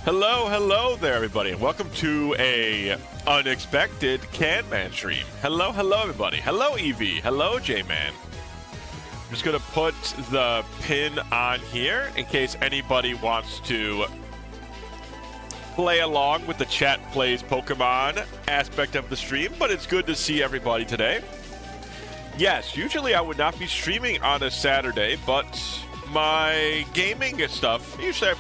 Hello there, everybody. Welcome to a unexpected Can-Man stream. Hello, everybody. Hello, Evie. Hello, J-Man. I'm just going to put the pin on here in case anybody wants to play along with the chat plays Pokemon aspect of the stream, but it's good to see everybody today. Yes, usually I would not be streaming on a Saturday, but my gaming stuff, usually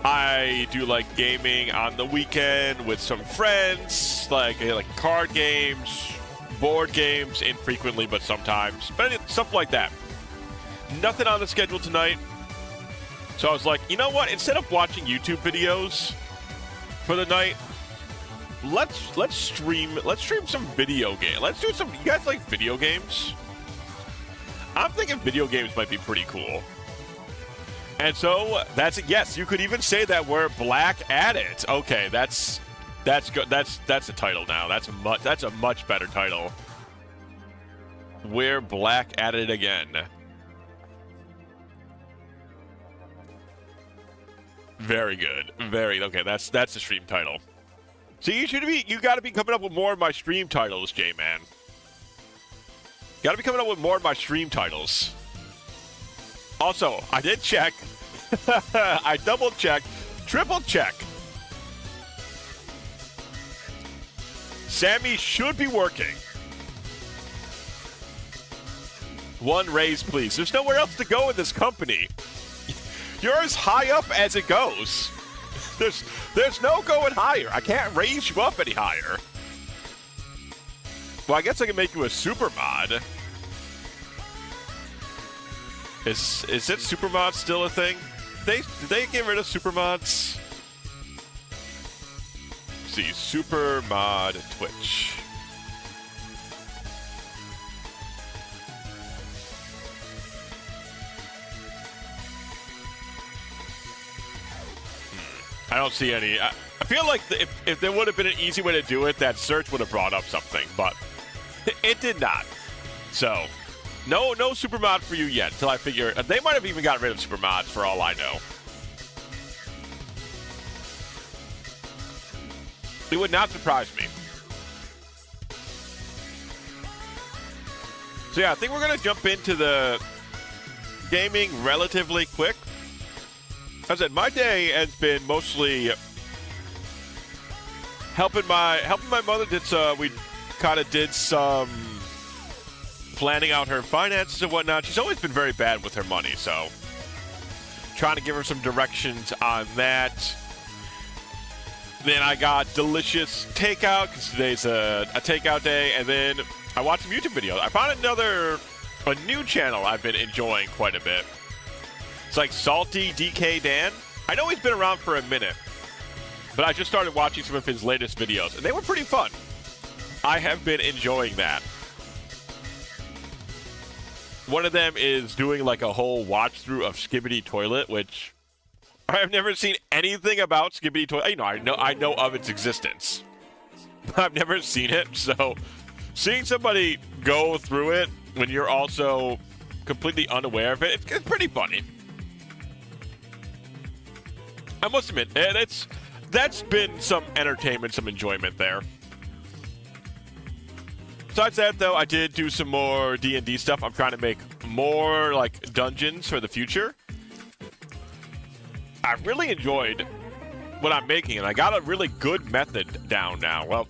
I do like gaming on the weekend with some friends, like card games, board games, infrequently, but sometimes, but stuff like that. Nothing on the schedule tonight. So I was like, you know what? Instead of watching YouTube videos for the night, let's stream some video game. Let's do some. You guys like video games? I'm thinking video games might be pretty cool. And so that's it. Yes, you could even say that we're black at it. Okay, that's good. That's a title now. That's a much better title. We're black at it again. Very good. Okay. That's the stream title. So you got to be coming up with more of my stream titles, J-Man. Got to be coming up with more of my stream titles. Also, I did check. I double-checked, triple-checked. Sammy should be working. One raise, please. There's nowhere else to go in this company. You're as high up as it goes. There's no going higher. I can't raise you up any higher. Well, I guess I can make you a super mod. Is it supermod still a thing? Did they get rid of supermods? Let's see, supermod Twitch. I don't see any. I feel like if there would have been an easy way to do it, that search would have brought up something, but it did not. So. No supermod for you yet, until I figure... They might have even gotten rid of supermods, for all I know. It would not surprise me. So yeah, I think we're going to jump into the gaming relatively quick. As I said, my day has been mostly helping my mother. We kind of did some... planning out her finances and whatnot. She's always been very bad with her money, so trying to give her some directions on that. Then I got delicious takeout, because today's a takeout day, and then I watched some YouTube videos. I found a new channel I've been enjoying quite a bit. It's like Salty DK Dan. I know he's been around for a minute, but I just started watching some of his latest videos, and they were pretty fun. I have been enjoying that. One of them is doing like a whole watch through of Skibidi Toilet, which I have never seen anything about Skibidi Toilet. You know, I know of its existence, but I've never seen it. So seeing somebody go through it when you're also completely unaware of it, it's pretty funny. I must admit, that's been some entertainment, some enjoyment there. Besides that, though, I did do some more D&D stuff. I'm trying to make more, like, dungeons for the future. I really enjoyed what I'm making, and I got a really good method down now. Well,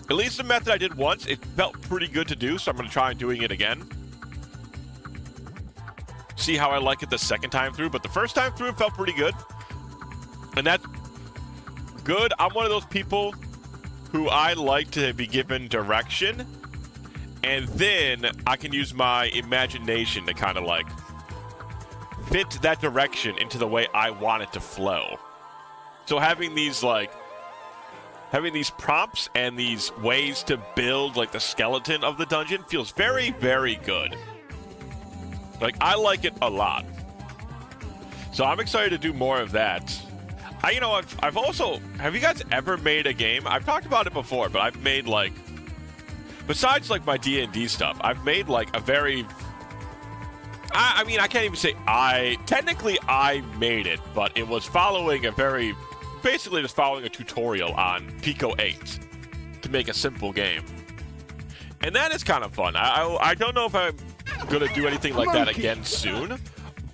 at least the method I did once, it felt pretty good to do, so I'm going to try doing it again. See how I like it the second time through, but the first time through, it felt pretty good. And that's good. I'm one of those people who I like to be given direction, and then I can use my imagination to kind of like fit that direction into the way I want it to flow. So having these prompts and these ways to build like the skeleton of the dungeon feels very, very good. Like, I like it a lot. So I'm excited to do more of that. I've also, have you guys ever made a game? I've talked about it before, but I've made like, besides like my D&D stuff, I've made like a very, I mean, I can't even say technically I made it, but it was following basically just following a tutorial on Pico 8 to make a simple game. And that is kind of fun. I don't know if I'm going to do anything like that again soon,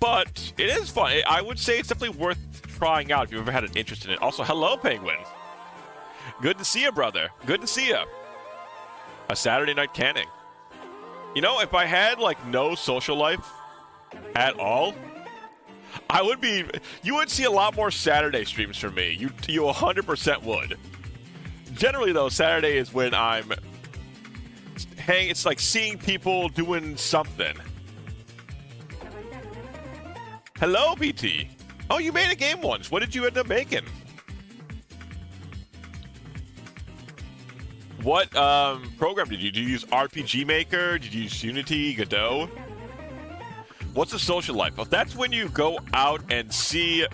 but it is fun. I would say it's definitely worth trying out if you've ever had an interest in it. Also, hello, Penguin. Good to see you, brother. Good to see you. A Saturday night canning. You know, if I had, like, no social life at all, you would see a lot more Saturday streams from me. You 100% would. Generally, though, Saturday is when it's like seeing people doing something. Hello, BT. Oh, you made a game once. What did you end up making? What program did you use? RPG Maker? Did you use Unity, Godot? What's a social life? Well, that's when you go out and see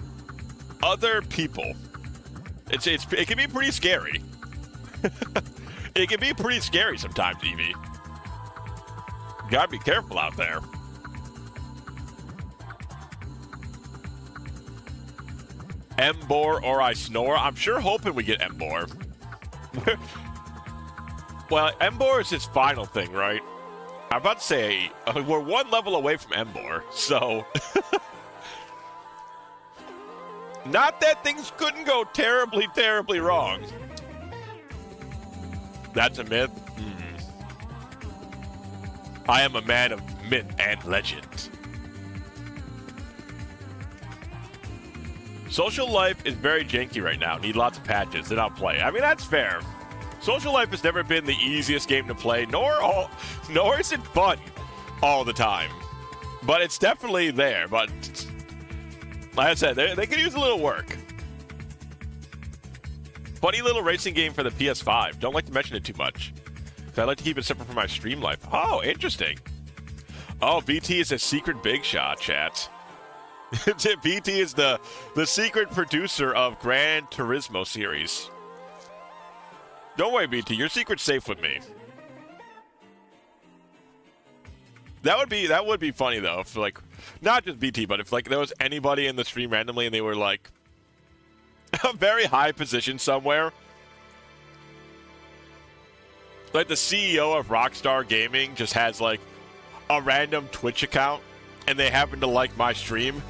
other people. It can be pretty scary. It can be pretty scary sometimes, Evie. Gotta be careful out there. Embor or I snore. I'm sure hoping we get Embor. Well, Embor is his final thing, right? I'm about to say, we're one level away from Embor, so... Not that things couldn't go terribly, terribly wrong. That's a myth? I am a man of myth and legend. Social life is very janky right now. Need lots of patches, then I'll play. I mean, that's fair. Social life has never been the easiest game to play, nor is it fun all the time. But it's definitely there. But like I said, they could use a little work. Funny little racing game for the PS5. Don't like to mention it too much, because I like to keep it separate from my stream life. Oh, interesting. Oh, BT is a secret big shot, chat. BT is the secret producer of Gran Turismo series. Don't worry, BT. Your secret's safe with me. That would be funny though, if like not just BT, but if like there was anybody in the stream randomly and they were like a very high position somewhere. Like the CEO of Rockstar Gaming just has like a random Twitch account and they happen to like my stream.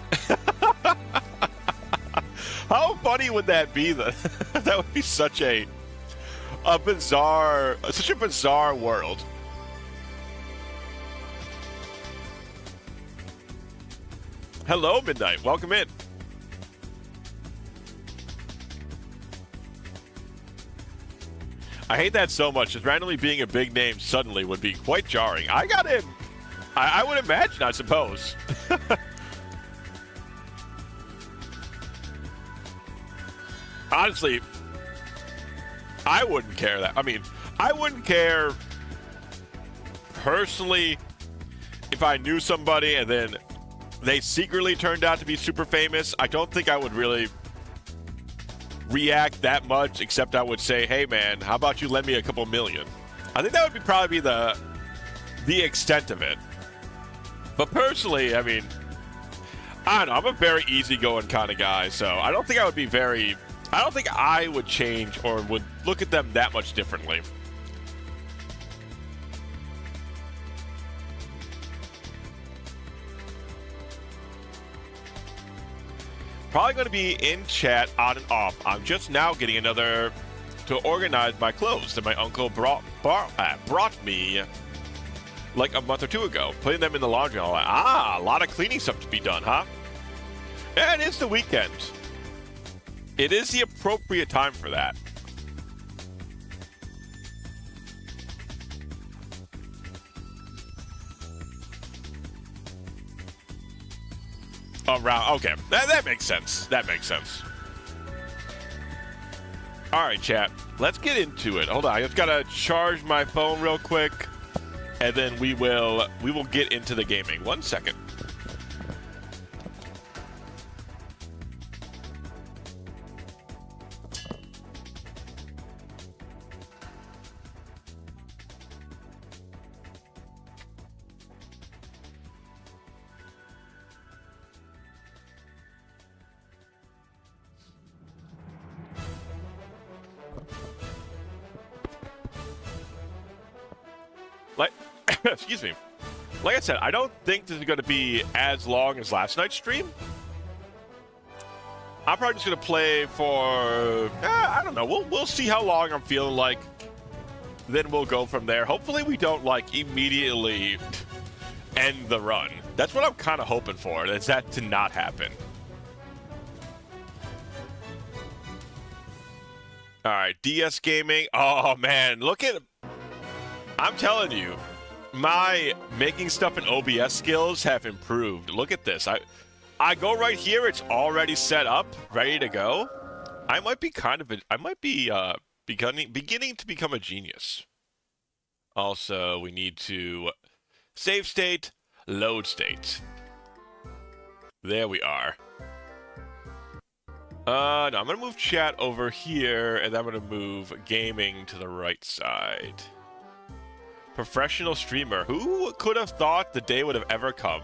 How funny would that be? That would be such a bizarre world. Hello, Midnight. Welcome in. I hate that so much. Just randomly being a big name suddenly would be quite jarring. I got in. I would imagine, I suppose. Honestly, I wouldn't care that. I mean, I wouldn't care personally if I knew somebody and then they secretly turned out to be super famous. I don't think I would really react that much, except I would say, hey man, how about you lend me a couple million? I think that would probably be the extent of it. But personally, I mean, I don't know, I'm a very easygoing kind of guy, so I don't think I would change or would look at them that much differently. Probably going to be in chat on and off. I'm just now getting to organize my clothes that my uncle brought me like a month or two ago. Putting them in the laundry and all that. A lot of cleaning stuff to be done, huh? And it's the weekend. It is the appropriate time for that. Around, okay, that makes sense. That makes sense. All right, chat. Let's get into it. Hold on, I just gotta charge my phone real quick, and then we will get into the gaming. 1 second. Excuse me. Like I said, I don't think this is going to be as long as last night's stream. I'm probably just going to play for, I don't know. We'll see how long I'm feeling like. Then we'll go from there. Hopefully we don't, like, immediately end the run. That's what I'm kind of hoping for, is that to not happen. All right, DS Gaming. Oh, man, look at... I'm telling you, my making stuff in OBS skills have improved. Look at this. I go right here. It's already set up, ready to go. I might be beginning to become a genius. Also, we need to save state, load state. There we are. No, I'm going to move chat over here, and I'm going to move gaming to the right side. Professional streamer. Who could have thought the day would have ever come?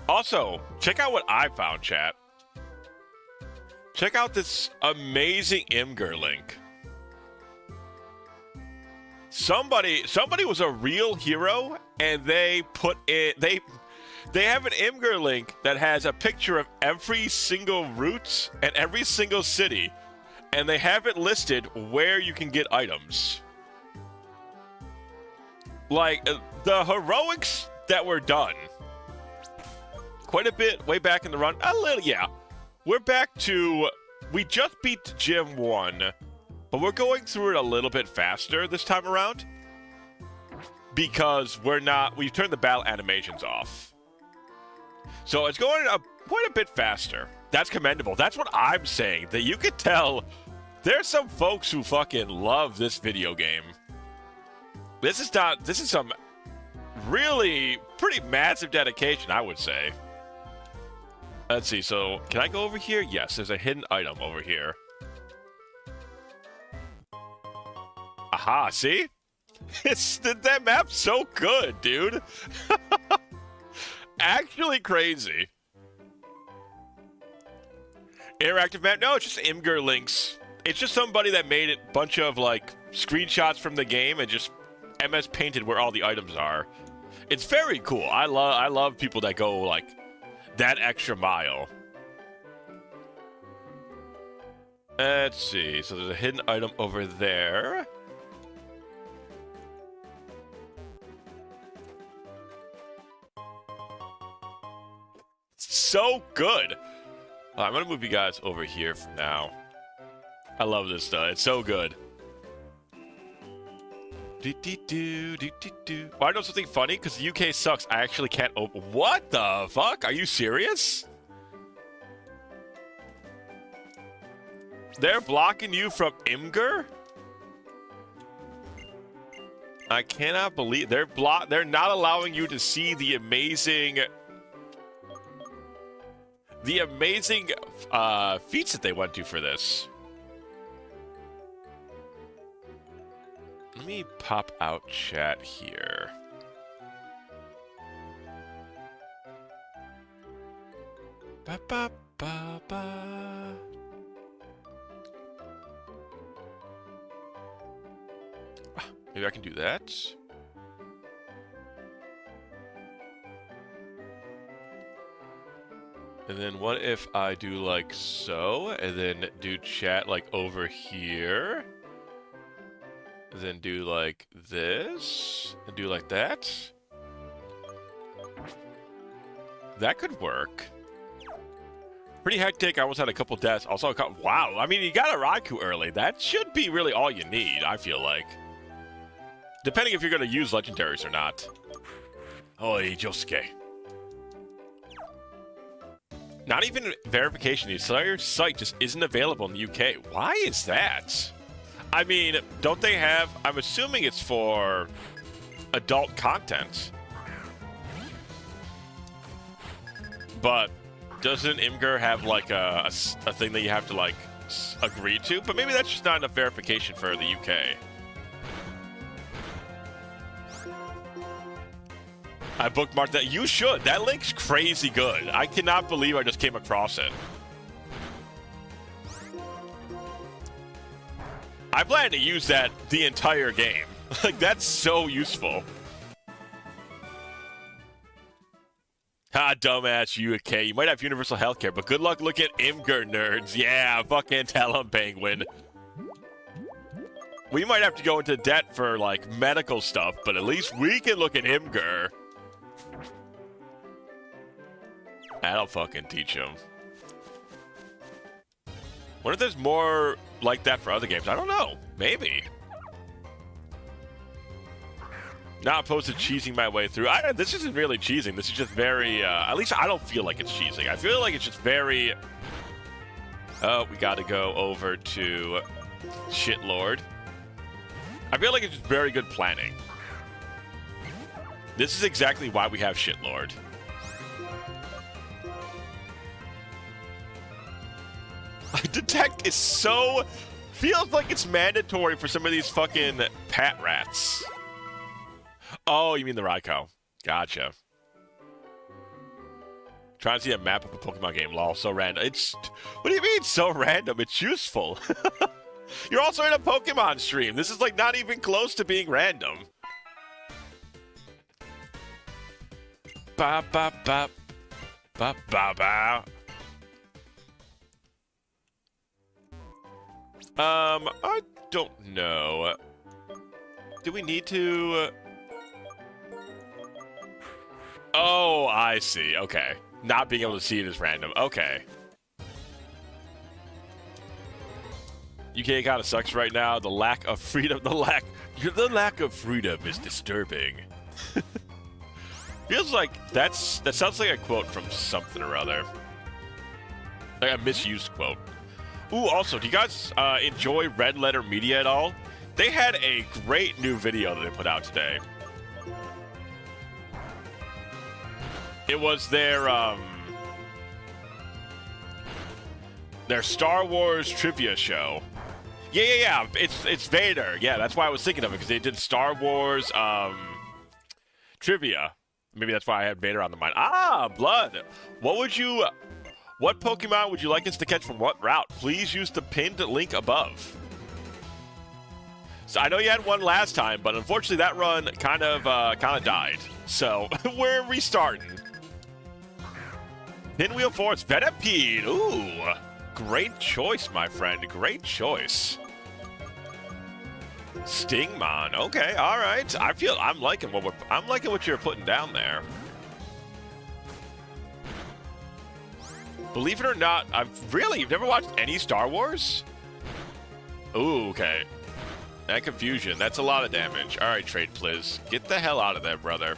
Also, check out what I found, chat. Check out this amazing Imgur link. Somebody was a real hero, and they put in... They have an Imgur link that has a picture of every single route and every single city, and they have it listed where you can get items. Like, the heroics that were done quite a bit way back in the run. A little, yeah. We're back to... We just beat Gym 1, but we're going through it a little bit faster this time around because we've turned the battle animations off. So it's going quite a bit faster. That's commendable. That's what I'm saying. That you could tell there's some folks who fucking love this video game. This is some really pretty massive dedication, I would say. Let's see. So can I go over here? Yes, there's a hidden item over here. Aha, see? That map's so good, dude. Actually crazy. Interactive map? No, it's just Imgur links. It's just somebody that made a bunch of, like, screenshots from the game and just MS painted where all the items are. It's very cool. I love people that go, like, that extra mile. Let's see. So there's a hidden item over there. So good. I'm gonna move you guys over here for now. I love this stuff. It's so good. Well, I know something funny because the UK sucks. I actually can't open. What the fuck? Are you serious? They're blocking you from Imgur? I cannot believe they're not allowing you to see the amazing feats that they went to for this. Let me pop out chat here. Ba ba ba ba. Maybe I can do that. And then what if I do like so, and then do chat like over here, and then do like this, and do like that? That could work. Pretty hectic. I almost had a couple deaths. Also, wow. I mean, you got a Raikou early. That should be really all you need, I feel like. Depending if you're going to use legendaries or not. Oi, Josuke. Not even verification. The entire site just isn't available in the UK. Why is that? I mean, don't they have... I'm assuming it's for adult content. But doesn't Imgur have like a thing that you have to like agree to? But maybe that's just not enough verification for the UK. I bookmarked that. You should. That link's crazy good. I cannot believe I just came across it. I plan to use that the entire game. Like, that's so useful. Ha, dumbass UK. You might have universal healthcare, but good luck looking at Imgur, nerds. Yeah, fucking tell 'em, Penguin. We might have to go into debt for, like, medical stuff, but at least we can look at Imgur. That'll fucking teach him. Wonder if there's more like that for other games. I don't know. Maybe. Not opposed to cheesing my way through. This isn't really cheesing. This is just very, at least I don't feel like it's cheesing. I feel like it's just very, oh, we got to go over to Shitlord. I feel like it's just very good planning. This is exactly why we have Shitlord. Detect is so, feels like it's mandatory for some of these fucking pat rats. Oh, you mean the Raikou. Gotcha. Trying to see a map of a Pokemon game. Lol, so random. It's... What do you mean so random? It's useful. You're also in a Pokemon stream. This is, like, not even close to being random. Ba ba ba. Ba ba ba. I don't know. Do we need to... Oh, I see. Okay. Not being able to see it is random. Okay. UK kind of sucks right now. The lack of freedom. The lack of freedom is disturbing. Feels like that sounds like a quote from something or other. Like a misused quote. Ooh, also, do you guys enjoy Red Letter Media at all? They had a great new video that they put out today. It was their Star Wars trivia show. Yeah. It's Vader. Yeah, that's why I was thinking of it, because they did Star Wars trivia. Maybe that's why I had Vader on the mind. Ah, Blood. What Pokemon would you like us to catch from what route? Please use the pinned link above. So I know you had one last time, but unfortunately that run kind of died. So we're restarting. Pinwheel Force, Venipede. Ooh, great choice, my friend. Great choice. Stingmon. Okay, all right. I'm liking what you're putting down there. Believe it or not, you've never watched any Star Wars? Ooh, okay. That confusion, that's a lot of damage. All right, Trade Pliz. Get the hell out of there, brother.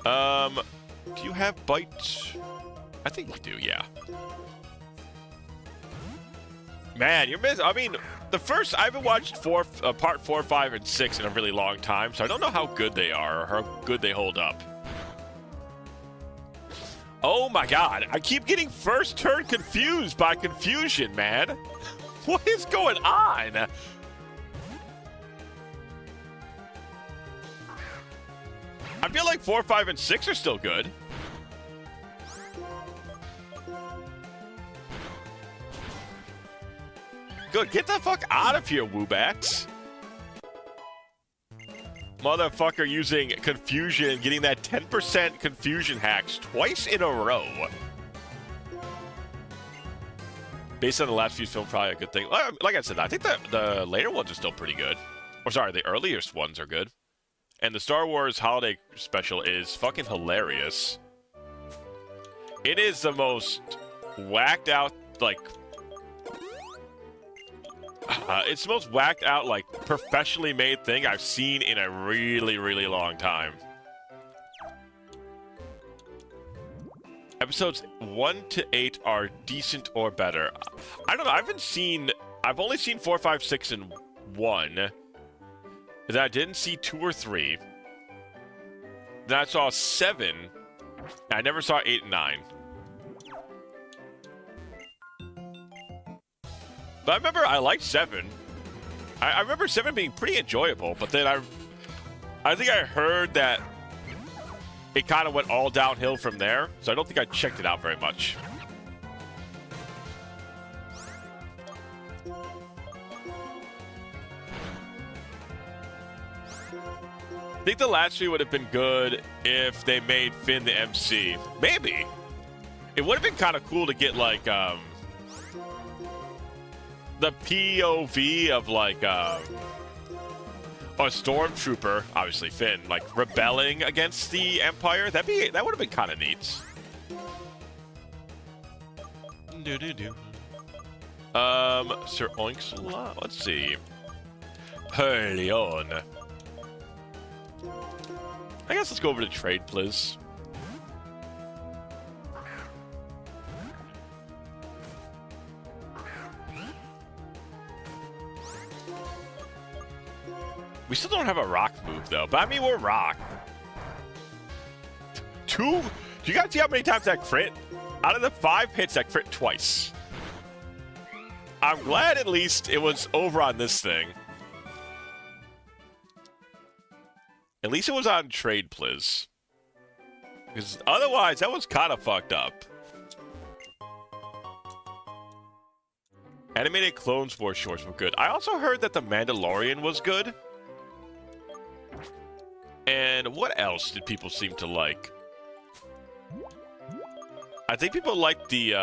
Do you have Bite? I think you do, yeah. Man, you're missing. I mean, I haven't watched part 4, 5, and 6 in a really long time, so I don't know how good they are or how good they hold up. Oh my god, I keep getting first turn confused by confusion, man. What is going on? I feel like 4, 5, and 6 are still good. Good, get the fuck out of here, Woobats. Motherfucker using confusion, getting that 10% confusion hacks twice in a row. Based on the last few films, probably a good thing. Like I said, I think that the later ones are still pretty good. Or sorry, the earliest ones are good. And the Star Wars Holiday Special is fucking hilarious. It is the most whacked out, like... it's the most whacked out, like, professionally made thing I've seen in a really, really long time. Episodes 1 to 8 are decent or better. I don't know, I've only seen 4, 5, 6, and 1. Then I didn't see 2 or 3. Then I saw 7. I never saw 8 and 9. But I remember I liked 7. I remember 7 being pretty enjoyable, but then I think I heard that it kind of went all downhill from there, so I don't think I checked it out very much. think the last three would have been good if they made Finn the MC. Maybe. It would have been kind of cool to get, like, the POV of, like, a stormtrooper, obviously Finn, like, rebelling against the Empire. That would have been kind of neat. Sir Oinks, let's see. Leon. I guess let's go over to trade, please. We still don't have a rock move, though. But, I mean, we're rock. Do you guys see how many times that crit? Out of the 5 hits, that crit twice. I'm glad at least it was over on this thing. At least it was on trade, please. Because otherwise, that was kind of fucked up. Animated Clone Wars shorts were good. I also heard that The Mandalorian was good. And what else did people seem to like? I think people liked the,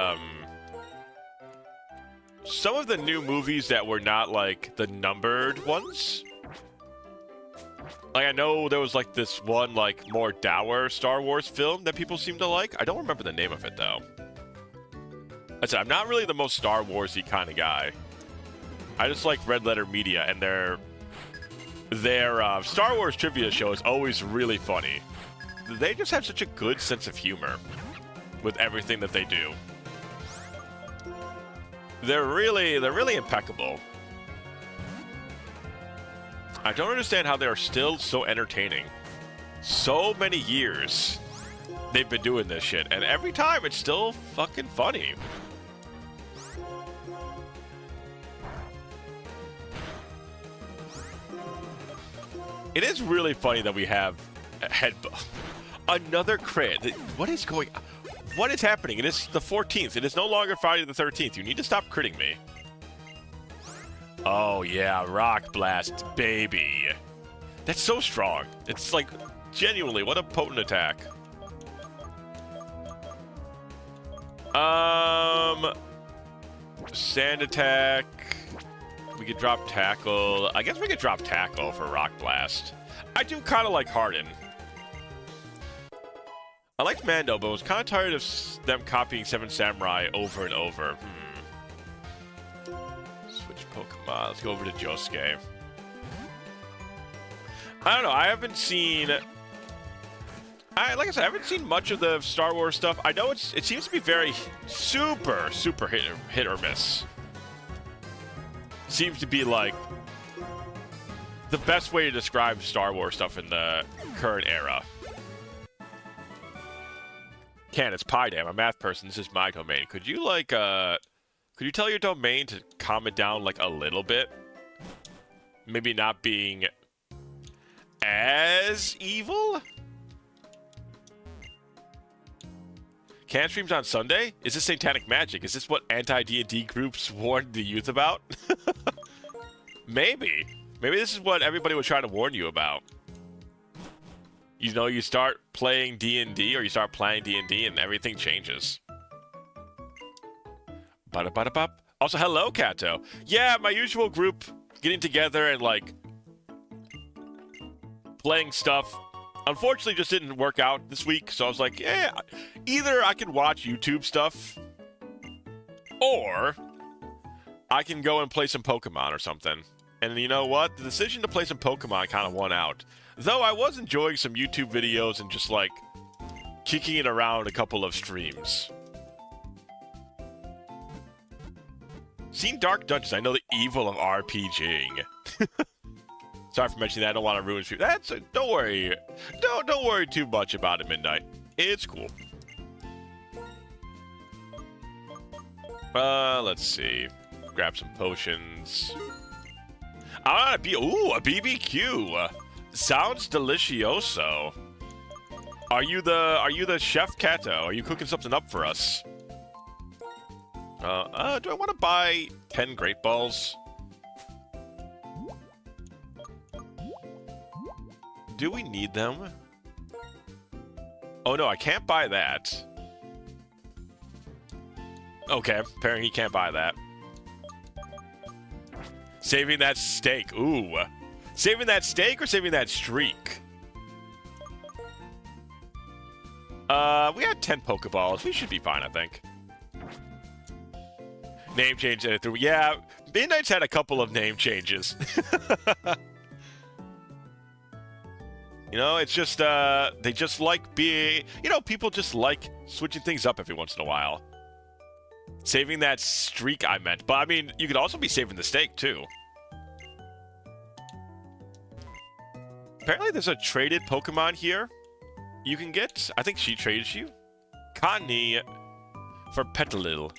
some of the new movies that were not, like, the numbered ones. Like, I know there was, like, this one, like, more dour Star Wars film that people seem to like. I don't remember the name of it, though. I said, I'm not really the most Star Wars-y kind of guy. I just like Red Letter Media, and their Star Wars trivia show is always really funny. They just have such a good sense of humor with everything that they do. They're really impeccable. I don't understand how they are still so entertaining. So many years they've been doing this shit, and every time it's still fucking funny. It is really funny that we have another crit. What is going on? What is happening? It is the 14th. It is no longer Friday the 13th. You need to stop critting me. Oh, yeah. Rock Blast, baby. That's so strong. It's like, genuinely, what a potent attack. Sand attack. We could drop tackle. I guess we could drop tackle for Rock Blast. I do kind of like Harden. I liked Mando, but was kind of tired of them copying Seven Samurai over and over. Switch Pokemon. Let's go over to Josuke. I don't know. I haven't seen... like I said, I haven't seen much of the Star Wars stuff. I know it seems to be very super hit or miss. Seems to be like the best way to describe Star Wars stuff in the current era. Ken, it's PyDam, a math person. This is my domain. Could you could you tell your domain to calm it down like a little bit? Maybe not being as evil? Can streams on Sunday? Is this satanic magic? Is this what anti-D&D groups warned the youth about? Maybe. Maybe this is what everybody was trying to warn you about. You know, you start playing D&D or you start playing D&D and everything changes. Ba-da-ba-da-bop. Also, hello, Kato. Yeah, my usual group getting together and, like, playing stuff. Unfortunately, just didn't work out this week, so I was like, yeah, either I can watch YouTube stuff, or I can go and play some Pokemon or something. And you know what? The decision to play some Pokemon kind of won out. Though I was enjoying some YouTube videos and just, like, kicking it around a couple of streams. Seen Dark Dungeons, I know the evil of RPGing. Sorry for mentioning that. I don't want to ruin stream. Don't worry. Don't worry too much about it, Midnight. It's cool. Let's see. Grab some potions. A BBQ. Sounds delicioso. Are you the chef, Kato? Are you cooking something up for us? Do I want to buy 10 Great Balls? Do we need them? Oh no, I can't buy that. Okay, apparently he can't buy that. Saving that steak. Ooh. Saving that steak or saving that streak? We had 10 Pokeballs. We should be fine, I think. Name change. Yeah, Midnight's had a couple of name changes. You know, it's just, they just like being, you know, people just like switching things up every once in a while. Saving that streak, I meant. But, I mean, you could also be saving the steak, too. Apparently, there's a traded Pokemon here you can get. I think she traded you. Connie for Petalil.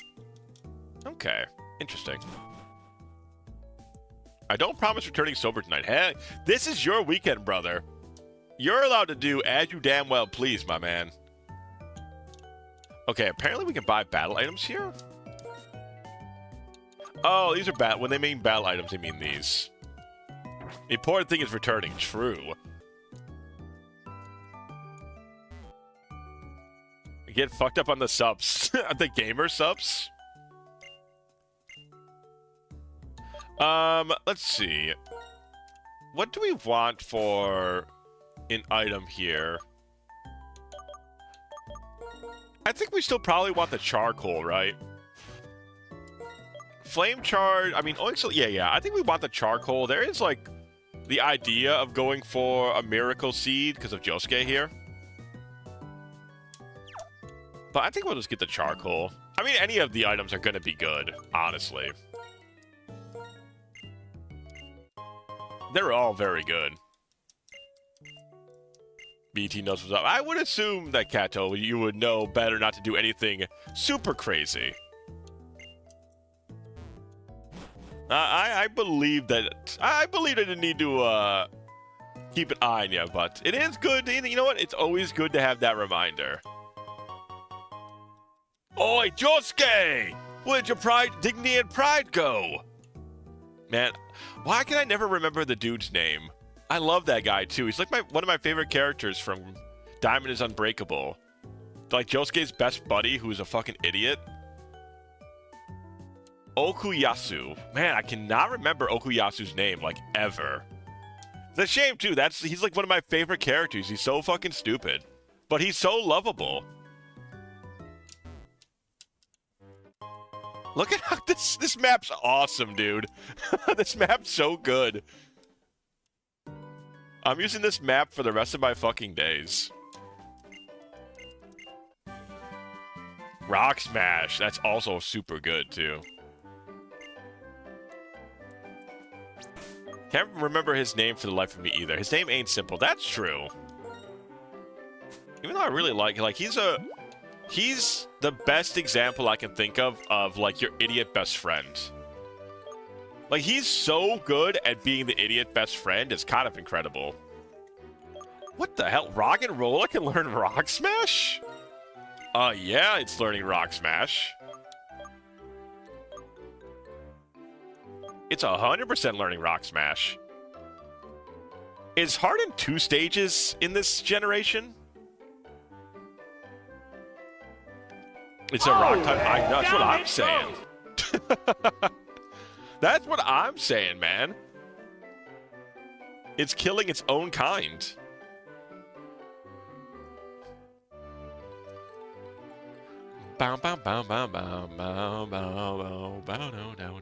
Okay, interesting. I don't promise returning sober tonight. Hey, this is your weekend, brother. You're allowed to do as you damn well please, my man. Okay, apparently we can buy battle items here. Oh, these are when they mean battle items, they mean these. The important thing is returning. True. Get fucked up on the subs. The gamer subs. Let's see. What do we want for an item here? I think we still probably want the charcoal, right? Flame charge, I mean, yeah. I think we want the charcoal. There is, like, the idea of going for a miracle seed because of Josuke here. But I think we'll just get the charcoal. I mean, any of the items are going to be good, honestly. They're all very good. BT knows what's up. I would assume that, Kato, you would know better not to do anything super crazy. I believe that... I believe I didn't need to keep an eye on you, but it is good. You know what? It's always good to have that reminder. Oi, Josuke! Where'd your pride, dignity, and pride go? Man, why can I never remember the dude's name? I love that guy, too. He's like one of my favorite characters from Diamond is Unbreakable. Like, Josuke's best buddy, who's a fucking idiot. Okuyasu. Man, I cannot remember Okuyasu's name, like, ever. It's a shame, too. He's like one of my favorite characters. He's so fucking stupid. But he's so lovable. Look at how this map's awesome, dude. This map's so good. I'm using this map for the rest of my fucking days. Rock Smash. That's also super good, too. Can't remember his name for the life of me either. His name ain't simple. That's true. Even though I really like he's the best example I can think of like your idiot best friend. Like, he's so good at being the idiot best friend, it's kind of incredible. What the hell? Rock and Roller can learn Rock Smash? Yeah, it's learning Rock Smash. It's 100% learning Rock Smash. Is Harden 2 stages in this generation? It's a rock type. That's what I'm saying. That's what I'm saying, man. It's killing its own kind. Bow, bow, bow, bow, bow, bow, bow, bow, no.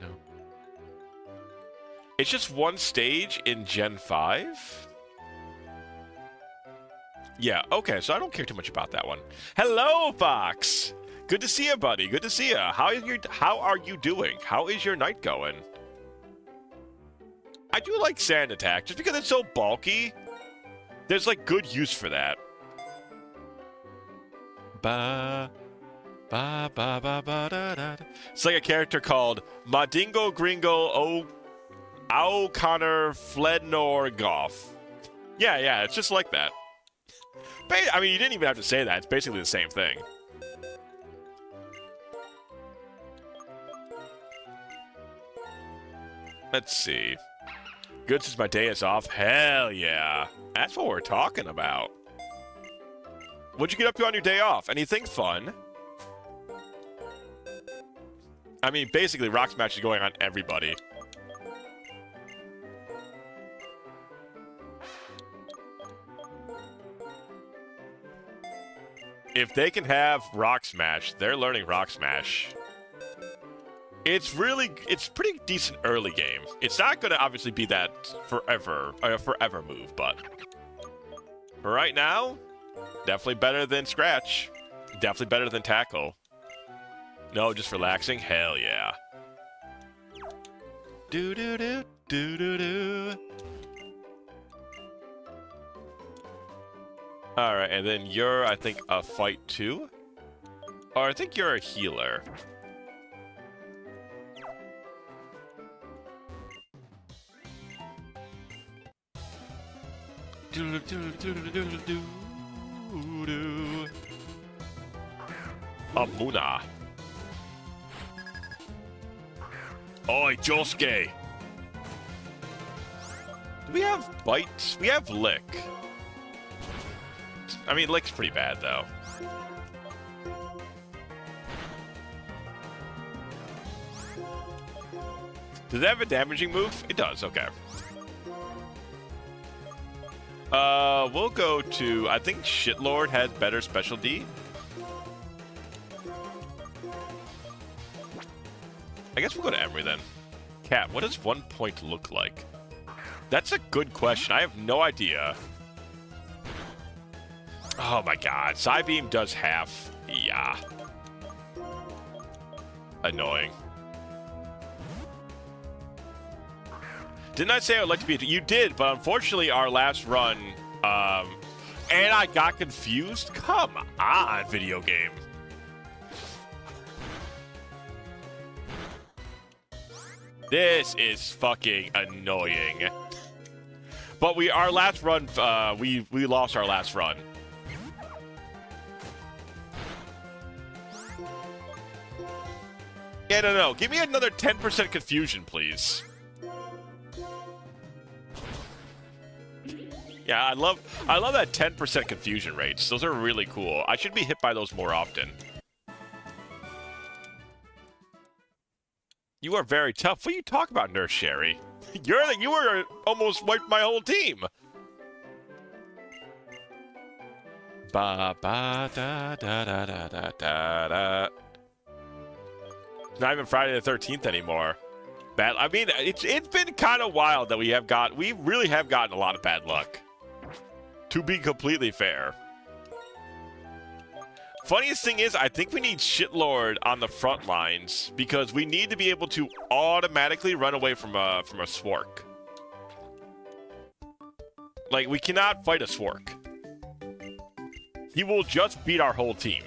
It's just one stage in Gen 5? Yeah, okay, so I don't care too much about that one. Hello, Fox! Good to see you, buddy. Good to see you. How are you doing? How is your night going? I do like Sand Attack. Just because it's so bulky, there's, like, good use for that. It's like a character called Madingo Gringo O'Connor Flednorgoff. Yeah, it's just like that. I mean, you didn't even have to say that. It's basically the same thing. Let's see. Good since my day is off. Hell yeah. That's what we're talking about. What'd you get up to on your day off? Anything fun? I mean, basically, Rock Smash is going on everybody. If they can have Rock Smash, they're learning Rock Smash. It's pretty decent early game. It's not going to obviously be that forever move, but for right now, definitely better than Scratch. Definitely better than Tackle. No, just relaxing? Hell yeah. Do-do-do, do-do-do. Alright, and then you're, I think, a fight too? Or I think you're a healer. Amuna. Oi, Josuke. Do we have Bite? We have Lick. I mean, Lick's pretty bad, though. Does it have a damaging move? It does, okay. We'll go to... I think Shitlord has better specialty. I guess we'll go to Emery, then. Cat, what does 1 point look like? That's a good question. I have no idea. Oh my god. Psybeam does half. Yeah. Annoying. Didn't I say I would like to be... You did, but unfortunately our last run... and I got confused? Come on, video game. This is fucking annoying. But our last run, we lost our last run. Yeah, no. Give me another 10% confusion, please. Yeah, I love that 10% confusion rates. Those are really cool. I should be hit by those more often. You are very tough. What are you talking about, Nurse Sherry? You were almost wiped my whole team. Ba ba da da da da da da da. It's not even Friday the 13th anymore. Bad. I mean, it's been kind of wild that we really have gotten a lot of bad luck. To be completely fair. Funniest thing is, I think we need Shitlord on the front lines because we need to be able to automatically run away from a Swark. Like, we cannot fight a Swark. He will just beat our whole team.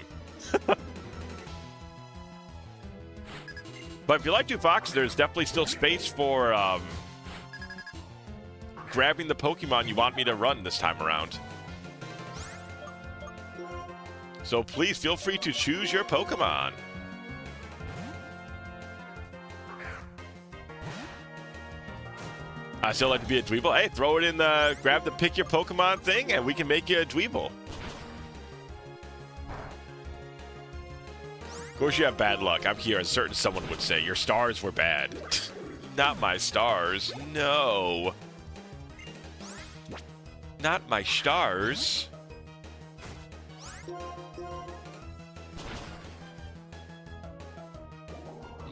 But if you like 2 Fox, there's definitely still space for grabbing the Pokemon you want me to run this time around. So please feel free to choose your Pokemon. I still like to be a Dweeble. Hey, throw it in the grab the pick your Pokemon thing and we can make you a Dweeble. Of course you have bad luck. I'm here, as certain someone would say. Your stars were bad. Not my stars. No. Not my stars.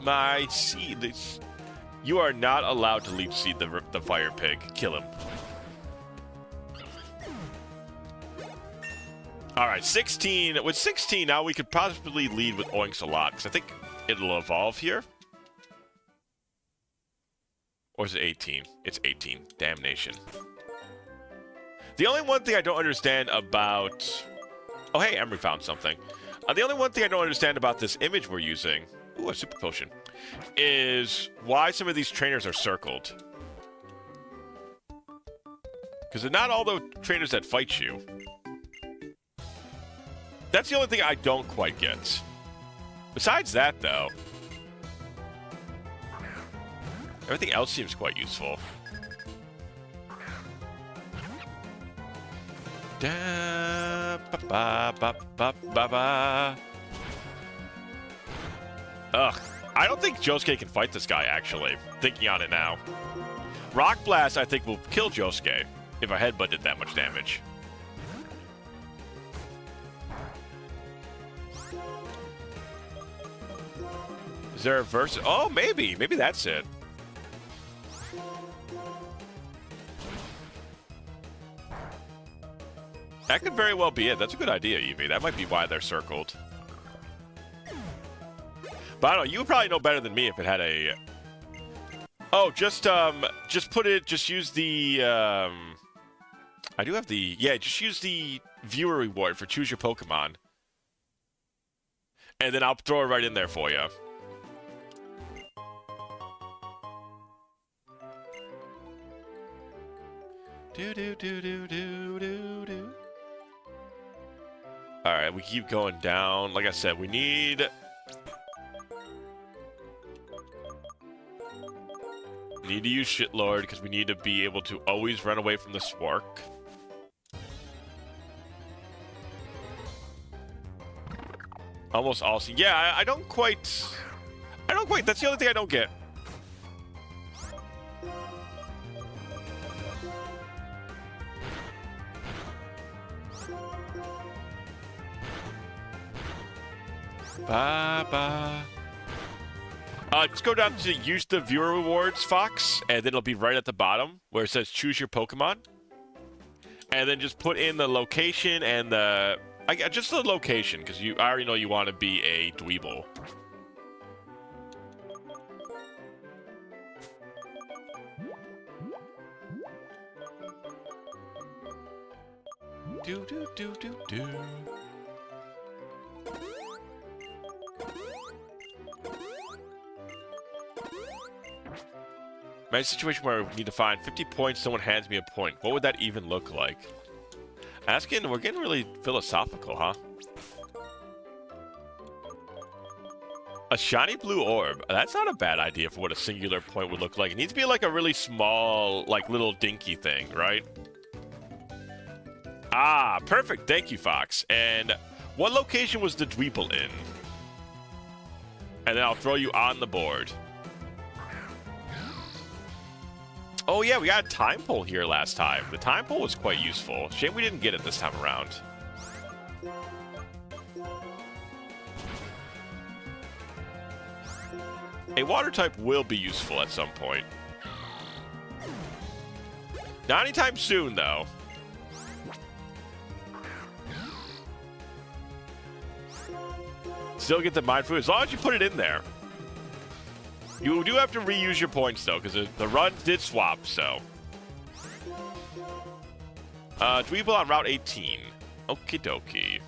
My seed. You are not allowed to leech seed the fire pig. Kill him. Alright, 16. With 16 now, we could possibly lead with Oinks a lot, because I think it'll evolve here. Or is it 18? It's 18. Damnation. The only one thing I don't understand about... Oh, hey, Emery found something. The only one thing I don't understand about this image we're using... Ooh, a super potion. Is why some of these trainers are circled. Because they're not all the trainers that fight you. That's the only thing I don't quite get. Besides that, though, everything else seems quite useful. Da, ba, ba, ba, ba, ba, ba. Ugh. I don't think Josuke can fight this guy, actually. Thinking on it now. Rock Blast, I think, will kill Josuke if a headbutt did that much damage. Is there a verse? Oh, maybe. Maybe that's it. That could very well be it. That's a good idea, Evie. That might be why they're circled. But I don't know. You would probably know better than me if it had a... Oh, just put it... Just use the... I do have the... Yeah, just use the viewer reward for Choose Your Pokemon. And then I'll throw it right in there for you. Do. Alright, we keep going down. Like I said, we need... Need to use Shitlord because we need to be able to always run away from the Swark. Almost also. Yeah, I don't quite... That's the only thing I don't get. Bye-bye. Just go down to use the viewer rewards, Fox, and then it'll be right at the bottom where it says choose your Pokemon. And then just put in the location and the... just the location, because I already know you want to be a dweeble. Do. Imagine a situation where we need to find 50 points, someone hands me a point. What would that even look like? We're getting really philosophical, huh? A shiny blue orb. That's not a bad idea for what a singular point would look like. It needs to be like a really small, like little dinky thing, right? Ah, perfect. Thank you, Fox. And what location was the Dweeple in? And then I'll throw you on the board. Oh yeah, we got a time pull here last time. The time pull was quite useful. Shame we didn't get it this time around. A water type will be useful at some point. Not anytime soon, though. Still get the Mind Food, as long as you put it in there. You do have to reuse your points, though, because the runs did swap, so. Dweeble on Route 18. Okie dokie.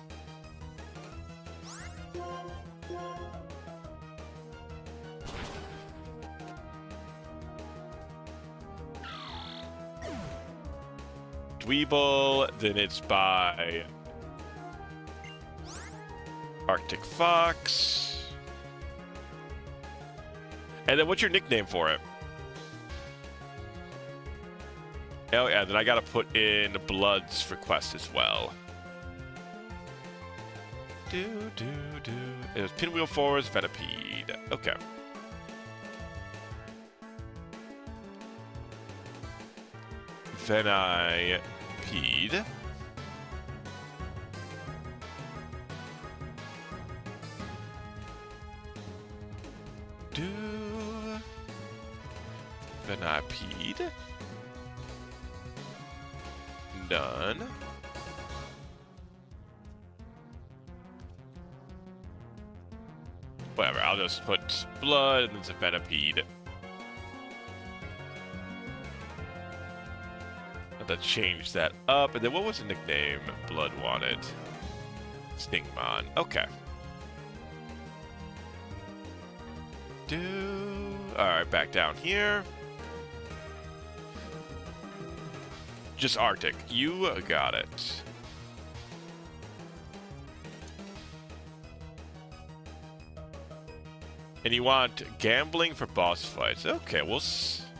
Dweeble, then it's by Arctic Fox. And then what's your nickname for it? Oh yeah, then I gotta put in Blood's request as well. It was Pinwheel Forest, Venipede. Okay. Venipede. Venipede. Done. Whatever, I'll just put Blood and then some Venipede. Have to change that up. And then what was the nickname Blood wanted? Stingmon. Okay. Alright, back down here. Just Arctic. You got it. And you want gambling for boss fights. Okay, well,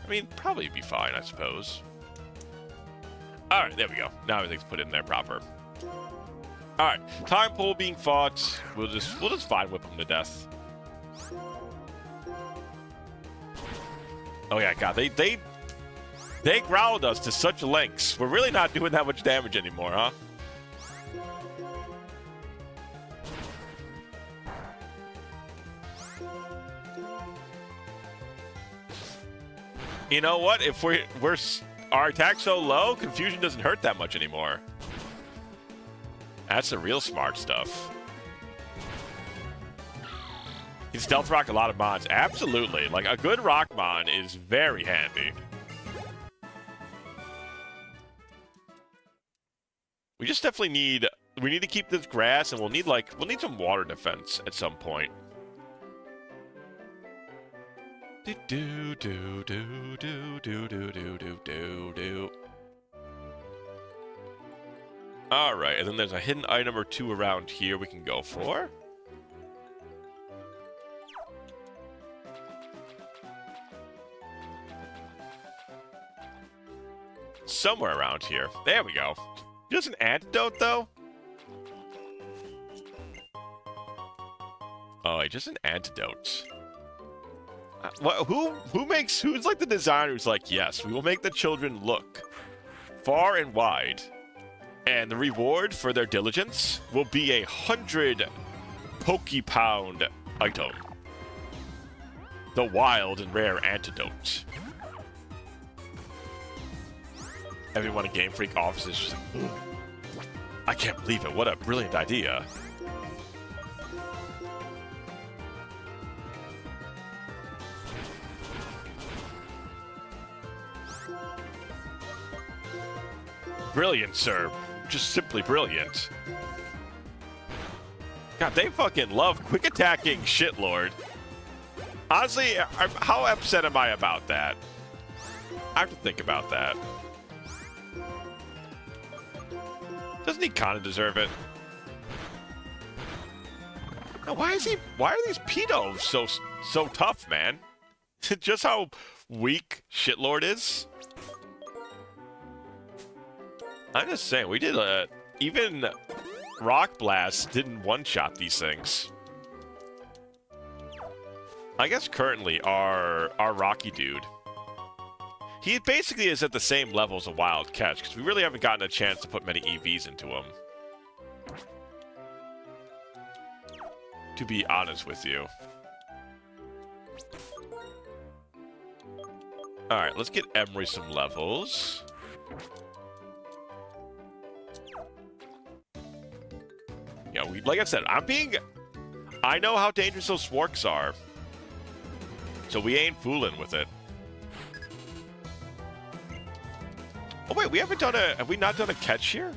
I mean, probably be fine, I suppose. All right, there we go. Now everything's put in there proper. All right, time pole being fought. We'll just fine whip him to death. Oh yeah, God, they growled us to such lengths. We're really not doing that much damage anymore, huh? You know what? If we're our attack so low, confusion doesn't hurt that much anymore. That's the real smart stuff. You can stealth rock a lot of mons. Absolutely. Like, a good rock mon is very handy. We just definitely need... We need to keep this grass, and we'll need some water defense at some point. Do do do do do do do do do do do. All right, and then there's a hidden item or two around here we can go for. Somewhere around here. There we go. Just an antidote, though? Oh, wait, just an antidote. Who's like the designer who's like, yes, we will make the children look far and wide, and the reward for their diligence will be 100 Poke-Pound item. The wild and rare antidote. Everyone in Game Freak office is just like, I can't believe it, what a brilliant idea. Brilliant, sir. Just simply brilliant. God, they fucking love quick attacking shitlord. Honestly, how upset am I about that? I have to think about that. Doesn't he kind of deserve it? Now, why are these pedos so tough, man? Just how weak shitlord is? I'm just saying, we did even Rock Blast didn't one-shot these things. I guess currently our Rocky dude, he basically is at the same level as a Wild Catch, because we really haven't gotten a chance to put many EVs into him. To be honest with you. Alright, let's get Emery some levels. Yeah, like I said, I know how dangerous those Swarks are. So we ain't fooling with it. Oh wait, have we not done a catch here?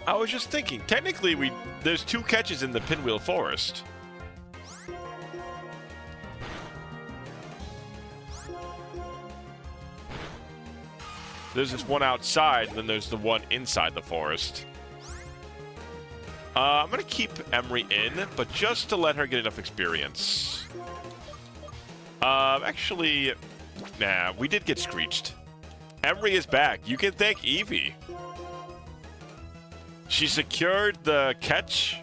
I was just thinking, technically there's 2 catches in the Pinwheel Forest. There's this one outside, and then there's the one inside the forest. I'm going to keep Emery in, but just to let her get enough experience. Actually, nah, we did get screeched. Emery is back. You can thank Eevee. She secured the catch,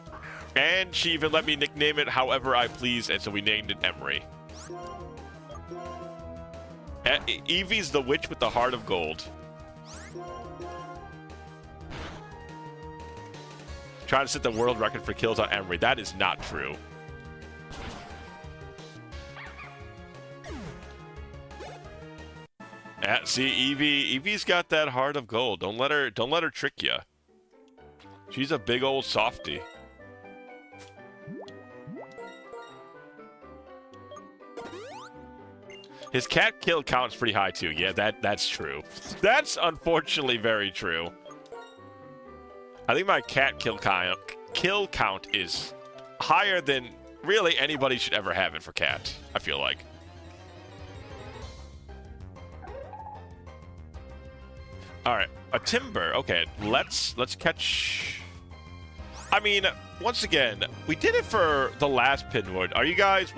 and she even let me nickname it however I please, and so we named it Emery. Eevee's the witch with the heart of gold. Trying to set the world record for kills on Emery. That is not true. See, Eevee's got that heart of gold. Don't let her trick you. She's a big old softie. His cat kill count's pretty high too. Yeah, that's true. That's unfortunately very true. I think my cat kill count is higher than really anybody should ever have it for cat, I feel like. All right, a timber. Okay, let's catch I mean, once again, we did it for the last Pinwood. What do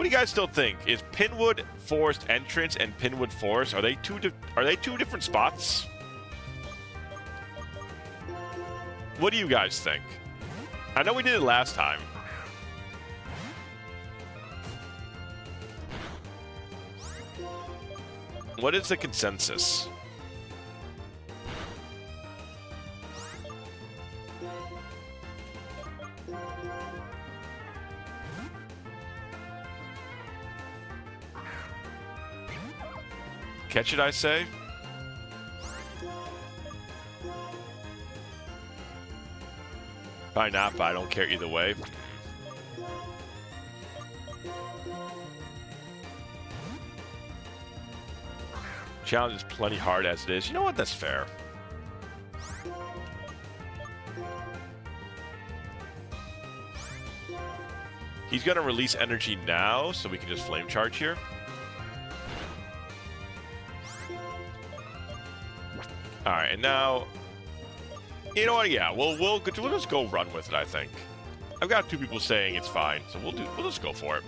you guys still think? Is Pinwood Forest Entrance and Pinwood Forest, are they two different spots? What do you guys think? I know we did it last time. What is the consensus? Catch it, I say? Probably not, but I don't care either way. Challenge is plenty hard as it is. You know what? That's fair. He's going to release energy now, so we can just flame charge here. Alright, and now... You know what? Yeah, we'll just go run with it, I think. I've got 2 people saying it's fine, so we'll just go for it.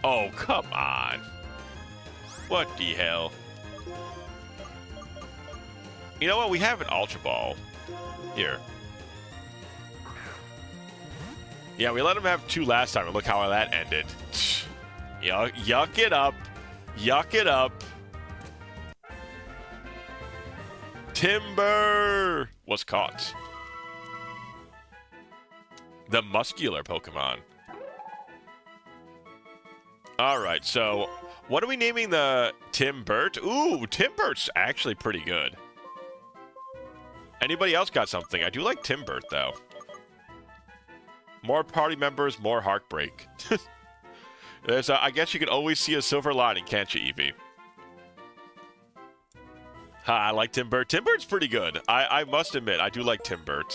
Oh, come on. What the hell? You know what? We have an Ultra Ball. Here. Yeah, we let him have 2 last time, and look how that ended. Yuck it up. Yuck it up. Timber was caught. The muscular Pokemon. Alright, so what are we naming the Timbert? Ooh, Timbert's actually pretty good. Anybody else got something? I do like Timbert, though. More party members, more heartbreak. I guess you can always see a silver lining, can't you, Eevee? Ha, I like Timbert. Timbert's pretty good. I must admit, I do like Timbert.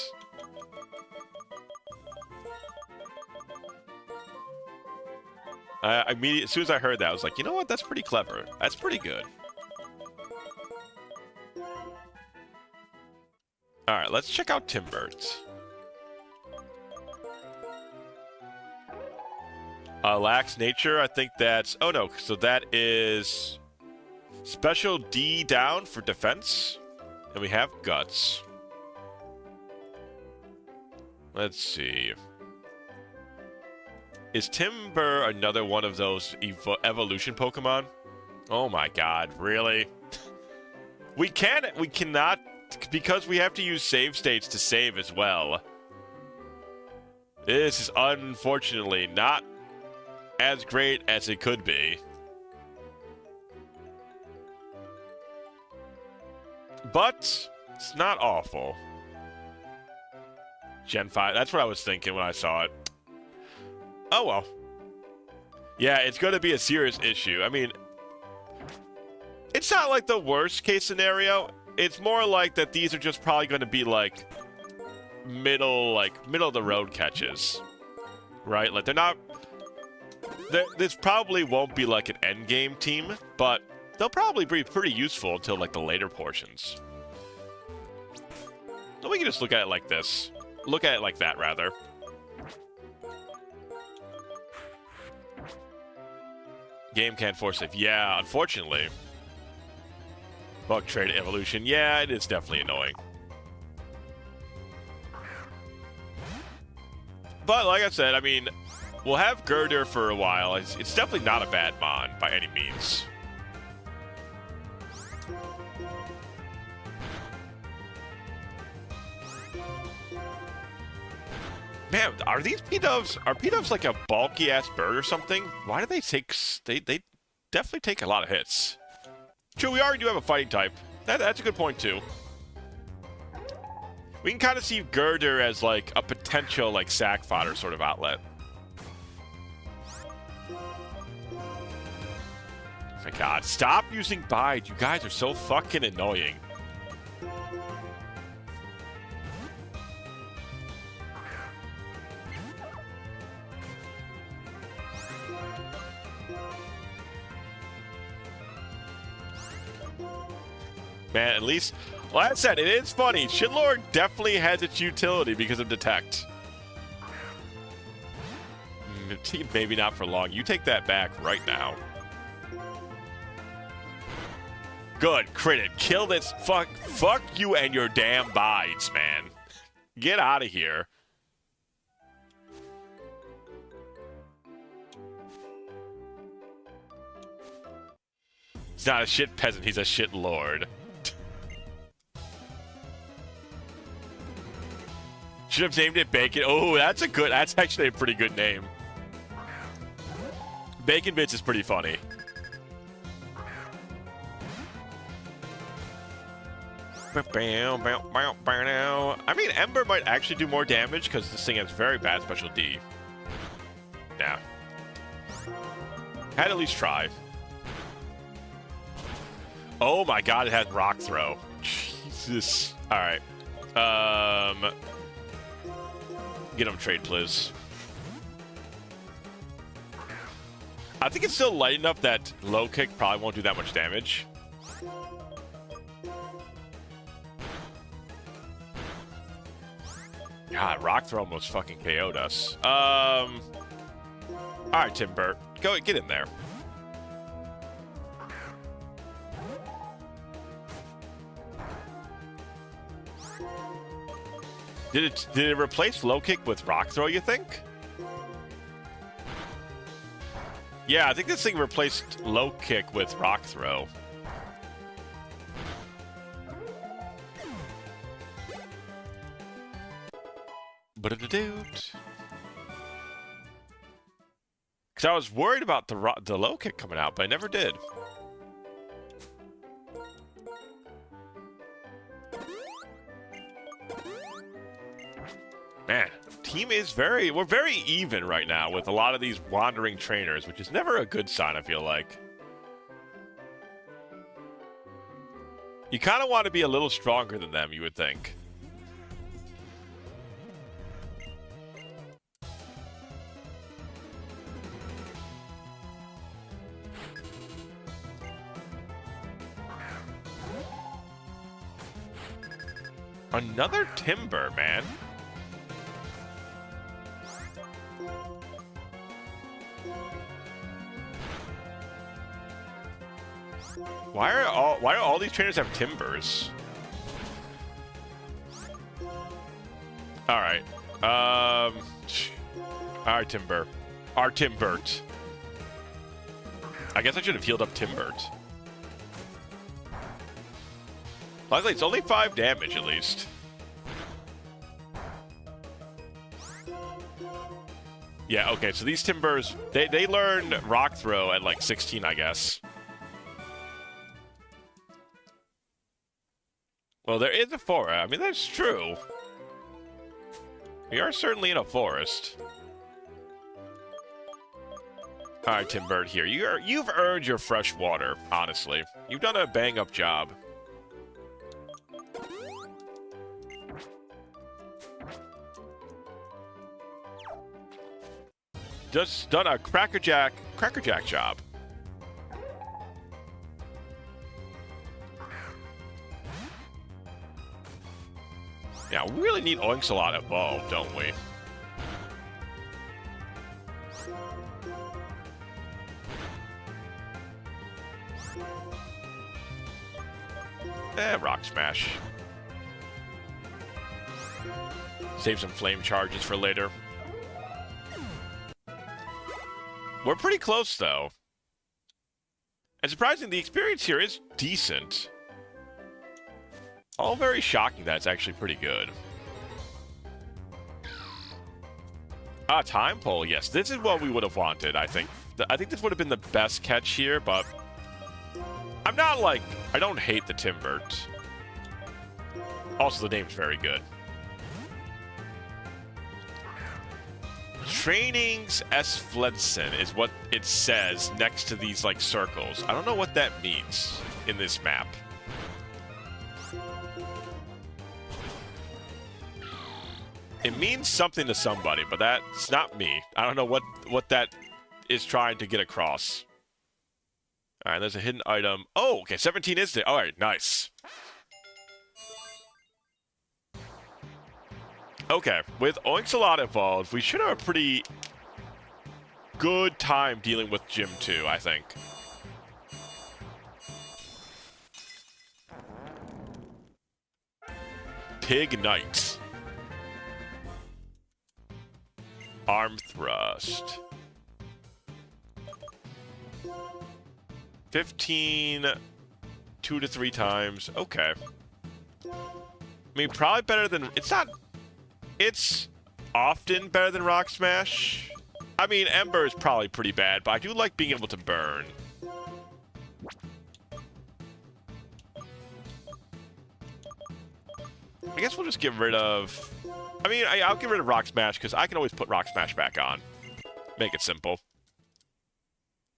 As soon as I heard that, I was like, you know what? That's pretty clever. That's pretty good. Alright, let's check out Timbert. Lax nature, I think that's... Oh no, so that is... Special D down for defense. And we have guts. Let's see. Is Timber another one of those evolution Pokemon? Oh my god, really? We cannot, because we have to use save states to save as well. This is unfortunately not as great as it could be. But it's not awful. Gen 5, that's what I was thinking when I saw it. Oh well. Yeah, it's going to be a serious issue. I mean, it's not like the worst case scenario. It's more like that these are just probably going to be like middle of the road catches. Right? Like they're not... This probably won't be like an end game team, but they'll probably be pretty useful until like the later portions. So we can just look at it like this. Look at it like that, rather. Game can't force it. Yeah, unfortunately. Bug trade evolution. Yeah, it is definitely annoying. But like I said, I mean, we'll have Girder for a while. It's definitely not a bad mon by any means. Man, are these P-Doves... Are P-Doves like a bulky-ass bird or something? Why do they take... They definitely take a lot of hits. True, we already do have a fighting type. That's a good point, too. We can kind of see Girder as, like, a potential, like, sack fodder sort of outlet. Oh my god, stop using Bide. You guys are so fucking annoying. Man, at least, like I said, it is funny. Shitlord definitely has its utility because of Detect. Maybe not for long. You take that back right now. Good, crit it. Kill this. Fuck you and your damn bites, man. Get out of here. He's not a shit peasant, he's a shit lord. Should have named it Bacon. Oh, that's actually a pretty good name. Bacon Bits is pretty funny. I mean, Ember might actually do more damage because this thing has very bad special D. Yeah. Had at least try. Oh my god, it has Rock Throw. Jesus. Alright. Get him trade, please. I think it's still light enough that low kick probably won't do that much damage. God, Rock Throw almost fucking KO'd us. Alright, Timber. Go, get in there. Did it replace low kick with Rock Throw, you think? Yeah, I think this thing replaced low kick with Rock Throw. Because I was worried about the low kick coming out, but I never did. Man, team is we're very even right now with a lot of these wandering trainers, which is never a good sign, I feel like. You kind of want to be a little stronger than them, you would think. Another Timber, man. Why are all these trainers have Timbers? All right. All right, Timber. Our Timbert. I guess I should have healed up Timbert. Luckily, it's only 5 damage, at least. Yeah, okay, so these Timbers, they learned Rock Throw at, like, 16, I guess. Well, there is a forest. I mean, that's true. We are certainly in a forest. Alright, Timbert, here. You've earned your fresh water, honestly. You've done a bang-up job. Just done a crackerjack job. Yeah, we really need Oinksalot evolved, don't we? Rock Smash. Save some flame charges for later. We're pretty close, though. And surprisingly, the experience here is decent. All very shocking that it's actually pretty good. Time pull, yes. This is what we would have wanted, I think. I think this would have been the best catch here, but... I'm not like... I don't hate the Timbert. Also, the name's very good. Trainings S. Fledson is what it says next to these, like, circles. I don't know what that means in this map. It means something to somebody, but that's not me. I don't know what that is trying to get across. All right, there's a hidden item. Oh, okay, 17 is there. All right, nice. Okay, with Oinksalot involved, we should have a pretty good time dealing with Gym 2, I think. Pig Knight. Arm Thrust. 15, 2 to 3 times. Okay. I mean, probably better than... It's often better than Rock Smash. I mean, Ember is probably pretty bad, but I do like being able to burn. I guess we'll just get rid of... I mean, I'll get rid of Rock Smash, because I can always put Rock Smash back on. Make it simple.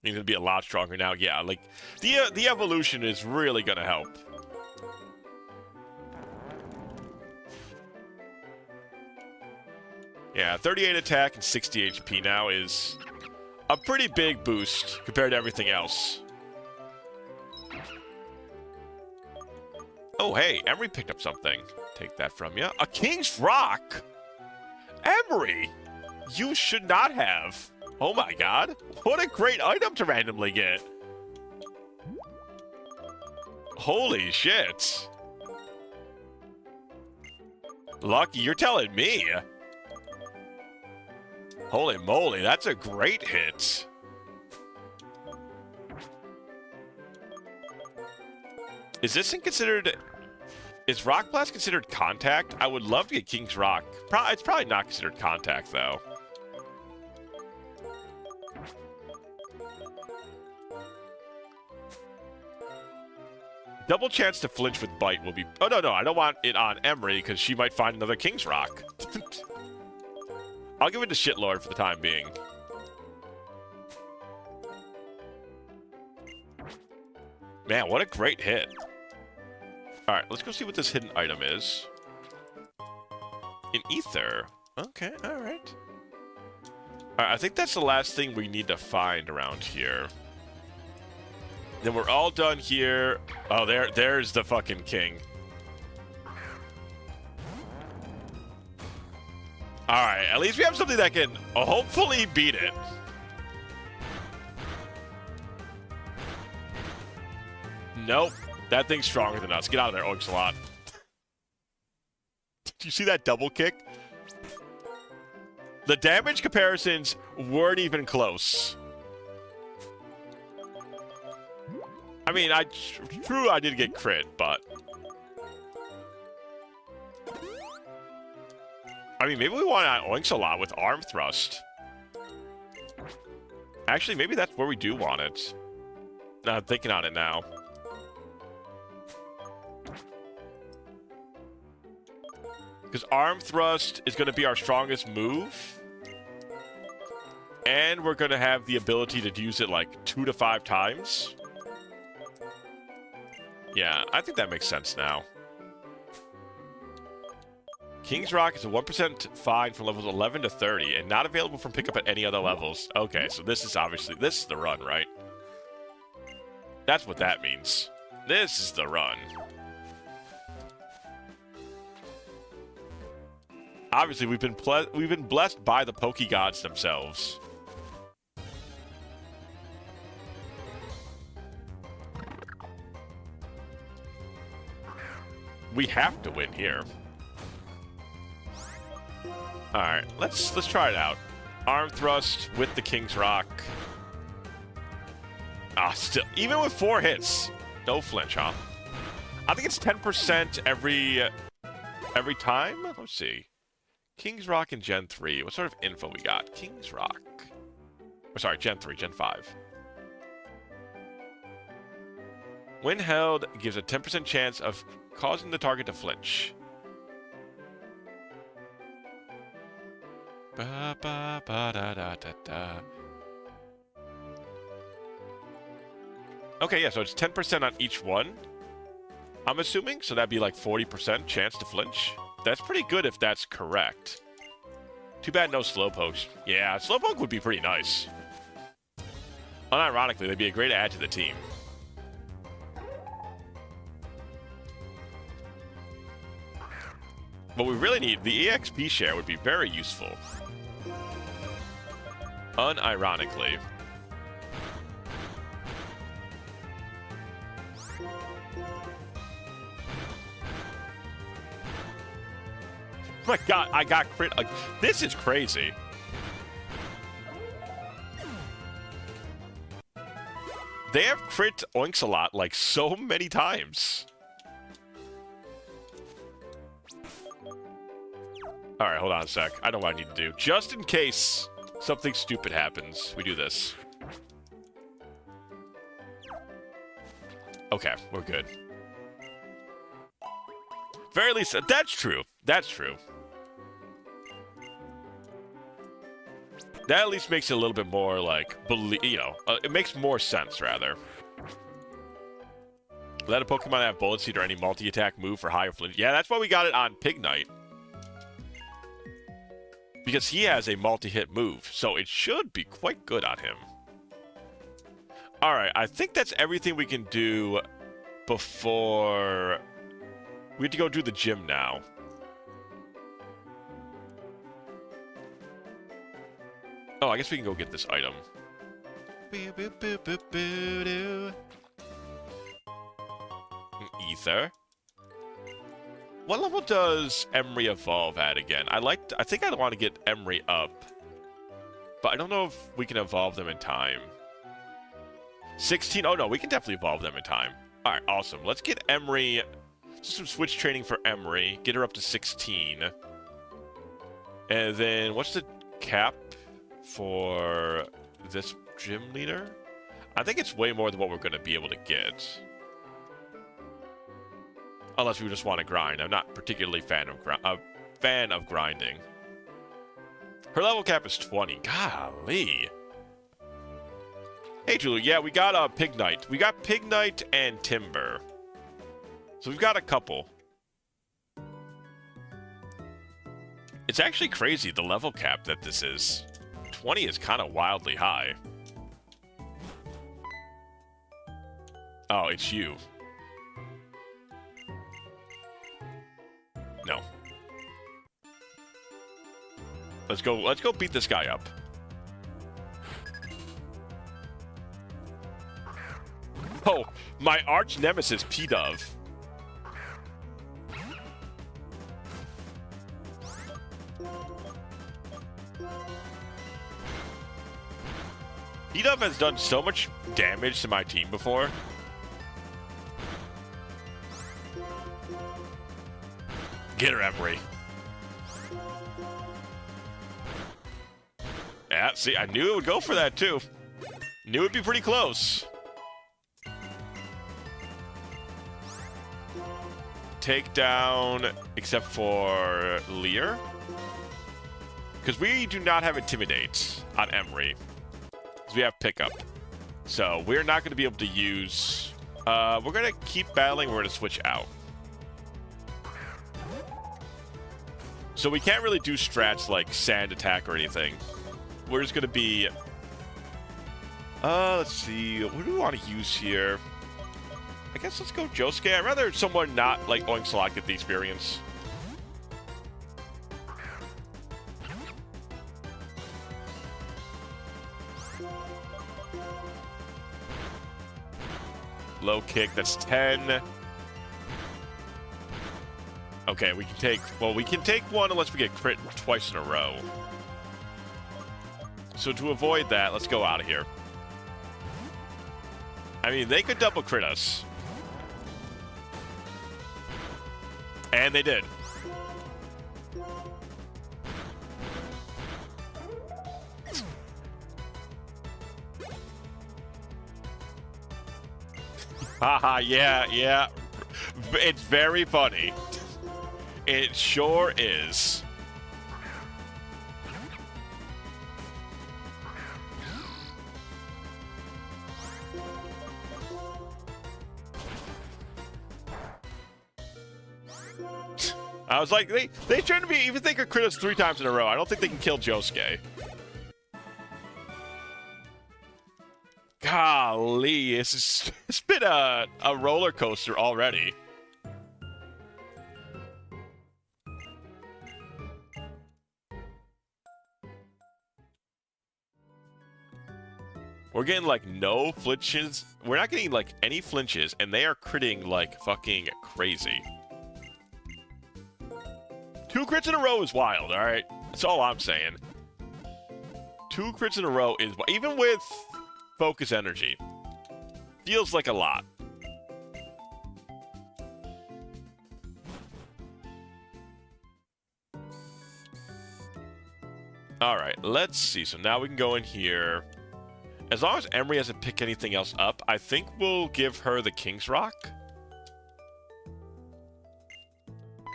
He's going to be a lot stronger now. Yeah, like, the evolution is really going to help. Yeah, 38 attack and 60 HP now is a pretty big boost compared to everything else. Oh, hey, Emery picked up something. Take that from you. A King's Rock? Emery, you should not have. Oh my god. What a great item to randomly get. Holy shit. Lucky, you're telling me. Holy moly, that's a great hit. Is this considered... Is Rock Blast considered contact? I would love to get King's Rock. It's probably not considered contact, though. Double chance to flinch with Bite will be... Oh, no, I don't want it on Emery, because she might find another King's Rock. I'll give it to Shitlord for the time being. Man, what a great hit. Alright, let's go see what this hidden item is. An ether. Okay, alright. I think that's the last thing we need to find around here. Then we're all done here. Oh, there's the fucking king. Alright, at least we have something that can hopefully beat it. Nope. That thing's stronger than us. Get out of there, Oinksalot. Did you see that double kick? The damage comparisons weren't even close. I mean, true, I did get crit, but... I mean, maybe we want to Oinksalot with Arm Thrust. Actually, maybe that's where we do want it. Now, I'm thinking on it now. Because Arm Thrust is going to be our strongest move. And we're going to have the ability to use it like 2 to 5 times. Yeah, I think that makes sense now. King's Rock is a 1% fine from levels 11 to 30 and not available from pickup at any other levels. Okay, so this is the run, right? That's what that means. This is the run. Obviously, we've been blessed by the Pokegods themselves. We have to win here. All right, let's try it out. Arm Thrust with the King's Rock. Ah, still, even with 4 hits, no flinch, huh? I think it's 10% every time. Let's see. King's Rock in Gen 3. What sort of info we got? King's Rock. Oh, sorry, Gen 3, Gen 5. When held, gives a 10% chance of causing the target to flinch. Ba, ba, ba, da, da, da, da. Okay, yeah, so it's 10% on each one, I'm assuming. So that'd be like 40% chance to flinch. That's pretty good if that's correct. Too bad no Slowpoke. Yeah, Slowpoke would be pretty nice. Unironically, they'd be a great add to the team. What we really need, the EXP share would be very useful. Unironically. Oh my god, I got crit. This is crazy. They have crit Oinks a lot, like, so many times. Alright, hold on a sec. I know what I need to do. Just in case something stupid happens, we do this. Okay, we're good. Very least, that's true. That's true. That at least makes it a little bit more, like, you know, it makes more sense, rather. Let a Pokemon have Bullet Seed or any multi-attack move for higher flinch. Yeah, that's why we got it on Pignite. Because he has a multi-hit move, so it should be quite good on him. Alright, I think that's everything we can do before... We have to go do the gym now. Oh, I guess we can go get this item. Ether. What level does Emery evolve at again? I think I want to get Emery up. But I don't know if we can evolve them in time. 16? Oh no, we can definitely evolve them in time. Alright, awesome. Let's get Emery... Some switch training for Emery. Get her up to 16. And then, what's the cap for this gym leader? I think it's way more than what we're going to be able to get. Unless we just want to grind. I'm not particularly a fan of grinding. Her level cap is 20. Golly. Hey, Julie. Yeah, we got Pignite. We got Pignite and Timber. So we've got a couple. It's actually crazy, the level cap that this is. 20 is kind of wildly high. Oh, it's you. No. Let's go beat this guy up. Oh, my arch nemesis, P-Dove. P-Dove has done so much damage to my team before. Get her, Emery. Yeah, see, I knew it would go for that, too. Knew it'd be pretty close. Take down, except for Lear. Because we do not have Intimidate on Emery. Because we have Pickup. So we're not going to be able to use... we're going to keep battling. We're going to switch out. So we can't really do strats like Sand Attack or anything. We're just going to be... let's see. What do we want to use here? I guess let's go Josuke. I'd rather someone not like Oinks get the experience. Low kick, that's 10. Okay, we can take... Well, we can take one unless we get crit twice in a row. So to avoid that, let's go out of here. I mean, they could double crit us. And they did. Haha, yeah. It's very funny. It sure is. I was like, they trying to be, even they could crit us 3 times in a row. I don't think they can kill Josuke. Golly, it's been a roller coaster already. We're getting like no flinches. We're not getting like any flinches, and they are critting like fucking crazy. 2 crits in a row is wild, alright? That's all I'm saying. 2 crits in a row is, even with focus energy, feels like a lot. Alright, let's see. So now we can go in here. As long as Emery hasn't picked anything else up, I think we'll give her the King's Rock.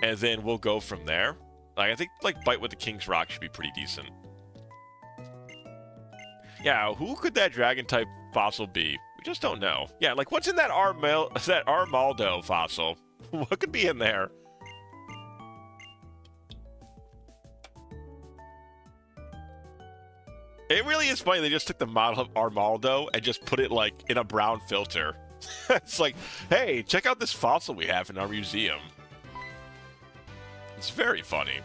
And then we'll go from there. Like, I think, like, Bite with the King's Rock should be pretty decent. Yeah, who could that Dragon-type fossil be? We just don't know. Yeah, like, what's in that Armaldo fossil? What could be in there? It really is funny. They just took the model of Armaldo and just put it, like, in a brown filter. It's like, hey, check out this fossil we have in our museum. It's very funny.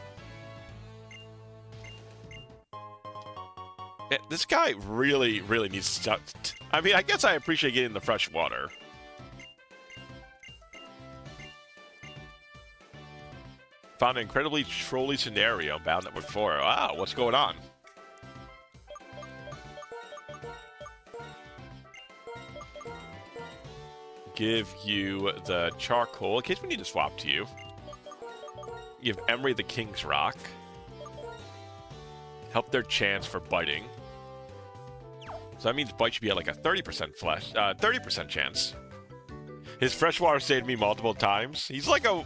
Yeah, this guy really, really needs to stop. I mean, I guess I appreciate getting the fresh water. Found an incredibly trolly scenario bound Network 4. Wow, what's going on? Give you the charcoal in case we need to swap to you. Give Emery the King's Rock. Help their chance for biting. So that means bite should be at like a 30% chance. His freshwater saved me multiple times. He's like a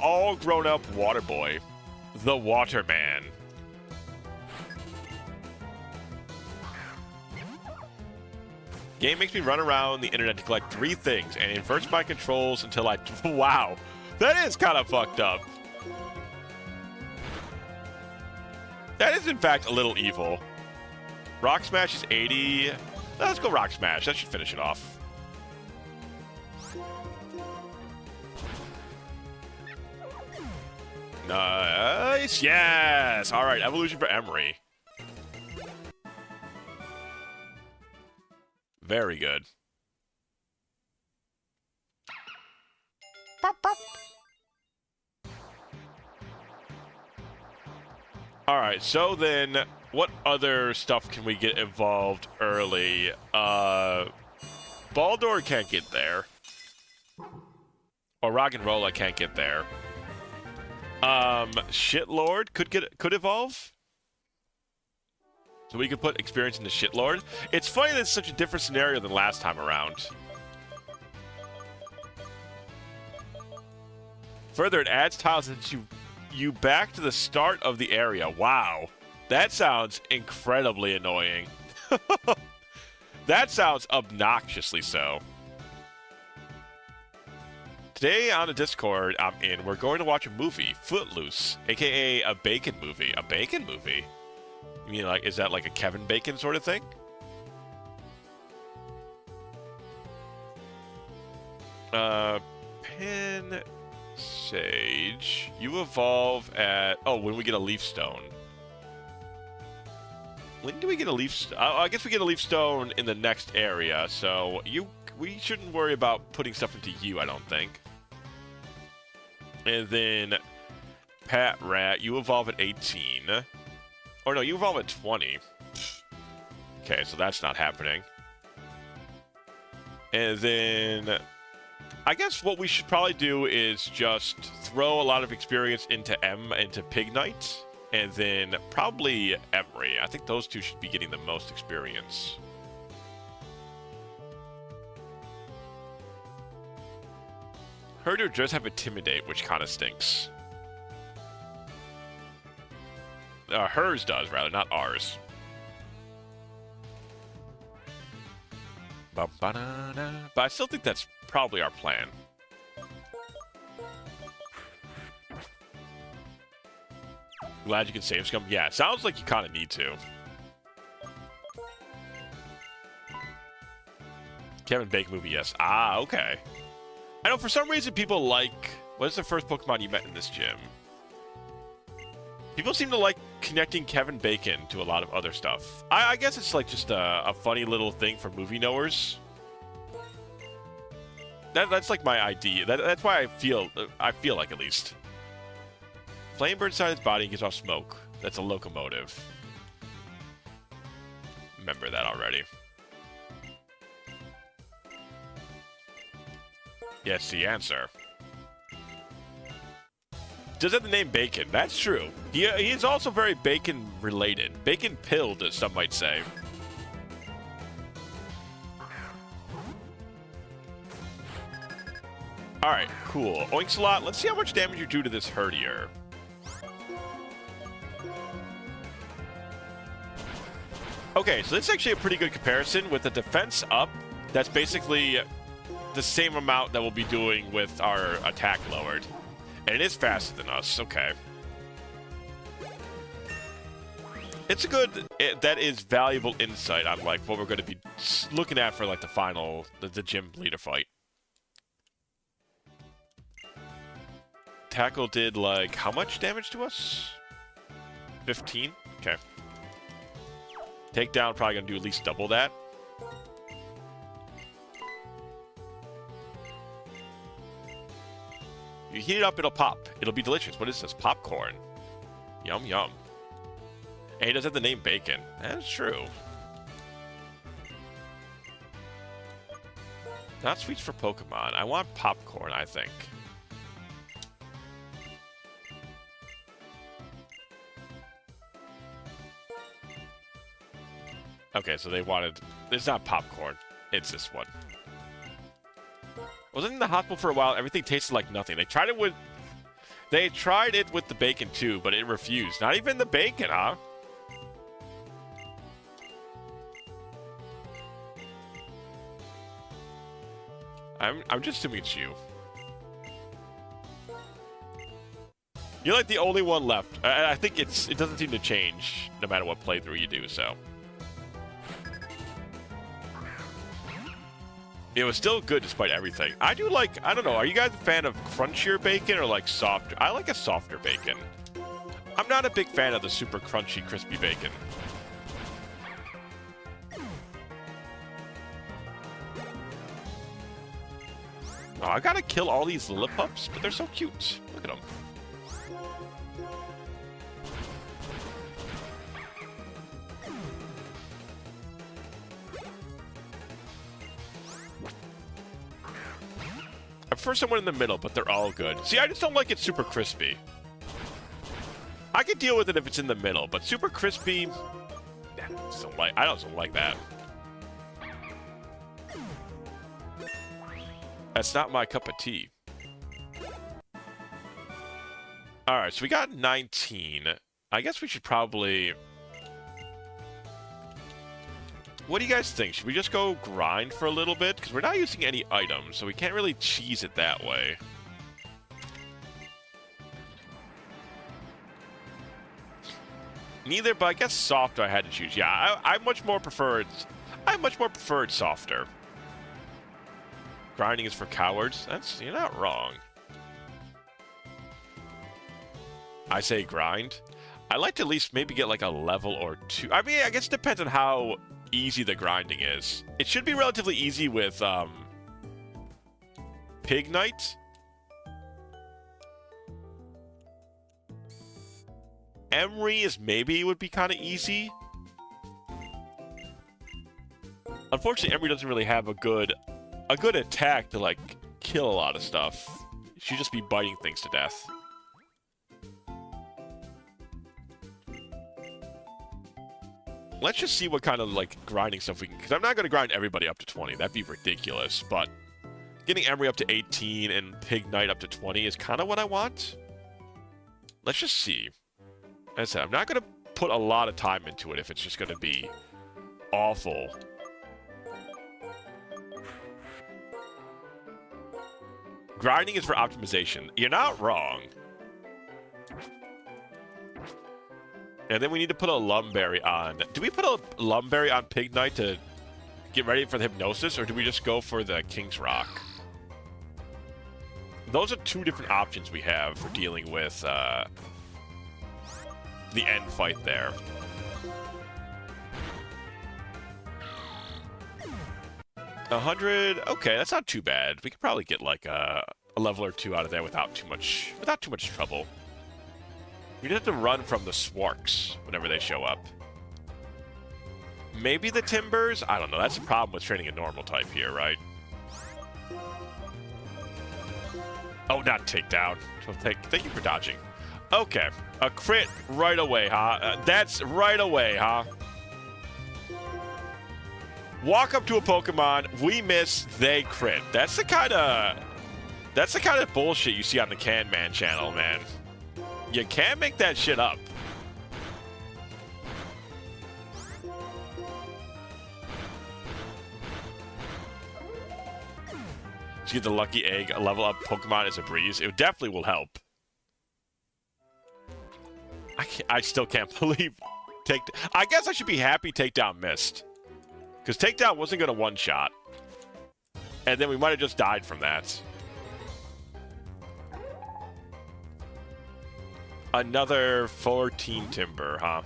all grown up water boy. The Waterman. Game makes me run around the internet to collect 3 things and inverts my controls until I... Wow, that is kind of fucked up. That is, in fact, a little evil. Rock Smash is 80. Let's go Rock Smash. That should finish it off. Nice. Yes. All right. Evolution for Emery. Very good. Pop, pop. Alright, so then, what other stuff can we get evolved early? Baldur can't get there. Or Rock and Roll I can't get there. Shitlord could evolve? So we could put experience into Shitlord. It's funny that it's such a different scenario than last time around. Further, it adds tiles that you back to the start of the area. Wow. That sounds incredibly annoying. That sounds obnoxiously so. Today on the Discord I'm in, we're going to watch a movie, Footloose, aka a bacon movie. A bacon movie? You mean, like, is that like a Kevin Bacon sort of thing? Pin Sage. You evolve at... Oh, when we get a Leaf Stone. When do we get a Leaf Stone? I guess we get a Leaf Stone in the next area, so we shouldn't worry about putting stuff into you, I don't think. And then Pat Rat, you evolve at 18. Or no, you evolve at 20. Okay, so that's not happening. And then I guess what we should probably do is just throw a lot of experience into Pig Knight, and then probably Emery. I think those two should be getting the most experience. Herder does have Intimidate, which kind of stinks. Hers does, rather, not ours. But I still think that's probably our plan. Glad you can save Scum. Yeah, it sounds like you kind of need to. Kevin Bacon movie, yes. Ah, okay. I know for some reason people like... What is the first Pokemon you met in this gym? People seem to like connecting Kevin Bacon to a lot of other stuff. I guess it's like just a funny little thing for movie knowers. That's like my idea. That's why I feel like, at least. Flame burns inside his body and gives off smoke. That's a locomotive. Remember that already. Yes, the answer. Does have the name Bacon? That's true. He is also very bacon-related. Bacon-pilled, as some might say. Alright, cool. Oinksalot, let's see how much damage you do to this Herdier. Okay, so this is actually a pretty good comparison. With the defense up, that's basically the same amount that we'll be doing with our attack lowered. And it is faster than us, okay. It's a good, that is valuable insight on like what we're going to be looking at for like the final, the gym leader fight. Tackle did like, how much damage to us? 15? Okay. Takedown probably going to do at least double that. You heat it up, it'll pop. It'll be delicious. What is this? Popcorn. Yum, yum. And he does have the name Bacon. That's true. Not sweets for Pokemon. I want popcorn, I think. Okay, so they wanted... It's not popcorn. It's this one. Wasn't in the hospital for a while. Everything tasted like nothing. They tried it with... They tried it with the bacon too, but it refused. Not even the bacon, huh? I'm just assuming it's you. You're like the only one left. I think it doesn't seem to change no matter what playthrough you do, so... It was still good despite everything. I do like, I don't know, are you guys a fan of crunchier bacon or like softer? I like a softer bacon. I'm not a big fan of the super crunchy, crispy bacon. Oh, I gotta kill all these Lillipups, but they're so cute. Look at them. I prefer someone in the middle, but they're all good. See, I just don't like it super crispy. I could deal with it if it's in the middle, but super crispy... I don't like that. That's not my cup of tea. Alright, so we got 19. I guess we should probably... What do you guys think? Should we just go grind for a little bit? Because we're not using any items, so we can't really cheese it that way. Neither, but I guess softer I had to choose. Yeah, I much more preferred softer. Grinding is for cowards. You're not wrong. I say grind. I like to at least maybe get like a level or two. I mean, I guess it depends on how easy the grinding is. It should be relatively easy with Pig Knight. Emery is maybe would be kind of easy. Unfortunately, Emery doesn't really have a good attack to like kill a lot of stuff. She'd just be biting things to death. Let's just see what kind of like grinding stuff we can, because I'm not going to grind everybody up to 20. That'd be ridiculous, but getting Emery up to 18 and Pig Knight up to 20 is kind of what I want. Let's just see. As I said, I'm not going to put a lot of time into it if it's just going to be awful. Grinding is for optimization. You're not wrong. And then we need to put a Lumberry on. Do we put a Lumberry on Pig Knight to get ready for the Hypnosis, or do we just go for the King's Rock? Those are two different options we have for dealing with the end fight there. $100. Okay, that's not too bad. We could probably get like a level or two out of there without too much trouble. We just have to run from the Swarks whenever they show up. Maybe the Timbers? I don't know. That's the problem with training a normal type here, right? Oh, not takedown. Thank you for dodging. Okay. A crit right away, huh? That's right away, huh? Walk up to a Pokemon, we miss, they crit. That's the kind of bullshit you see on the Can Man channel, man. You can't make that shit up. To get the lucky egg, a level up Pokemon is a breeze. It definitely will help. I still can't believe I guess I should be happy takedown missed. Because takedown wasn't going to one-shot. And then we might have just died from that. Another 14 Timber, huh?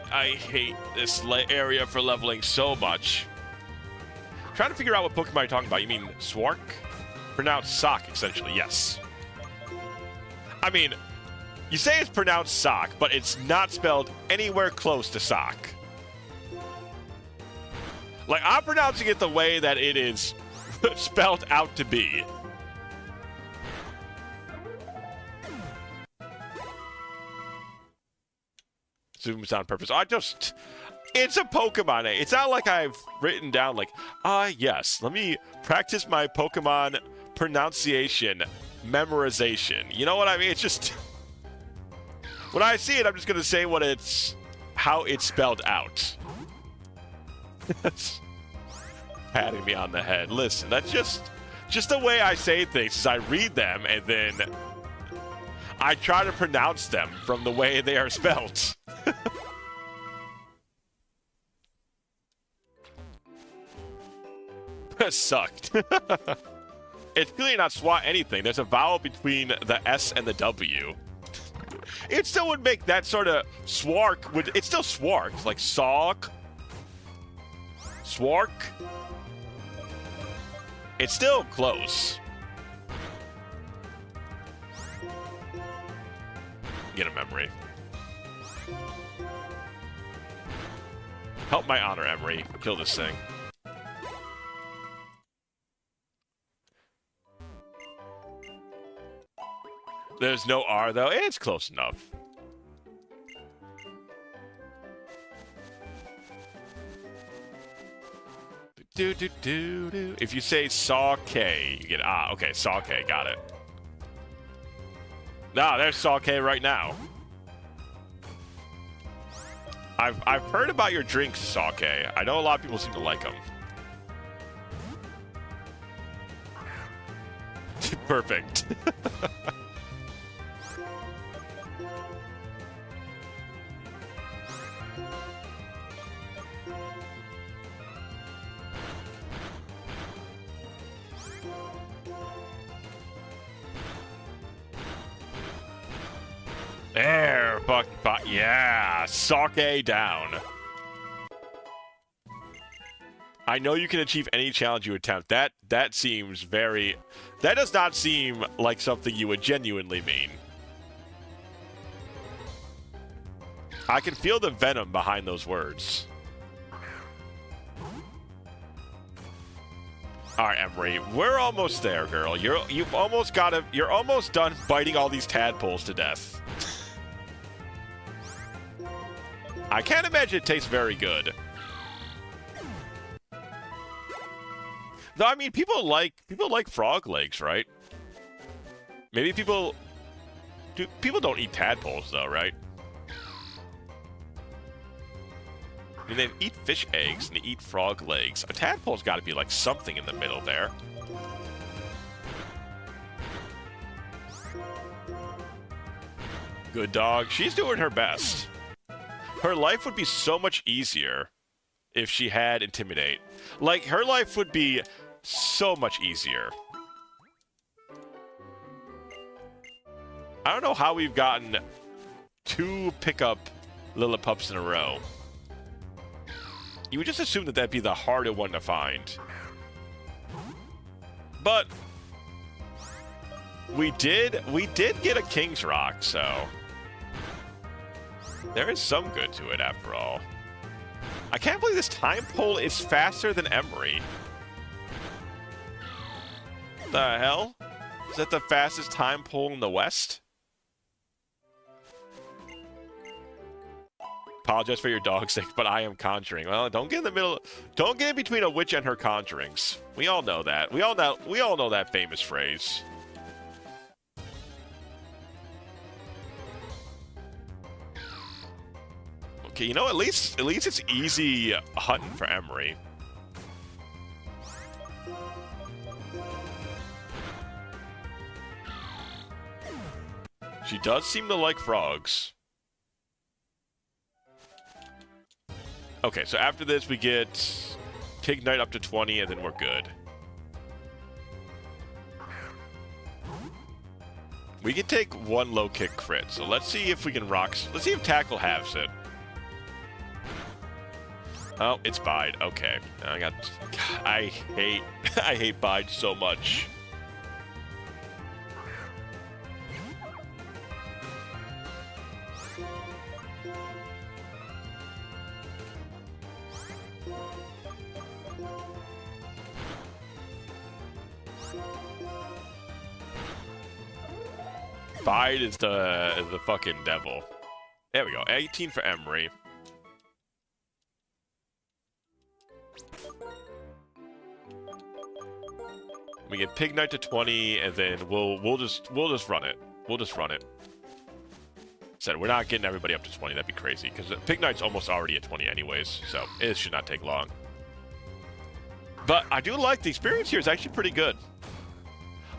I hate this area for leveling so much. Trying to figure out what Pokemon you're talking about. You mean Swark? Pronounced sock, essentially, yes. I mean, you say it's pronounced sock, but it's not spelled anywhere close to sock. Like, I'm pronouncing it the way that it is spelled out to be. Zooms on purpose. It's a Pokemon. It's not like I've written down like, yes, let me practice my Pokemon pronunciation memorization. You know what I mean? It's just, when I see it, I'm just going to say how it's spelled out. That's patting me on the head. Listen, that's just the way I say things is I read them and then I try to pronounce them from the way they are spelled. That sucked. It's clearly not SWAT anything. There's a vowel between the S and the W. It still would make that sort of swark. It's still swark. Like Sawk. Swark. It's still close. Get a memory. Help my honor, Emery. Kill this thing. There's no R, though. It's close enough. If you say Saw K, you get okay, Saw K, got it. There's Saw K right now. I've heard about your drinks, Saw K. I know a lot of people seem to like them. Perfect. There, yeah, Sake down. I know you can achieve any challenge you attempt. That seems very... That does not seem like something you would genuinely mean. I can feel the venom behind those words. All right, Emery, we're almost there, girl. You've almost got to... You're almost done biting all these tadpoles to death. I can't imagine it tastes very good. Though, I mean, people like frog legs, right? Maybe people don't eat tadpoles, though, right? I mean, they eat fish eggs and they eat frog legs. A tadpole's got to be like something in the middle there. Good dog. She's doing her best. Her life would be so much easier if she had Intimidate. Like, her life would be so much easier. I don't know how we've gotten 2 pickup Lillipups in a row. You would just assume that that'd be the harder one to find. But we did get a King's Rock, so there is some good to it after all. I can't believe this time pole is faster than Emery. The hell? Is that the fastest time pole in the West? Apologize for your dog's sake, but I am conjuring. Well, don't get in the middle. Don't get in between a witch and her conjurings. We all know that. We all know that famous phrase. Okay, you know, at least it's easy hunting for Emery. She does seem to like frogs. Okay, so after this we get Pig Knight up to 20 and then we're good. We can take 1 low kick crit, so let's see if we can rock. Let's see if Tackle halves it. Oh, it's Bide. Okay. I hate Bide so much. Bide is the fucking devil. There we go. 18 for Emery. We get Pig Knight to 20, and then we'll just run it. We'll just run it. Said we're not getting everybody up to 20. That'd be crazy because Pig Knight's almost already at 20 anyways, so it should not take long. But I do like the experience here is actually pretty good.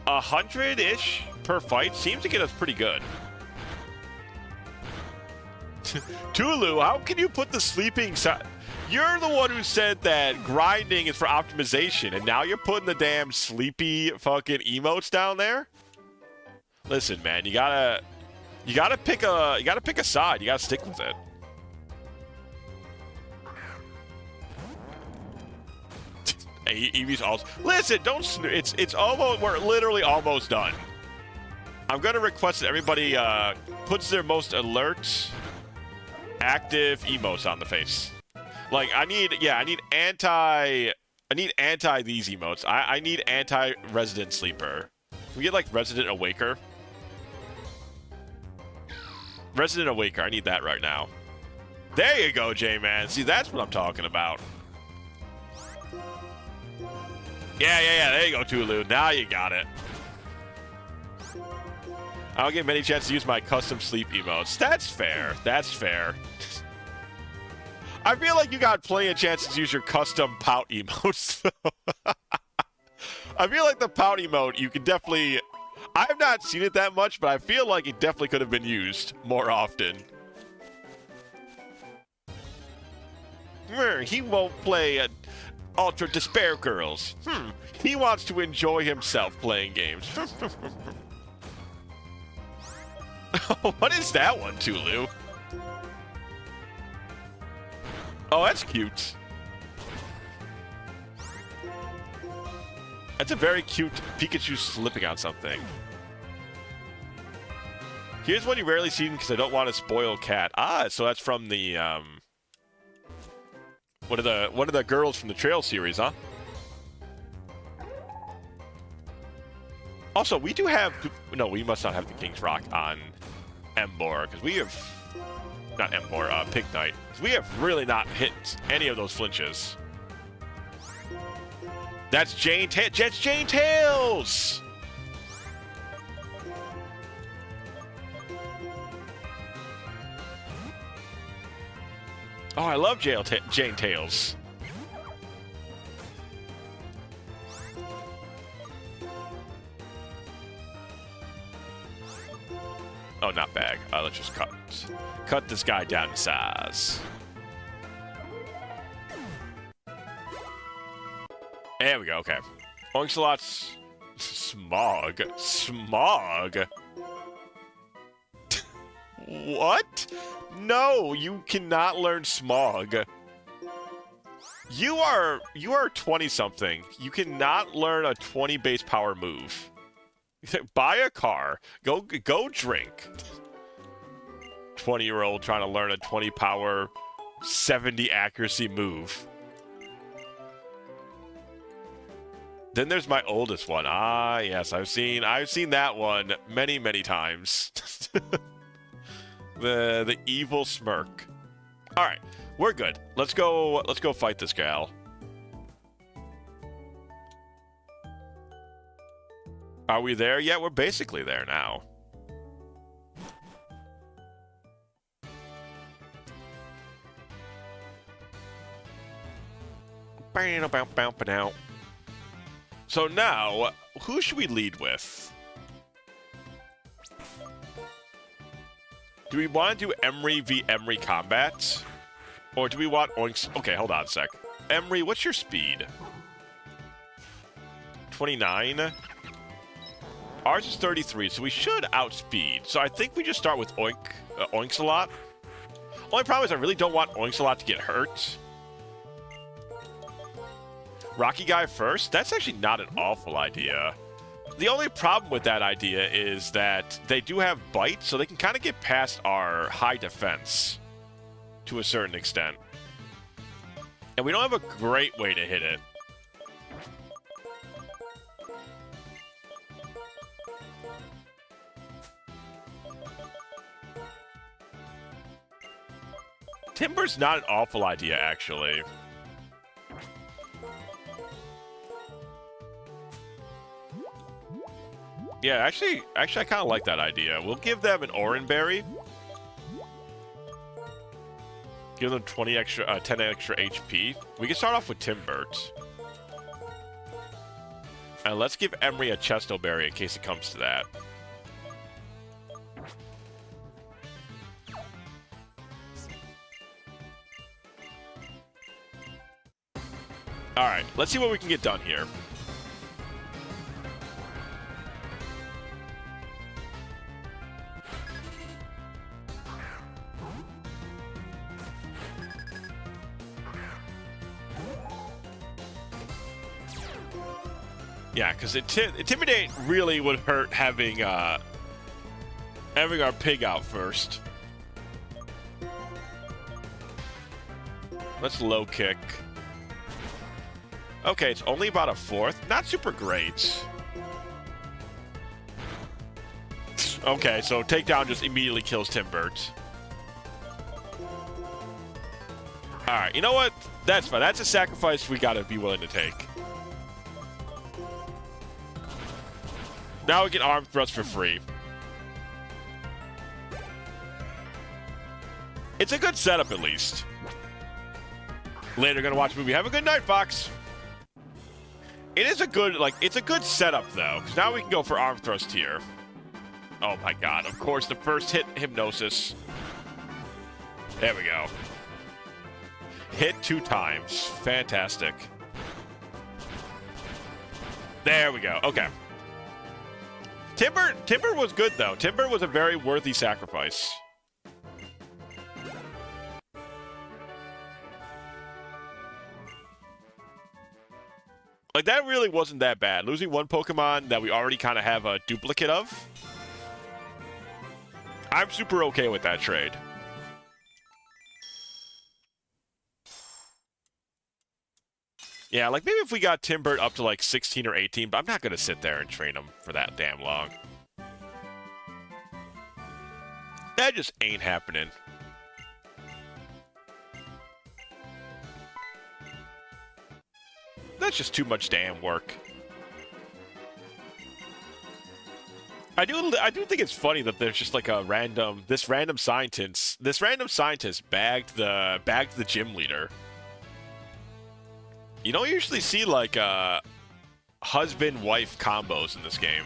100-ish per fight seems to get us pretty good. Tulu, how can you put the sleeping side? You're the one who said that grinding is for optimization, and now you're putting the damn sleepy fucking emotes down there? Listen, man, you gotta pick a side. You gotta stick with it. Eevee's also. Listen, don't. It's almost. We're literally almost done. I'm gonna request that everybody puts their most alert, active emotes on the face. Like I need anti these emotes. I need anti resident sleeper. Can we get like resident awaker? Resident awaker. I need that right now. There you go, J-Man. See, that's what I'm talking about. Yeah. There you go, Tulu. Now you got it. I don't get many chances to use my custom sleep emotes. That's fair. That's fair. I feel like you got plenty of chances to use your custom pout emotes. I feel like the pout emote, you can definitely... I have not seen it that much, but I feel like it definitely could have been used more often. He won't play Ultra Despair Girls. He wants to enjoy himself playing games. What is that one, Tulu? Oh, that's cute. That's a very cute Pikachu slipping on something. Here's one you rarely see because I don't want to spoil Cat. Ah, so that's from the one of the girls from the Trail series, huh? Also, we do have we must not have the King's Rock on Embor because we have not Embor, Pig Knight. We have really not hit any of those flinches. That's Jane Tails! Oh, I love Jane Tails. Oh, not bag. Let's just cut this guy down in size. There we go, okay. Oinxalot's Smog. Smog? What? No, you cannot learn Smog. You are 20-something. You cannot learn a 20 base power move. Buy a car. Go drink. 20-year-old trying to learn a 20 power, 70 accuracy move. Then there's my oldest one. Ah, yes, I've seen that one many, many times. the evil smirk. All right, we're good. Let's go fight this gal. Are we there yet? We're basically there now. So now, who should we lead with? Do we want to do Emery v. Emery combat? Or do we want Oinks? Okay, hold on a sec. Emery, what's your speed? 29? Ours is 33, so we should outspeed. So I think we just start with Oinxalot. Only problem is I really don't want Oinxalot to get hurt. Rocky Guy first? That's actually not an awful idea. The only problem with that idea is that they do have bite, so they can kind of get past our high defense to a certain extent. And we don't have a great way to hit it. Timber's not an awful idea, actually. Yeah, actually, I kind of like that idea. We'll give them an Oranberry. Give them 10 extra HP. We can start off with Timbert. And let's give Emery a Chestoberry in case it comes to that. Alright, let's see what we can get done here. Yeah, because Intimidate really would hurt having our pig out first. Let's low kick. Okay, it's only about a fourth. Not super great. Okay, so takedown just immediately kills Timbert. Alright, you know what? That's fine. That's a sacrifice we gotta be willing to take. Now we get arm thrust for free. It's a good setup, at least. Later, gonna watch a movie. Have a good night, Fox. It is a good, it's a good setup, though. Because now we can go for arm thrust here. Oh, my God. Of course, the first hit, Hypnosis. There we go. Hit 2 times. Fantastic. There we go. Okay. Timber was good, though. Timber was a very worthy sacrifice. Like, that really wasn't that bad. Losing one Pokemon that we already kind of have a duplicate of. I'm super okay with that trade. Yeah, like, maybe if we got Timbert up to, like, 16 or 18, but I'm not going to sit there and train him for that damn long. That just ain't happening. That's just too much damn work. I do think it's funny that there's just like a this random scientist bagged the gym leader. You don't usually see like husband-wife combos in this game.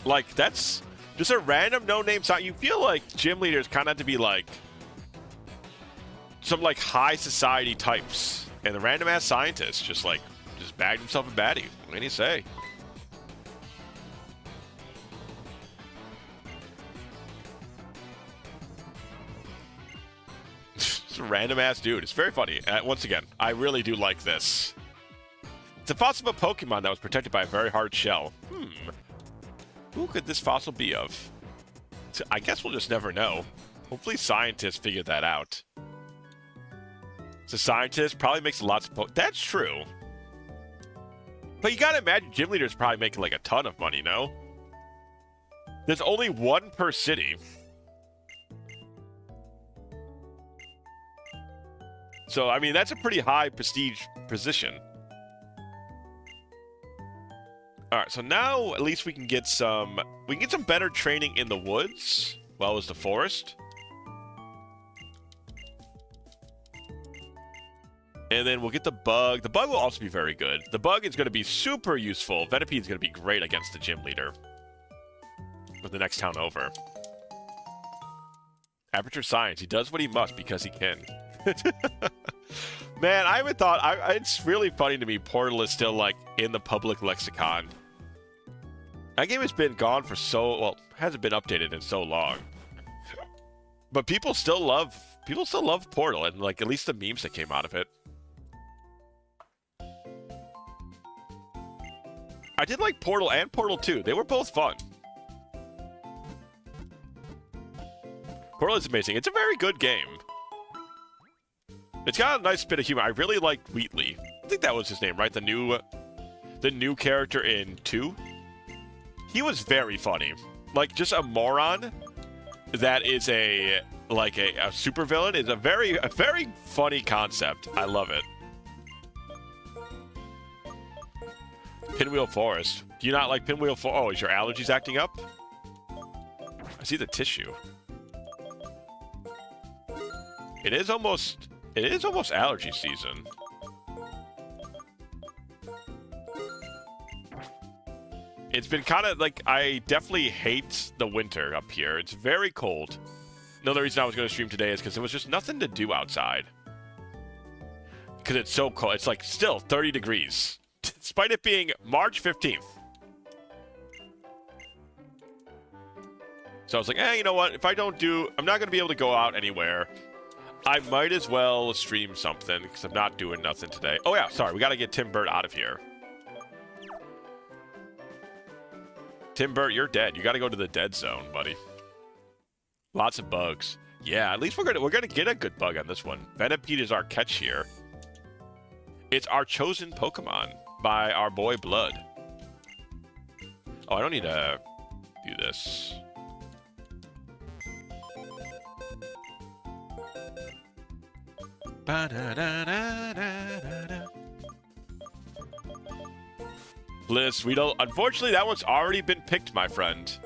Like, that's just a random no-name song. You feel like gym leaders kind of have to be like some like high society types, and the random ass scientist just bagged himself a baddie. What can you say? It's a random ass dude. It's very funny. Once again, I really do like this. It's a fossil of a Pokemon that was protected by a very hard shell. Who could this fossil be of? I guess we'll just never know. Hopefully scientists figure that out. So scientist probably makes lots of That's true. But you gotta imagine gym leaders probably making like a ton of money, no? There's only one per city. So, I mean, that's a pretty high prestige position. Alright, so now at least we can get some better training in the woods, as well as the forest. And then we'll get the bug. The bug will also be very good. The bug is going to be super useful. Venipede is going to be great against the gym leader. With the next town over. Aperture Science. He does what he must because he can. Man, I haven't thought... it's really funny to me Portal is still, like, in the public lexicon. That game has been gone for so... Well, hasn't been updated in so long. But people still love Portal, and, like, at least the memes that came out of it. I did like Portal and Portal 2. They were both fun. Portal is amazing. It's a very good game. It's got a nice bit of humor. I really liked Wheatley. I think that was his name, right? The new character in 2. He was very funny. Like, just a moron that is a supervillain is a very funny concept. I love it. Pinwheel Forest. Do you not like Pinwheel Forest? Oh, is your allergies acting up? I see the tissue. It is almost allergy season. It's been kind of like, I definitely hate the winter up here. It's very cold. Another reason I was going to stream today is because there was just nothing to do outside. Because it's so cold. It's like still 30 degrees. Despite it being March 15th. So I was like, you know what? If I'm not going to be able to go out anywhere. I might as well stream something because I'm not doing nothing today. Oh yeah, sorry. We got to get Tim Burt out of here. Tim Burt, you're dead. You got to go to the dead zone, buddy. Lots of bugs. Yeah, at least we're gonna get a good bug on this one. Venipede is our catch here. It's our chosen Pokemon by our boy Blood. Oh, I don't need to do this. Bliss, unfortunately, that one's already been picked, my friend.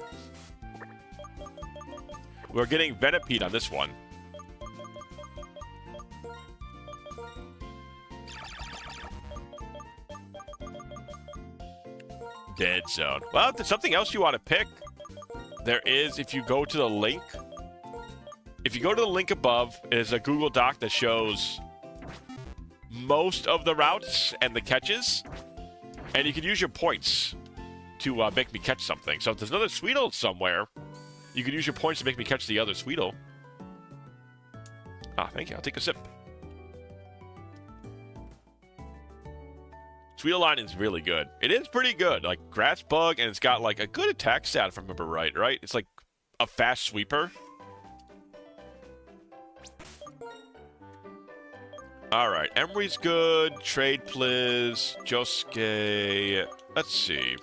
We're getting Venipede on this one. Dead zone. Well, if there's something else you want to pick, there is, if you go to the link. If you go to the link above, there's a Google Doc that shows most of the routes and the catches. And you can use your points to make me catch something. So if there's another Sweetle somewhere, you can use your points to make me catch the other Sweetle. Ah, thank you. I'll take a sip. Sweetle line is really good. It is pretty good. Like, Grass Bug, and it's got, like, a good attack stat, if I remember right? It's like a fast sweeper. Alright, Emery's good. Trade Pliz. Josuke. Let's see.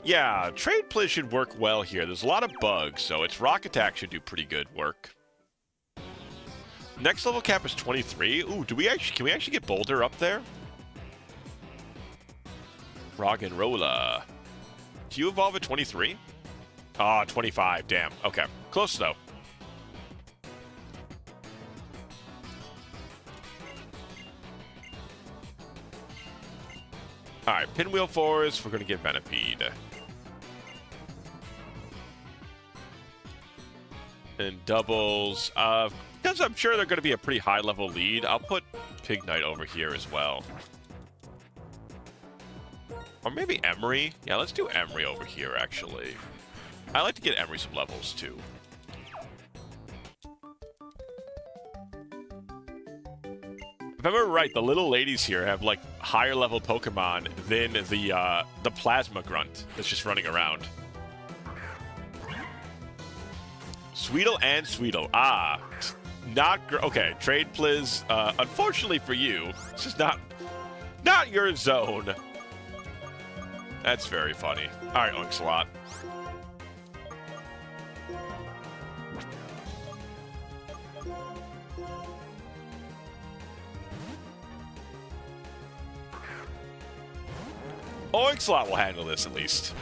Yeah, Trade Pliz should work well here. There's a lot of bugs, so its Rock Attack should do pretty good work. Next level cap is 23. Ooh, can we actually get Boulder up there? Roggenrola. Do you evolve at 23? Ah, 25. Damn. Okay. Close, though. Alright, Pinwheel Forest. We're going to get Venipede. And doubles. Kind because I'm sure they're going to be a pretty high-level lead, I'll put Pig Knight over here as well. Or maybe Emery. Yeah, let's do Emery over here, actually. I like to get Emery some levels, too. If I remember right, the little ladies here have, like, higher-level Pokemon than the Plasma Grunt that's just running around. Sweetle and Sweetle. Ah. Okay, Trade Pliz. Unfortunately for you, it's just not your zone. That's very funny. Alright, Oinks-a-Lot. Oinks-a-Lot will handle this at least.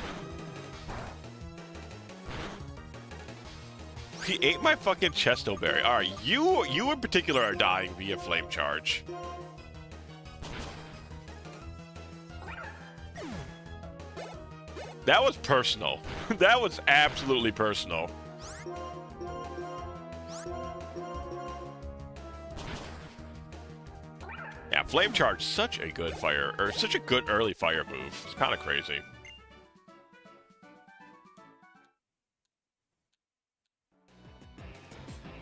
He ate my fucking Chesto Berry. Alright, you in particular are dying via Flame Charge. That was personal. That was absolutely personal. Yeah, Flame Charge, such a good such a good early fire move. It's kind of crazy.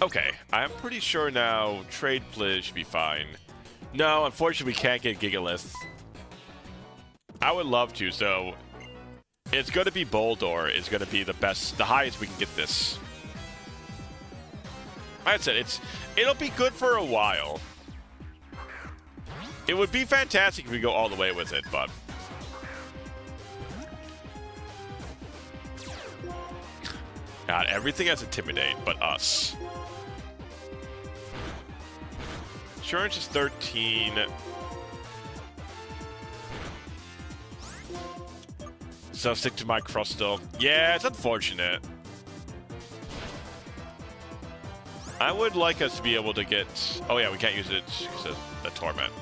Okay, I'm pretty sure now Trade Pliz should be fine. No, unfortunately we can't get Gigalith. I would love to, so it's going to be Boldore is going to be the highest we can get this. Like I said, it'll be good for a while. It would be fantastic if we go all the way with it, but... God, everything has Intimidate but us. Insurance is 13. So I'll stick to my Crustle. Yeah, it's unfortunate. I would like us to be able to get... Oh yeah, we can't use it because of the Torment.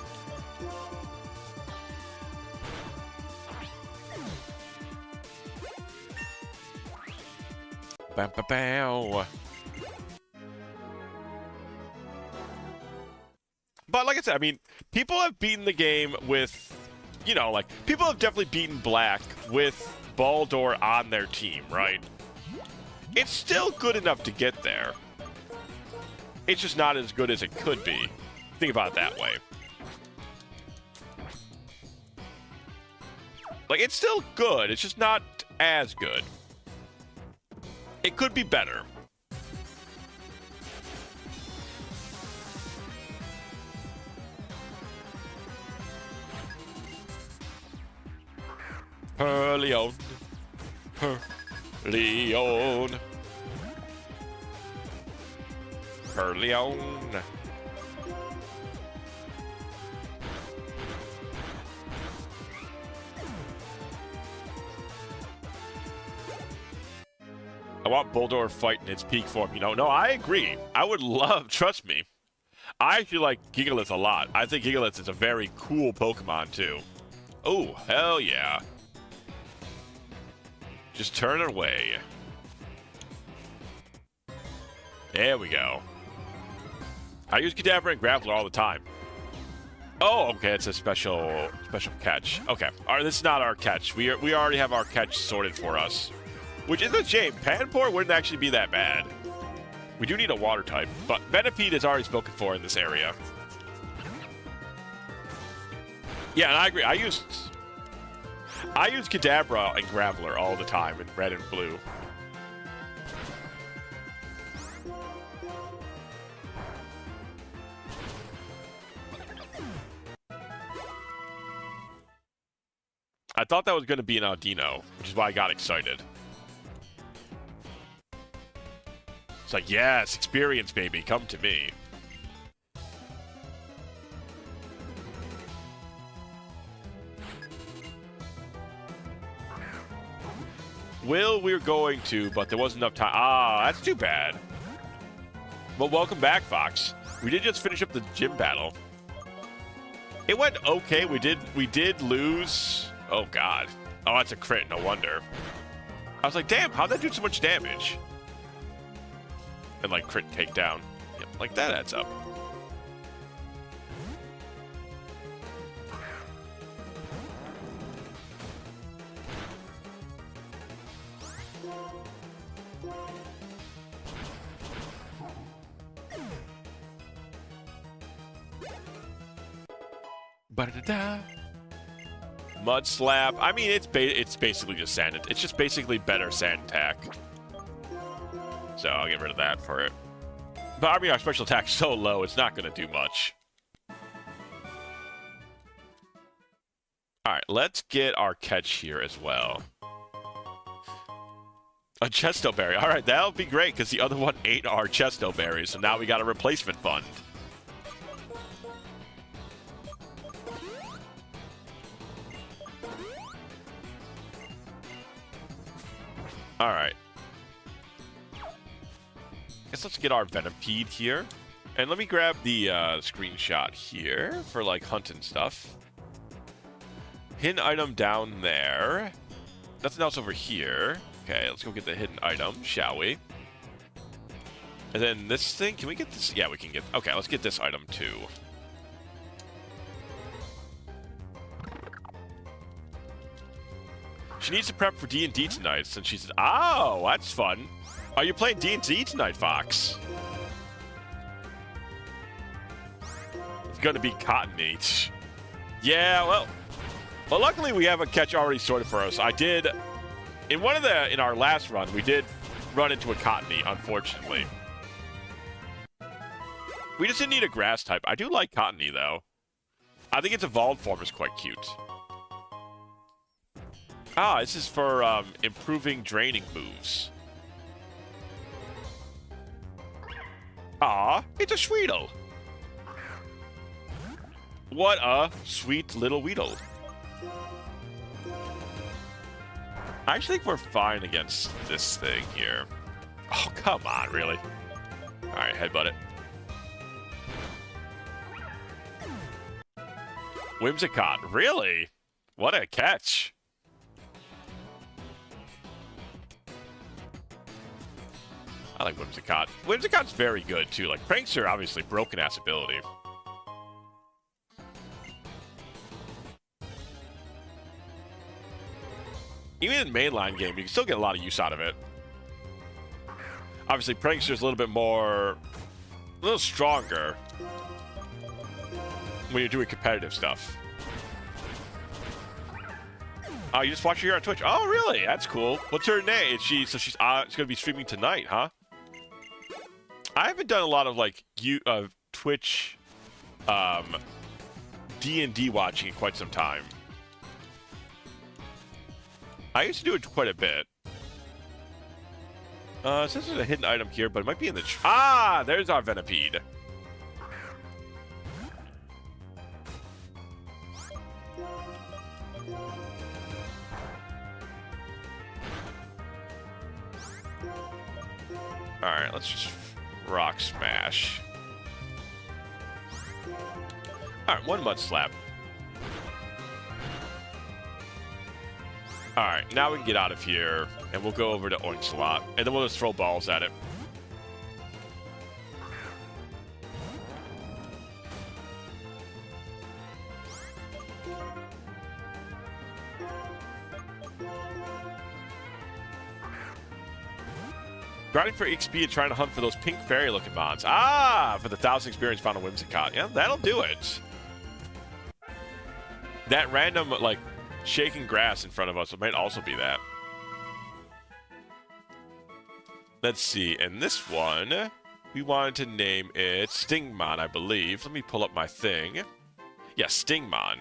Bow. But like I said, I mean, people have beaten the game with, you know, like, people have definitely beaten Black with Boldore on their team, right? It's still good enough to get there. It's just not as good as it could be. Think about it that way. Like, it's still good. It's just not as good. It could be better. Leon. Leon. Leon. I want Boldore fight in its peak form, you know? No, I agree. I would love, trust me. I actually like Gigalith a lot. I think Gigalith is a very cool Pokemon, too. Oh, hell yeah. Just turn it away. There we go. I use Kadabra and Graveler all the time. Oh, okay, it's a special catch. Okay, all right, this is not our catch. We already have our catch sorted for us. Which is a shame. Panpour wouldn't actually be that bad. We do need a water type, but Venipede is already spoken for in this area. Yeah, and I agree. I use Kadabra and Graveler all the time in red and blue. I thought that was going to be an Audino, which is why I got excited. It's like, yes, experience, baby, come to me. We're going to, but there wasn't enough time. Ah, that's too bad. Well, welcome back, Fox. We did just finish up the gym battle. It went okay. We did lose. Oh, God. Oh, that's a crit. No wonder. I was like, damn, how'd that do so much damage? And, like, crit takedown. Yep. Like, that adds up. Ba-da-da-da. Mud Slap. I mean, it's basically just sand. It's just basically better sand attack. So I'll get rid of that for it. But I mean, our special attack's so low, it's not going to do much. Alright, let's get our catch here as well. A Chesto Berry. Alright, that'll be great, because the other one ate our Chesto Berries, so now we got a replacement fund. Alright. Guess let's get our Venipede here. And let me grab the screenshot here for, like, hunting stuff. Hidden item down there. Nothing else over here. Okay, let's go get the hidden item, shall we? And then this thing, can we get this? Yeah, we can get... Okay, let's get this item, too. She needs to prep for D&D tonight, since she's... Oh, that's fun. Are you playing D&D tonight, Fox? It's gonna be Cotton H. Yeah, well... Well, luckily we have a catch already sorted for us. I did... In our last run, we did run into a Cottony, unfortunately. We just didn't need a grass type. I do like Cottony, though. I think its evolved form is quite cute. Ah, this is for improving draining moves. Ah, it's a Sweedle. What a sweet little Weedle. I actually think we're fine against this thing here. Oh, come on, really? Alright, headbutt it. Whimsicott, really? What a catch. I like Whimsicott. Whimsicott's very good, too. Like, Prankster, obviously, broken-ass ability. Even in the mainline game, you can still get a lot of use out of it. Obviously, Prankster's a little bit more... a little stronger when you're doing competitive stuff. Oh, you just watch her here on Twitch. Oh, really? That's cool. What's her name? She's going to be streaming tonight, huh? I haven't done a lot of, like, Twitch D&D watching in quite some time. I used to do it quite a bit. Since there's a hidden item here, but it might be in the... Ah! There's our Venipede. Alright, let's just rock smash. Alright, one Mud Slap. Alright, now we can get out of here, and we'll go over to Oinslot, and then we'll just throw balls at it. Grinding for XP and trying to hunt for those pink fairy-looking mons. Ah! For the 1,000 experience found on Whimsicott. Yeah, that'll do it. That random, like, shaking grass in front of us, it might also be that. Let's see. And this one, we wanted to name it Stingmon, I believe. Let me pull up my thing. Yeah, Stingmon.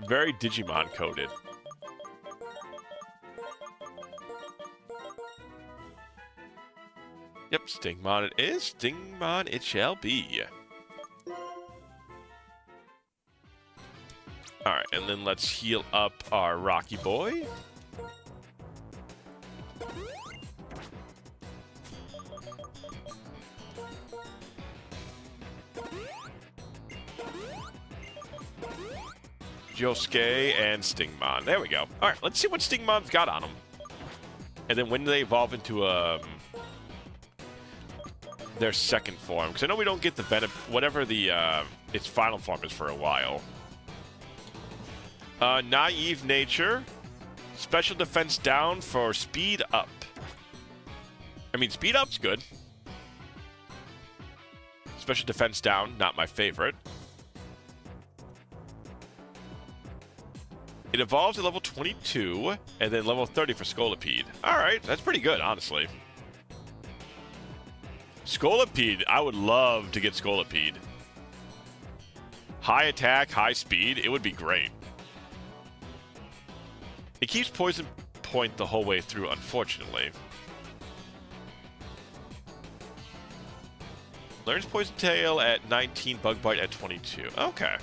Very Digimon coded. Yep, Stingmon it is. Stingmon it shall be. Alright, and then let's heal up our Rocky Boy. Josuke, and Stingmon. There we go. All right, let's see what Stingmon's got on him. And then when do they evolve into their second form? Because I know we don't get the Venom, whatever the its final form is for a while. Naive Nature. Special defense down for speed up. I mean, speed up's good. Special defense down, not my favorite. It evolves at level 22, and then level 30 for Scolipede. Alright, that's pretty good, honestly. Scolipede, I would love to get Scolipede. High attack, high speed, it would be great. It keeps Poison Point the whole way through, unfortunately. Learns Poison Tail at 19, Bug Bite at 22. Okay.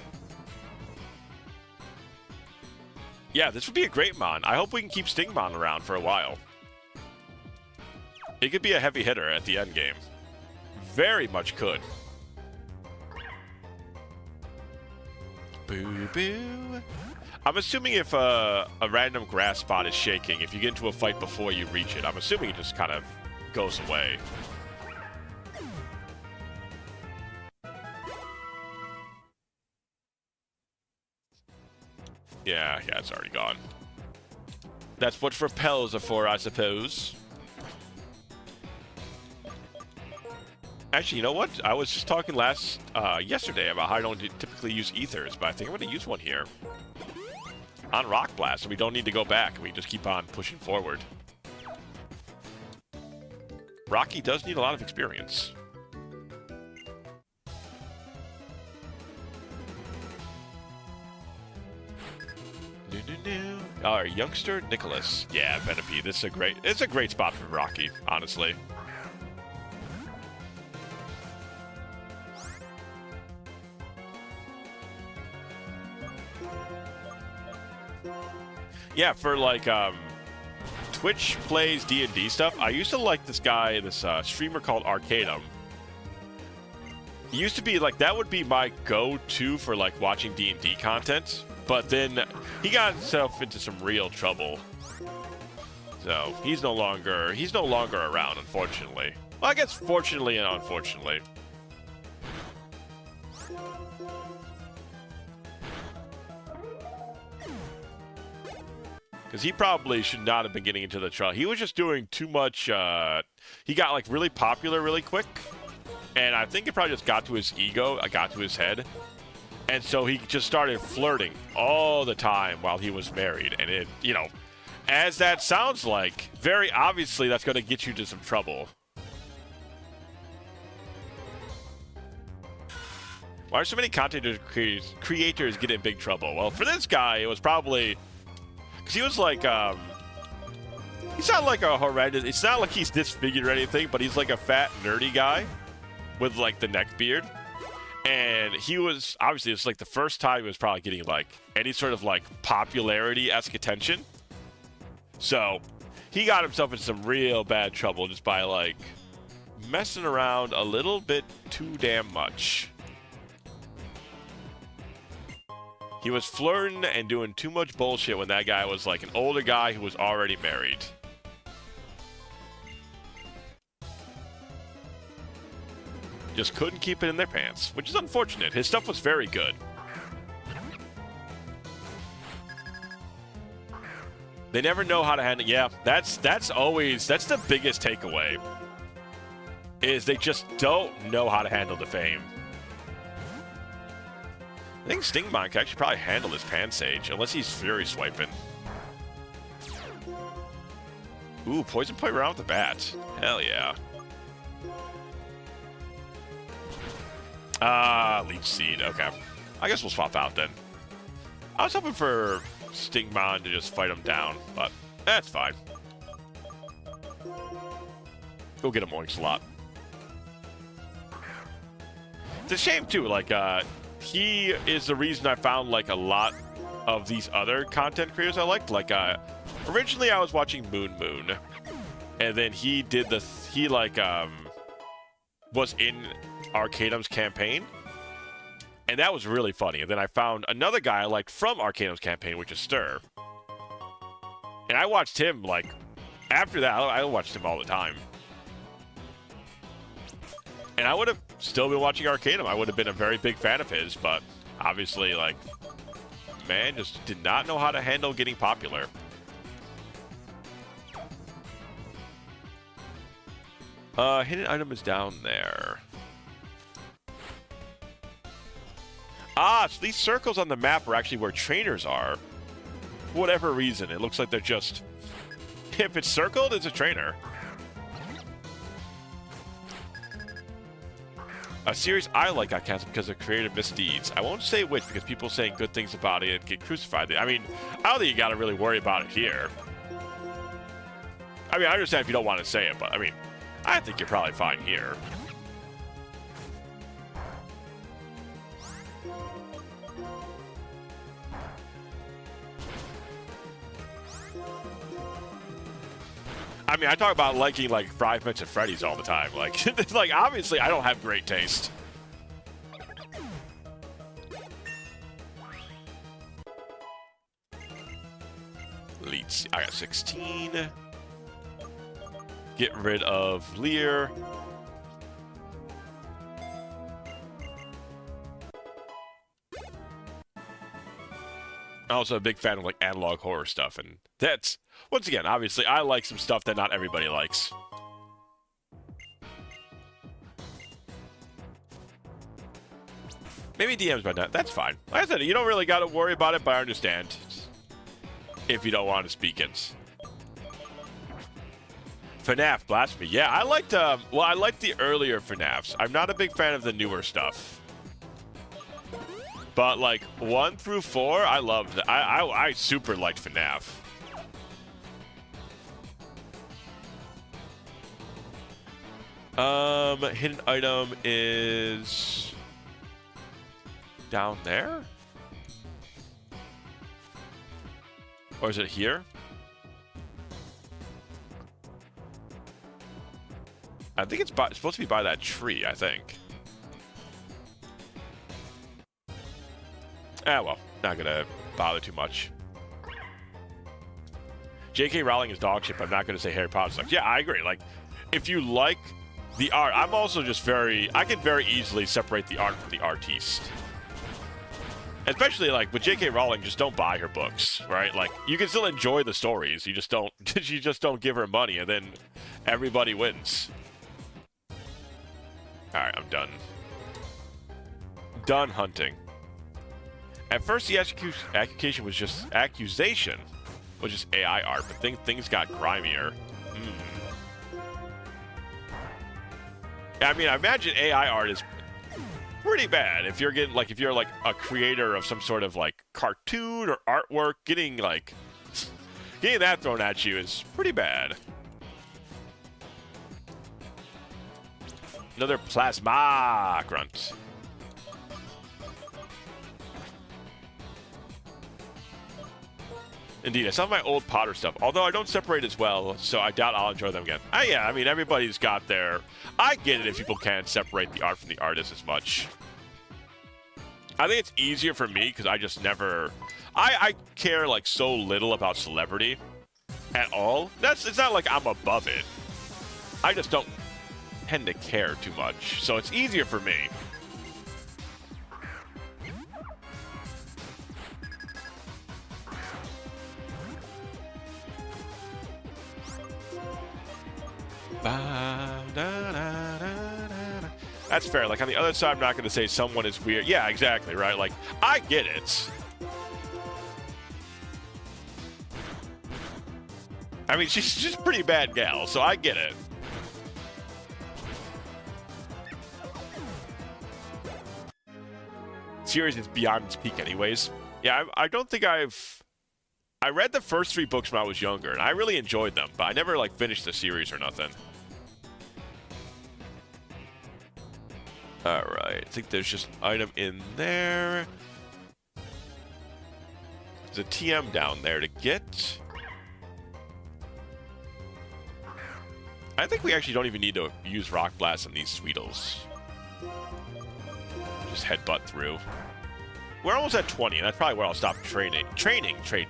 Yeah, this would be a great Mon. I hope we can keep Stingmon around for a while. It could be a heavy hitter at the end game. Very much could. Boo boo. I'm assuming if a random grass spot is shaking, if you get into a fight before you reach it, I'm assuming it just kind of goes away. Yeah, it's already gone. That's what repels are for, I suppose. Actually, you know what? I was just talking yesterday about how I don't typically use ethers, but I think I'm going to use one here. On Rock Blast, so we don't need to go back. We just keep on pushing forward. Rocky does need a lot of experience. Our youngster Nicholas. Yeah, Venipede. It's a great spot for Rocky, honestly. Yeah, for like Twitch plays D&D stuff. I used to like this guy, this streamer called Arcadum. He used to be like, that would be my go-to for like watching D&D content. But then he got himself into some real trouble. So he's no longer around, unfortunately. Well, I guess fortunately and unfortunately. Because he probably should not have been getting into the trouble. He was just doing too much. He got like really popular really quick. And I think it probably just got to his ego, got to his head. And so he just started flirting all the time while he was married. And it, you know, as that sounds like, very obviously that's going to get you into some trouble. Why are so many content creators getting in big trouble? Well, for this guy, it was probably... Because he was like, he's not like a horrendous... It's not like he's disfigured or anything, but he's like a fat, nerdy guy with like the neck beard. And he was, obviously, it's like the first time he was probably getting like any sort of like popularity-esque attention. So he got himself into some real bad trouble just by like messing around a little bit too damn much. He was flirting and doing too much bullshit when that guy was like an older guy who was already married. Just couldn't keep it in their pants, which is unfortunate. His stuff was very good. They never know how to handle... Yeah, that's the biggest takeaway. Is they just don't know how to handle the fame. I think Stingmon can actually probably handle his Pansage, unless he's Fury Swiping. Ooh, Poison Point right off the bat. Hell yeah. Leech Seed, okay. I guess we'll swap out then. I was hoping for Stingmon to just fight him down, but that's fine. Go get a Moink It's a shame too, like, he is the reason I found like a lot of these other content creators I liked. Like, originally I was watching Moon, and then he did was in Arcadum's campaign. And that was really funny. And then I found another guy I liked from Arcanum's campaign, which is Stir. And I watched him, like, after that, I watched him all the time. And I would have still been watching Arcanum. I would have been a very big fan of his, but obviously, like, man just did not know how to handle getting popular. Hidden item is down there. Ah, so these circles on the map are actually where trainers are. For whatever reason, it looks like they're just... If it's circled, it's a trainer. A series I like got canceled because of creative misdeeds. I won't say which because people saying good things about it and get crucified. I mean, I don't think you got to really worry about it here. I mean, I understand if you don't want to say it, but I mean, I think you're probably fine here. I mean, I talk about liking, like, 5 Minutes at Freddy's all the time. Like, it's like, obviously, I don't have great taste. Let's see. I got 16. Get rid of Lear. I'm also a big fan of, like, analog horror stuff, and that's... Once again, obviously, I like some stuff that not everybody likes. Maybe DMs by that. That's fine. Like I said, you don't really got to worry about it, but I understand if you don't want to speak it. FNAF Blasphemy. Yeah, I liked, well, I liked the earlier FNAFs. I'm not a big fan of the newer stuff. But, like, 1 through 4, I loved. I super liked FNAF. Hidden item is down there? Or is it here? I think it's supposed to be by that tree, I think. Ah, well, not gonna bother too much. J.K. Rowling is dog shit, but I'm not gonna say Harry Potter sucks. Yeah, I agree. Like, if you like the art, I'm also just I can very easily separate the art from the artiste. Especially, like, with J.K. Rowling, just don't buy her books, right? Like, you can still enjoy the stories, you just don't give her money, and then everybody wins. Alright, I'm done. Done hunting. At first, the accusation was just AI art, but things got grimier. I mean, I imagine AI art is pretty bad if you're like a creator of some sort of like cartoon or artwork. Getting that thrown at you is pretty bad. Another plasma grunt. Indeed, I saw my old Potter stuff, although I don't separate as well, so I doubt I'll enjoy them again. Yeah, I mean, everybody's got their... I get it if people can't separate the art from the artist as much. I think it's easier for me, because I just never... I care, like, so little about celebrity at all. It's not like I'm above it. I just don't tend to care too much, so it's easier for me. That's fair. Like, on the other side, I'm not going to say someone is weird. Yeah, exactly, right? Like, I get it. I mean, she's just a pretty bad gal, so I get it. Series is beyond its peak anyways. Yeah, I don't think I read the first 3 books when I was younger, and I really enjoyed them, but I never, like, finished the series or nothing. Alright, I think there's just an item in there. There's a TM down there to get. I think we actually don't even need to use Rock Blast on these Sweetles. Just headbutt through. We're almost at 20, and that's probably where I'll stop training Trade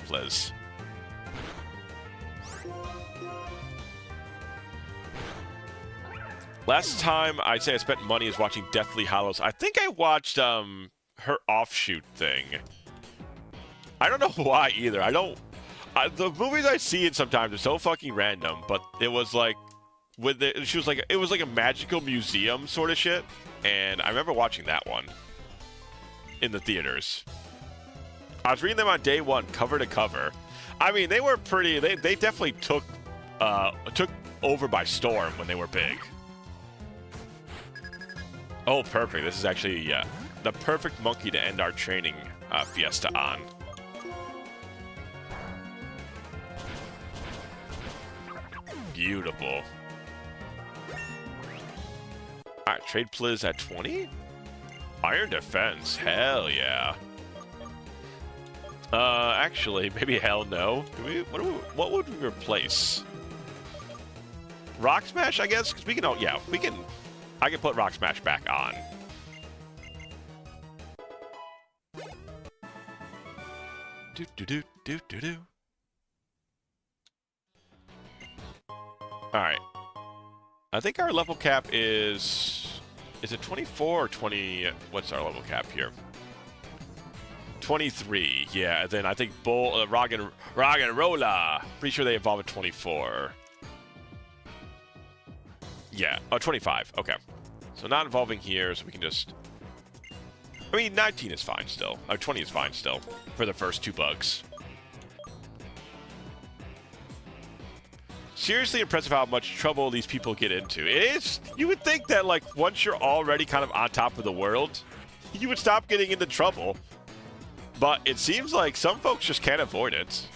Blizz. Last time I'd say I spent money is watching Deathly Hallows. I think I watched her offshoot thing. I don't know why either. The movies I see it sometimes are so fucking random, but it was like it was like a magical museum sort of shit, and I remember watching that one in the theaters. I was reading them on day one, cover to cover. I mean, they were pretty. They definitely took over by storm when they were big. Oh, perfect. This is actually the perfect monkey to end our training fiesta on. Beautiful. Alright, Trade Blizz at 20? Iron Defense, hell yeah. Actually, maybe hell no. What would we replace? Rock Smash, I guess? Because we can, I can put Rock Smash back on. Do. Alright. I think our level cap is it 24 or 20? What's our level cap here? 23. Yeah, and then I think Rog and Rolla. Pretty sure they evolve at 24. Yeah, 25. Okay. So not evolving here, so we can just... I mean, 19 is fine still. 20 is fine still for the first 2 bugs. Seriously impressive how much trouble these people get into. It is... You would think that, like, once you're already kind of on top of the world, you would stop getting into trouble. But it seems like some folks just can't avoid it.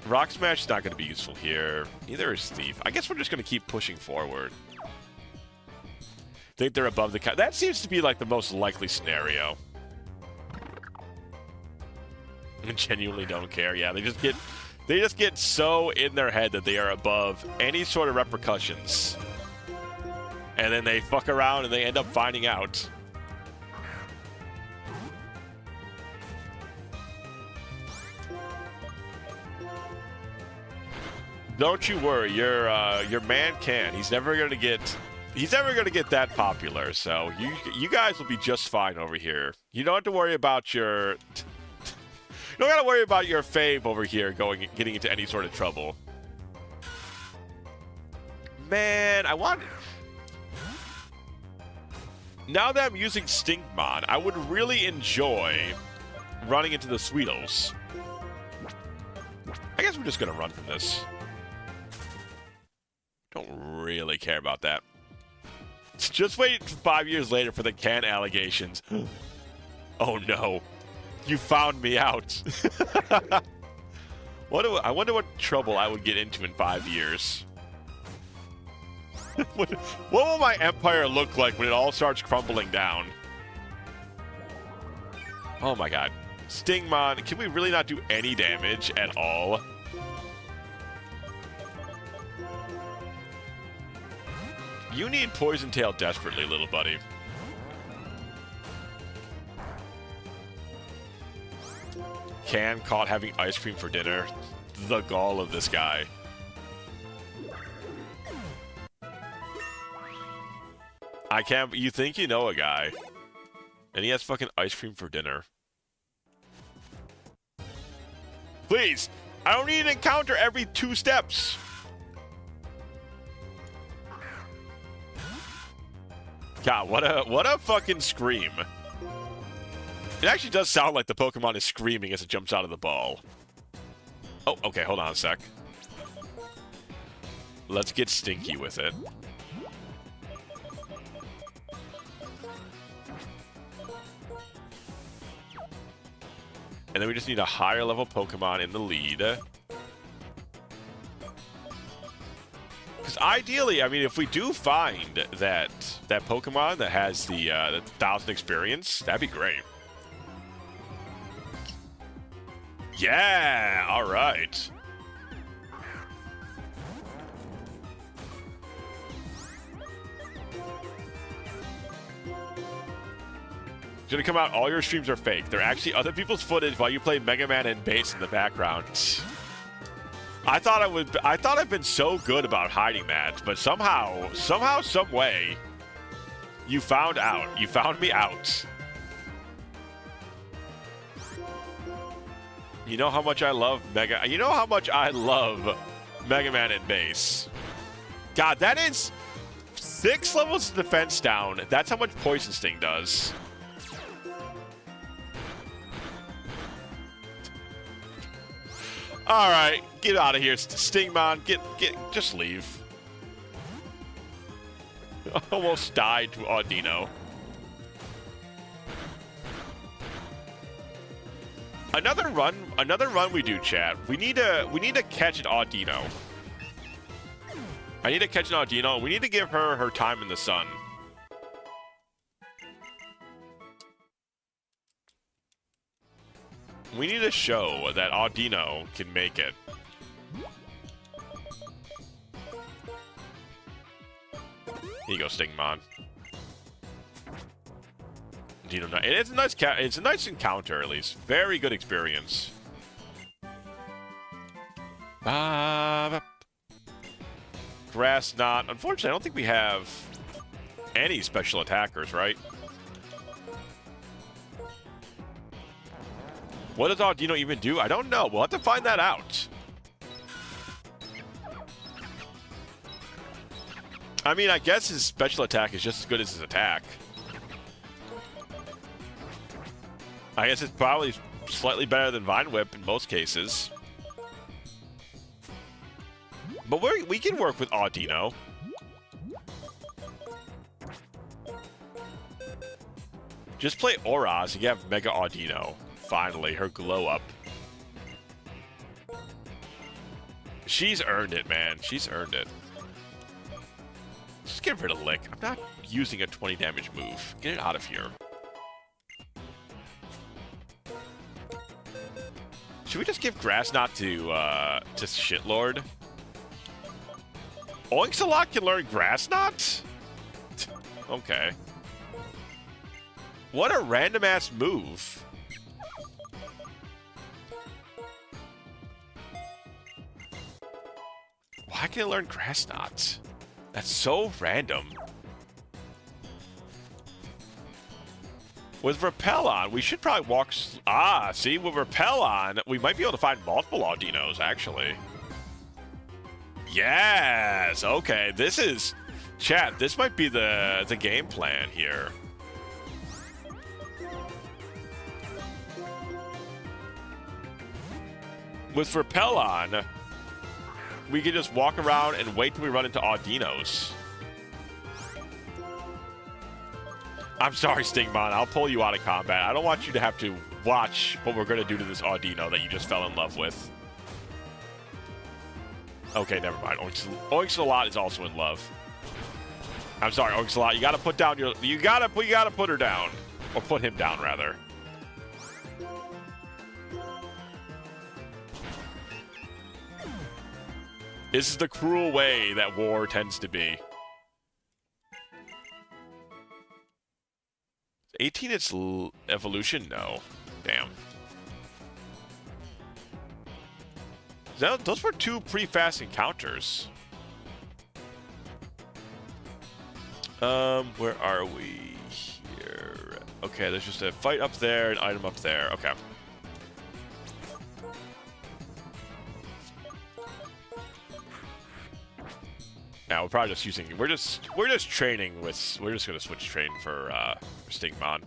Rock Smash is not going to be useful here. Neither is Thief. I guess we're just going to keep pushing forward. Think they're above the cap. That seems to be like the most likely scenario. I genuinely don't care. Yeah, they just get so in their head that they are above any sort of repercussions. And then they fuck around and they end up finding out. Don't you worry, your man can. He's never gonna get that popular. So you guys will be just fine over here. You don't have to worry about your you don't gotta worry about your fave over here getting into any sort of trouble. Man, now that I'm using Stinkmon, I would really enjoy running into the Sweetles. I guess we're just gonna run from this. Don't really care about that. Just wait 5 years later for the can allegations. Oh no. You found me out. I wonder what trouble I would get into in 5 years. What will my empire look like when it all starts crumbling down? Oh my god. Stingmon, can we really not do any damage at all? You need Poison Tail desperately, little buddy. Can caught having ice cream for dinner. The gall of this guy. I can't... You think you know a guy. And he has fucking ice cream for dinner. Please! I don't need an encounter every 2 steps! God, what a fucking scream. It actually does sound like the Pokemon is screaming as it jumps out of the ball. Oh, okay, hold on a sec. Let's get stinky with it. And then we just need a higher level Pokemon in the lead. Because ideally, I mean, if we do find that Pokemon that has the 1,000 experience, that'd be great. Yeah, all right. gonna come out, all your streams are fake. They're actually other people's footage while you play Mega Man and bass in the background. I thought I've been so good about hiding that, but somehow, some way, you found out. You found me out. You know how much I love Mega Man and bass. God, that is 6 levels of defense down. That's how much Poison Sting does. All right, get out of here, Stingmon. Just leave. Almost died to Audino. Another run we do, chat. We need to catch an Audino. I need to catch an Audino. We need to give her her time in the sun. We need to show that Audino can make it. Here you go, Stingmon. It's a nice encounter, at least. Very good experience. Grass Knot. Unfortunately, I don't think we have any special attackers, right? What does Audino even do? I don't know. We'll have to find that out. I mean, I guess his special attack is just as good as his attack. I guess it's probably slightly better than Vine Whip in most cases. But we can work with Audino. Just play Auraz and you have Mega Audino. Finally, her glow up. She's earned it, man. She's earned it. Just get rid of Lick. I'm not using a 20 damage move. Get it out of here. Should we just give Grass Knot to Shitlord? Oinksalot can learn Grass Knot? Okay. What a random-ass move. Why can I learn Grass Knot? That's so random. With Repel on, we should probably walk... see, with Repel on, we might be able to find multiple Audinos, actually. Yes! Okay, this is... Chat, this might be the game plan here. With Repel on, we can just walk around and wait till we run into Audinos. I'm sorry, Stingmon. I'll pull you out of combat. I don't want you to have to watch what we're going to do to this Audino that you just fell in love with. Okay, never mind. Oinksalot is also in love. I'm sorry, Oinksalot. You got to put down your... You got to put her down. Or put him down, rather. This is the cruel way that war tends to be. 18 its evolution? No. Damn. Those were 2 pretty fast encounters. Where are we here? Okay, there's just a fight up there, an item up there. Okay. Now we're probably just using. We're just training with. We're just gonna switch train for Stingmon.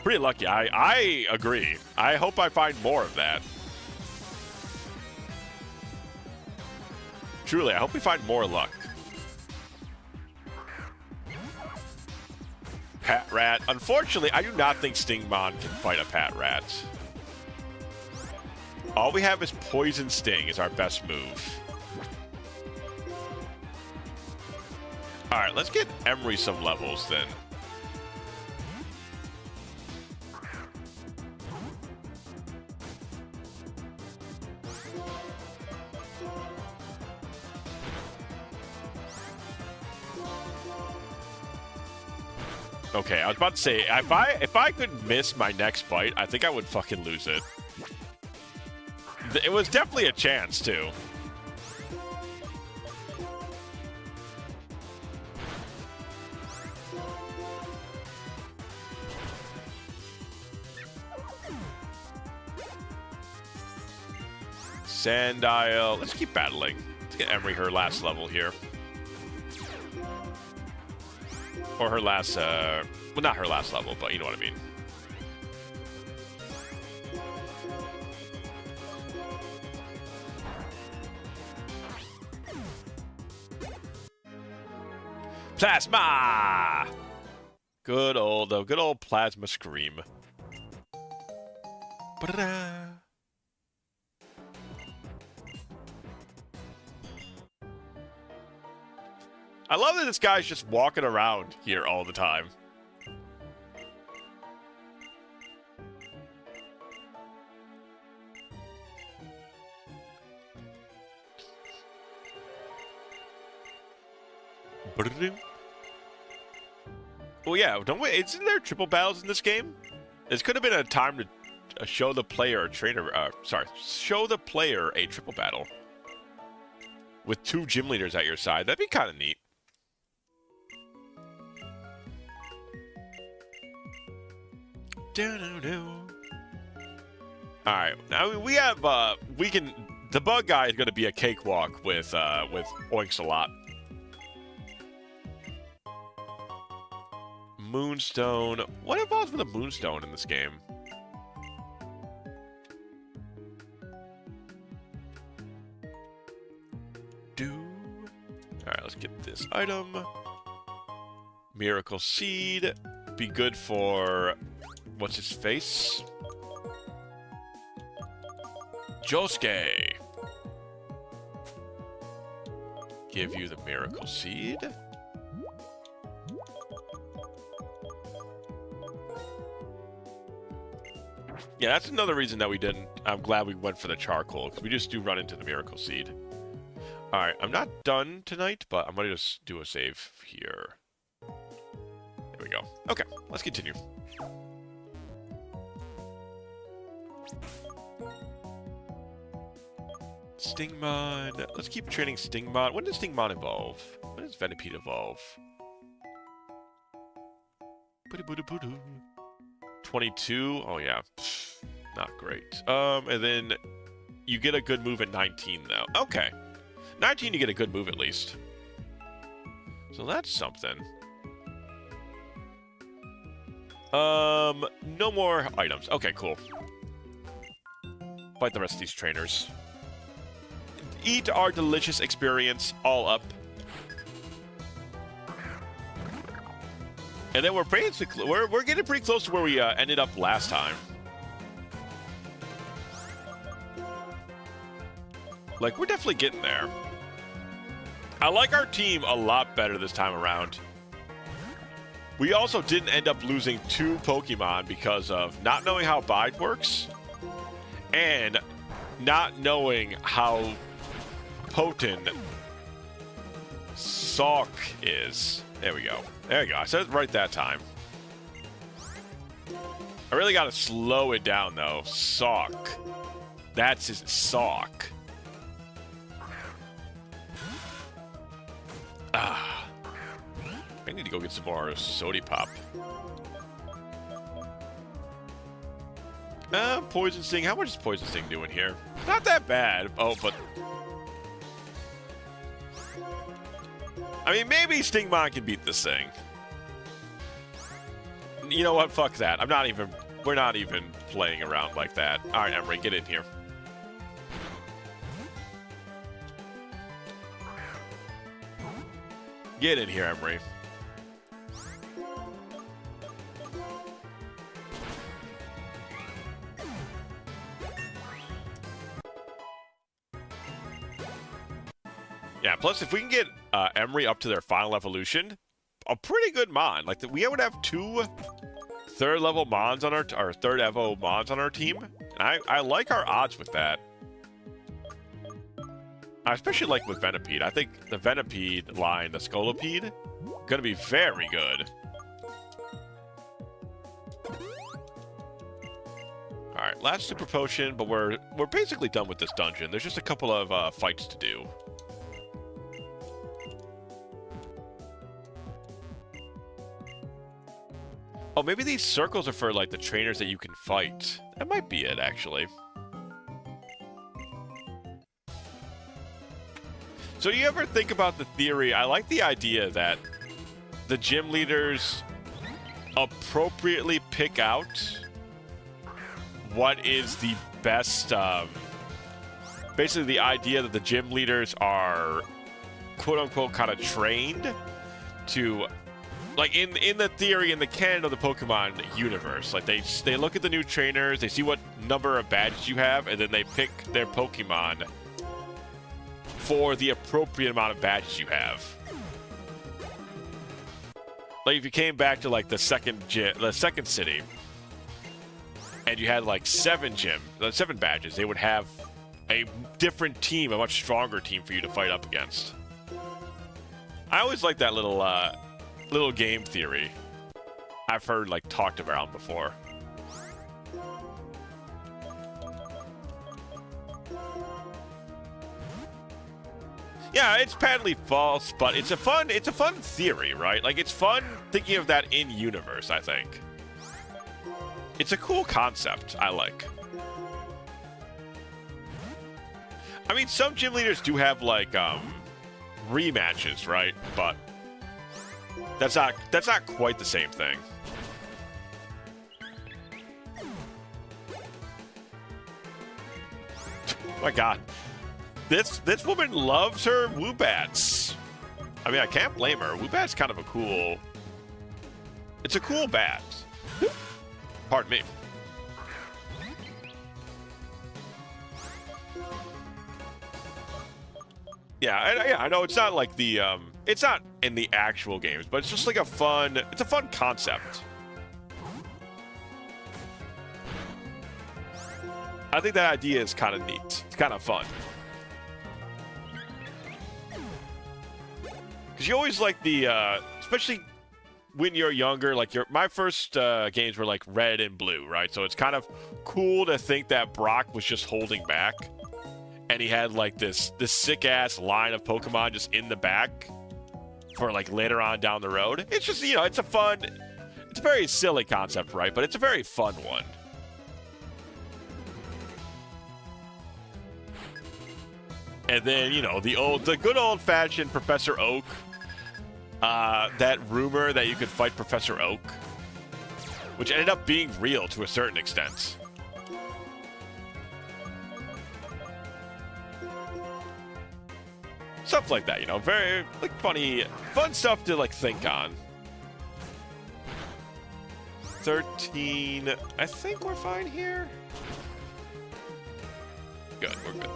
Pretty lucky. I agree. I hope I find more of that. Truly, I hope we find more luck. Pat Rat. Unfortunately, I do not think Stingmon can fight a Pat Rat. All we have is Poison Sting is our best move. Alright, let's get Emery some levels then. Okay, I was about to say, if I could miss my next bite, I think I would fucking lose it. It was definitely a chance, too. Sandile. Let's keep battling. Let's get Emery her last level here. Or her last, well, not her last level, but you know what I mean. Plasma! Good old plasma scream. Ba-da-da. I love that this guy's just walking around here all the time. Oh yeah, don't wait. Isn't there triple battles in this game? This could have been a time to show the player a trainer. Show the player a triple battle with 2 gym leaders at your side. That'd be kind of neat. Alright, now we have, the bug guy is going to be a cakewalk with Oinks a lot. Moonstone. What involves with a Moonstone in this game? Alright, let's get this item. Miracle Seed. Be good for... what's his face? Josuke. Give you the Miracle Seed. Yeah, that's another reason that we didn't. I'm glad we went for the charcoal, because we just do run into the Miracle Seed. Alright, I'm not done tonight, but I'm going to just do a save here. There we go. Okay, let's continue. Stingmon. Let's keep training Stingmon. When does Stingmon evolve? When does Venipede evolve? 22? Oh, yeah. Not great. And then you get a good move at 19, though. Okay. 19, you get a good move at least. So that's something. No more items. Okay, cool. Fight the rest of these trainers. Eat our delicious experience all up. And then we're basically we're getting pretty close to where we ended up last time. Like, we're definitely getting there. I like our team a lot better this time around. We also didn't end up losing 2 Pokemon because of not knowing how Bide works and not knowing how potent Sock is. There we go. There we go. I said it right that time. I really gotta slow it down, though. Sock. That's his Sock. Ah. I need to go get some more Sody Pop. Poison Sting. How much is Poison Sting doing here? Not that bad. Oh, but... I mean, maybe Stingmon can beat this thing. You know what? Fuck that. I'm not even... We're not even playing around like that. Alright, Emery, get in here. Get in here, Emery. Yeah, plus if we can get Emery up to their final evolution, a pretty good Mon. Like, we would have 2 third-level Mons on our third Evo Mons on our team. And I like our odds with that. I especially like with Venipede. I think the Venipede line, the Scolipede, gonna be very good. All right, last super potion, but we're basically done with this dungeon. There's just a couple of fights to do. Oh, maybe these circles are for, like, the trainers that you can fight. That might be it, actually. So you ever think about the theory? I like the idea that the gym leaders appropriately pick out what is the best, basically the idea that the gym leaders are quote-unquote kind of trained to, like, in the theory, in the canon of the Pokemon universe, like, they look at the new trainers, they see what number of badges you have, and then they pick their Pokemon for the appropriate amount of badges you have. Like, if you came back to, like, the second city, and you had, like, 7 badges, they would have a different team, a much stronger team for you to fight up against. I always like that little game theory. I've heard, like, talked around before. Yeah, it's patently false, but it's a fun theory, right? Like, it's fun thinking of that in universe, I think. It's a cool concept. I like. I mean, some gym leaders do have, like, rematches, right? But that's not quite the same thing. Oh my God. This woman loves her Woobats. I mean, I can't blame her. Woobat's kind of a cool... It's a cool bat. Pardon me. Yeah, I know it's not like the... it's not in the actual games, but it's just like a fun... It's a fun concept. I think that idea is kind of neat. It's kind of fun. Because you always like the, especially when you're younger, like my first games were like red and blue, right? So it's kind of cool to think that Brock was just holding back, and he had like this sick ass line of Pokemon just in the back for like later on down the road. It's just, you know, it's a very silly concept, right? But it's a very fun one. And then, you know, the good old-fashioned Professor Oak. That rumor that you could fight Professor Oak, which ended up being real to a certain extent. Stuff like that, you know, very, like, fun stuff to, like, think on. 13, I think we're fine here. Good, we're good.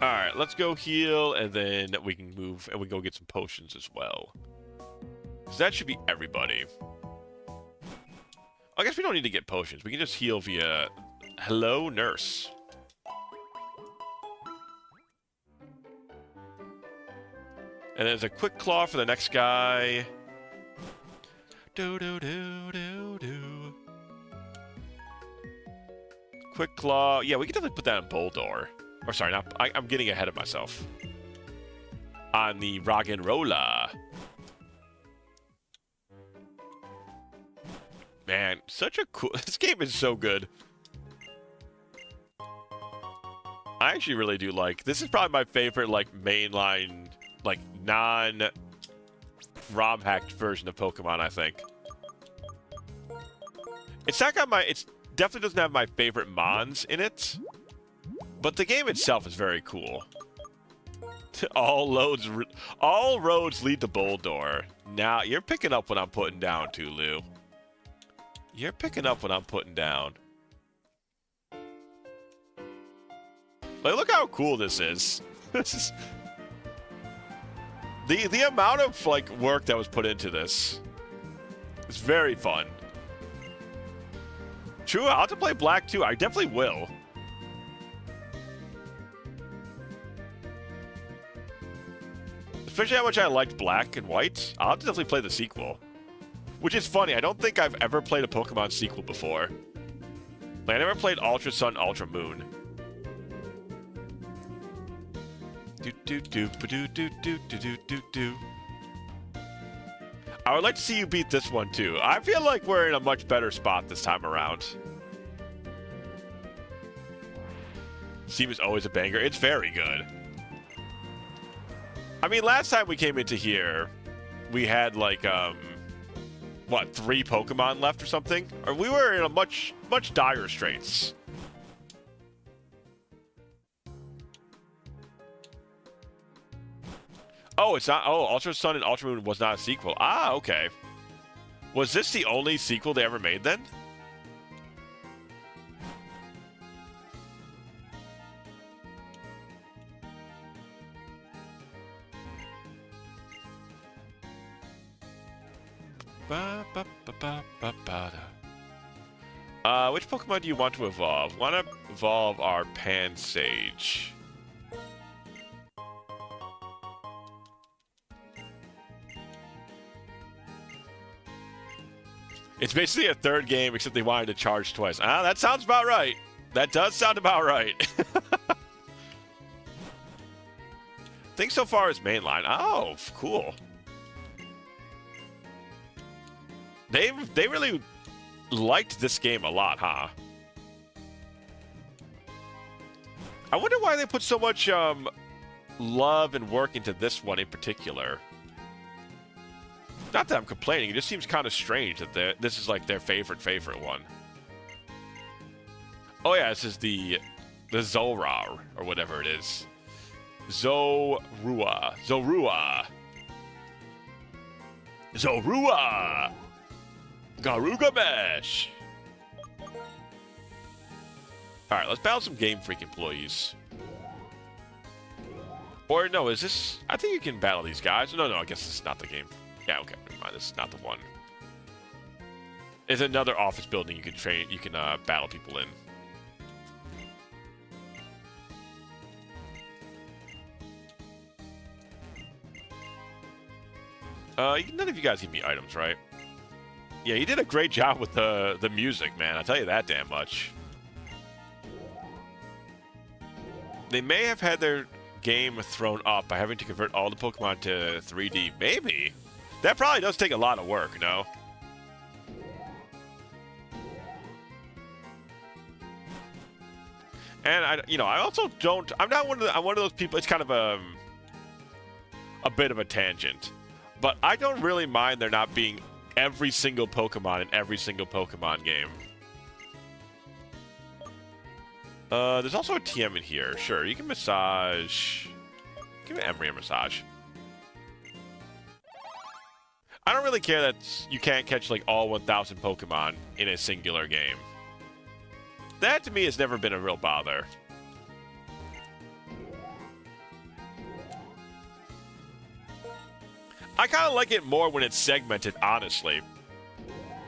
Alright, let's go heal, and then we can move, and we go get some potions as well. So that should be everybody. I guess we don't need to get potions. We can just heal via... Hello, nurse. And there's a quick claw for the next guy. Do-do-do-do-do. Quick claw. Yeah, we can definitely put that on Boldor. Or sorry, not, I'm getting ahead of myself. On the Roggenrola. Man, such a cool... This game is so good. I actually really do like... This is probably my favorite, like, mainline, like, non-ROM hacked version of Pokemon, I think. It's not got my... It definitely doesn't have my favorite Mons in it. But the game itself is very cool. All roads lead to Boldor. Now, you're picking up what I'm putting down, Tulu. You're picking up what I'm putting down. Like, look how cool this is. This is... The amount of, like, work that was put into this is very fun. True, I'll have to play Black too. I definitely will. Especially how much I liked Black and White. I'll definitely play the sequel. Which is funny, I don't think I've ever played a Pokemon sequel before. Like, I never played Ultra Sun, Ultra Moon. I would like to see you beat this one too. I feel like we're in a much better spot this time around. Seam is always a banger. It's very good. I mean, last time we came into here, we had like, what, 3 Pokemon left or something? Or we were in a much dire straits. Oh, it's not. Oh, Ultra Sun and Ultra Moon was not a sequel. Ah, okay. Was this the only sequel they ever made then? Which Pokemon do you want to evolve? Want to evolve our Pansage. It's basically a third game, except they wanted to charge twice. Ah, that sounds about right. That does sound about right. Think so far as mainline. Oh, cool. They really liked this game a lot, huh? I wonder why they put so much love and work into this one in particular. Not that I'm complaining, it just seems kind of strange that this is like their favorite one. Oh yeah, this is the Zorua, or whatever it is. Zorua. Garugamesh! Alright, let's battle some Game Freak employees. Or no, is this... I think you can battle these guys. No, I guess this is not the game. Yeah, okay, never mind. This is not the one. It's another office building you can battle people in. None of you guys give me items, right? Yeah, you did a great job with the music, man. I'll tell you that damn much. They may have had their game thrown up by having to convert all the Pokemon to 3D. Maybe. That probably does take a lot of work, no? And I also don't. I'm not one of those people. It's kind of a bit of a tangent, but I don't really mind there not being every single Pokemon in every single Pokemon game. There's also a TM in here. Sure, you can massage. Give Emery a massage. I don't really care that you can't catch like all 1,000 Pokemon in a singular game. That to me has never been a real bother. I kind of like it more when it's segmented, honestly.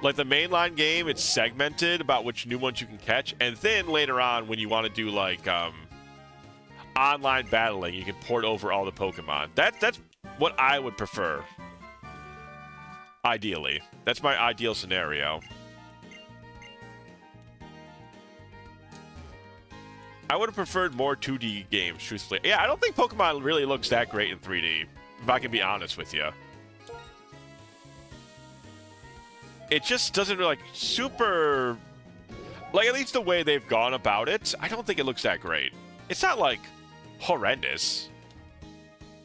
Like the mainline game, it's segmented about which new ones you can catch, and then later on, when you want to do like online battling, you can port over all the Pokemon. That's what I would prefer. Ideally, that's my ideal scenario. I would have preferred more 2D games, truthfully. Yeah, I don't think Pokemon really looks that great in 3D, if I can be honest with you. It just doesn't like super... Like, at least the way they've gone about it, I don't think it looks that great. It's not, like, horrendous.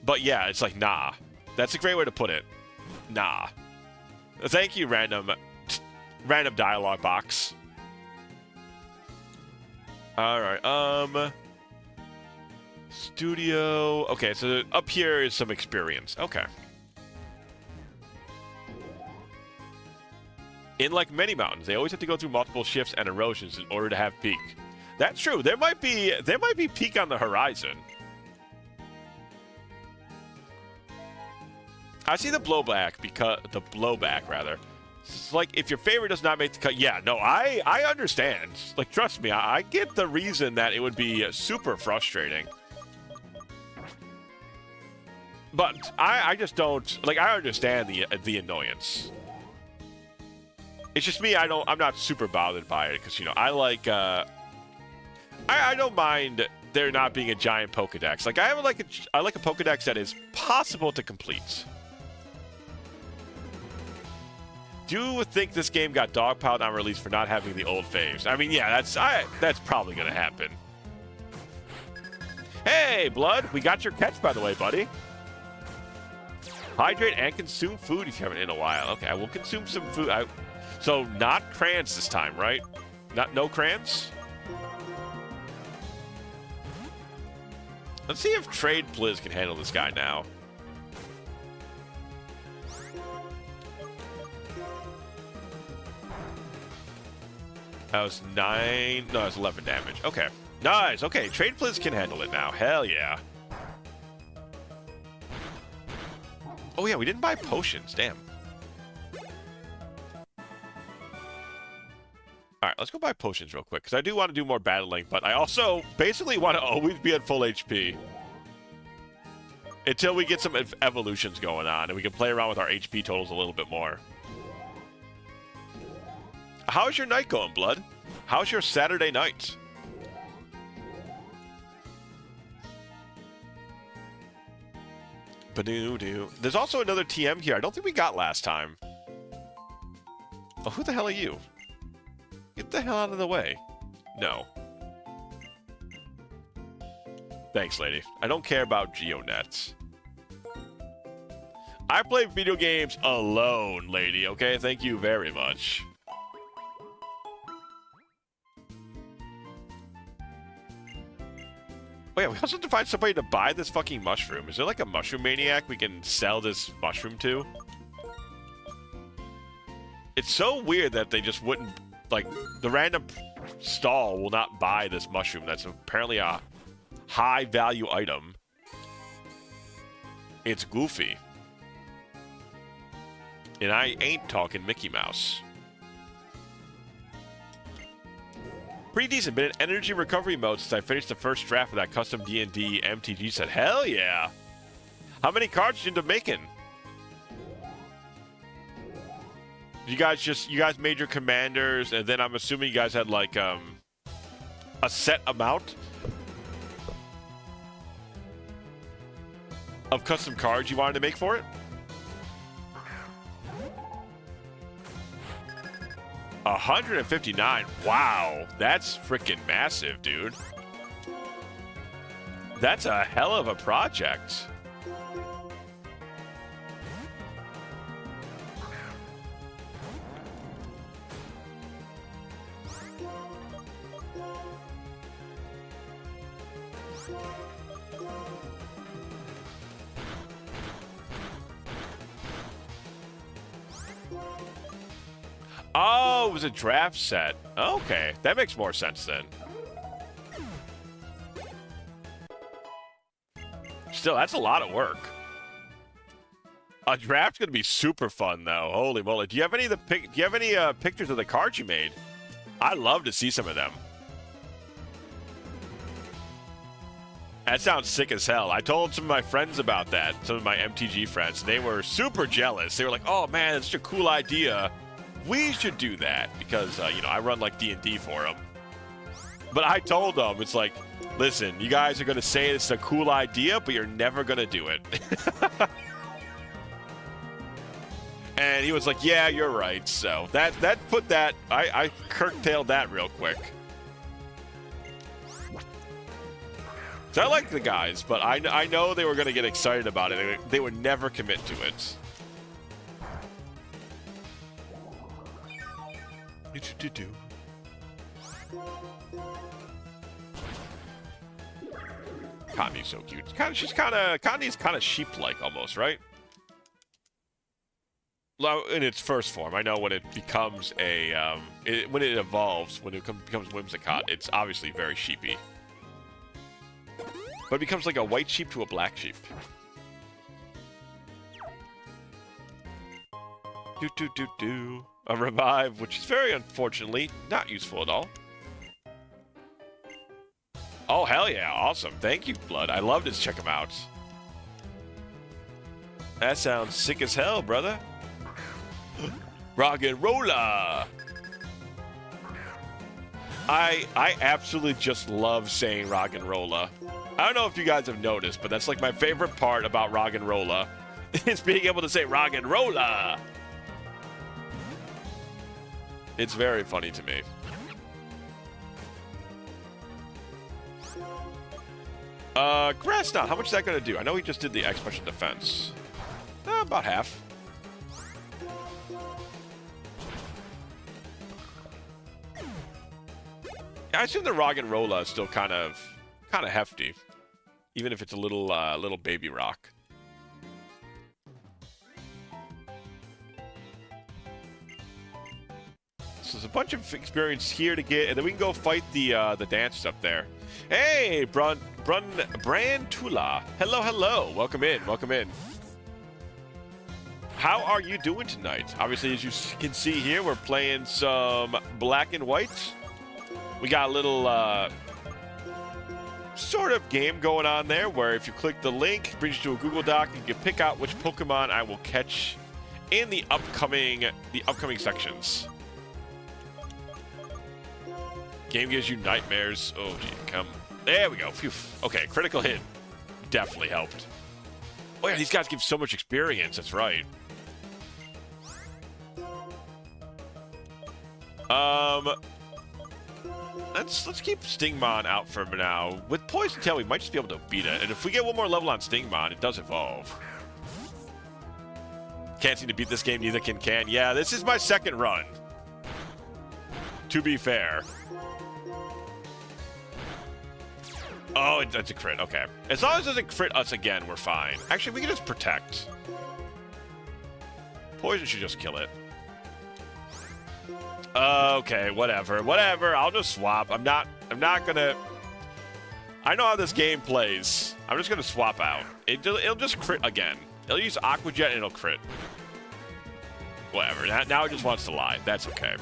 But yeah, it's like, nah. That's a great way to put it. Nah. Thank you, random dialogue box. Alright, studio... Okay, so up here is some experience. Okay. In like many mountains, they always have to go through multiple shifts and erosions in order to have peak. That's true. There might be peak on the horizon. I see the blowback rather. It's like if your favorite does not make the cut. Yeah, no, I understand. Like, trust me, I get the reason that it would be super frustrating. But I just don't like. I understand the annoyance. It's just me. I'm not super bothered by it because I like. I don't mind there not being a giant Pokedex. Like I like a Pokedex that is possible to complete. Do you think this game got dogpiled on release for not having the old faves? I mean, yeah, that's probably gonna happen. Hey, Blood, we got your catch, by the way, buddy. Hydrate and consume food if you haven't in a while. Okay, I will consume some food. So not crayons this time, right? No crayons? Let's see if Trade Blizz can handle this guy now. That was 9. No, that's 11 damage. Okay. Nice. Okay, Trade Blizz can handle it now. Hell yeah. Oh yeah, we didn't buy potions. Damn. Alright, let's go buy potions real quick, because I do want to do more battling, but I also basically want to always be at full HP. Until we get some evolutions going on, and we can play around with our HP totals a little bit more. How's your night going, Blood? How's your Saturday night? Ba-doo-doo. There's also another TM here. I don't think we got last time. Oh, who the hell are you? Get the hell out of the way. No. Thanks, lady. I don't care about GeoNet. I play video games alone, lady, okay? Thank you very much. Oh yeah, we also have to find somebody to buy this fucking mushroom. Is there like a mushroom maniac we can sell this mushroom to? It's so weird that they just wouldn't, like, the random stall will not buy this mushroom that's apparently a high value item. It's goofy. And I ain't talking Mickey Mouse. Pretty decent, been in energy recovery mode since I finished the first draft of that custom D&D MTG set. Hell yeah! How many cards did you end up making? You guys made your commanders, and then I'm assuming you guys had like a set amount of custom cards you wanted to make for it? 159. Wow, that's freaking massive, dude. That's a hell of a project. Oh, it was a draft set. Okay, that makes more sense then. Still, that's a lot of work. A draft's gonna be super fun, though. Holy moly! Do you have any pictures of the cards you made? I'd love to see some of them. That sounds sick as hell. I told some of my friends about that. Some of my MTG friends. They were super jealous. They were like, "Oh man, that's such a cool idea. We should do that," because, I run like D&D for them. But I told them, it's like, listen, you guys are going to say it's a cool idea, but you're never going to do it. And he was like, yeah, you're right. So I curtailed that real quick. So I like the guys, but I know they were going to get excited about it. They would never commit to it. Connie's so cute. Connie's kind of sheep-like almost, right? In its first form. I know when it becomes when it evolves, when it becomes Whimsicott, it's obviously very sheepy. But it becomes like a white sheep to a black sheep. A revive, which is very unfortunately not useful at all. Oh, hell yeah. Awesome. Thank you, Blood. I love to check them out. That sounds sick as hell, brother. Rock and roller. I absolutely just love saying rock and roller. I don't know if you guys have noticed, but that's like my favorite part about rock and roller. Is being able to say rock and roller. It's very funny to me. Grass knot, how much is that going to do? I know he just did the X special defense. About half. I assume the rock and roller is still kind of hefty, even if it's a little baby rock. So there's a bunch of experience here to get, and then we can go fight the dancers up there. Hey, Brantula. Hello, hello. Welcome in. Welcome in. How are you doing tonight? Obviously, as you can see here, we're playing some Black and White. We got a little sort of game going on there where if you click the link, it brings you to a Google Doc. You can pick out which Pokemon I will catch in the upcoming sections. Game gives you nightmares. Oh, gee, come. There we go. Phew. Okay, critical hit. Definitely helped. Oh, yeah, these guys give so much experience. That's right. Let's keep Stingmon out for now. With Poison Tail, we might just be able to beat it. And if we get one more level on Stingmon, it does evolve. Can't seem to beat this game, neither can. Yeah, this is my second run. To be fair. Oh, that's a crit. Okay. As long as it doesn't crit us again, we're fine. Actually, we can just protect. Poison should just kill it. Okay, whatever. I'll just swap. I'm not gonna... I know how this game plays. I'm just gonna swap out. It'll just crit again. It'll use Aqua Jet and it'll crit. Whatever. Now it just wants to lie. That's okay.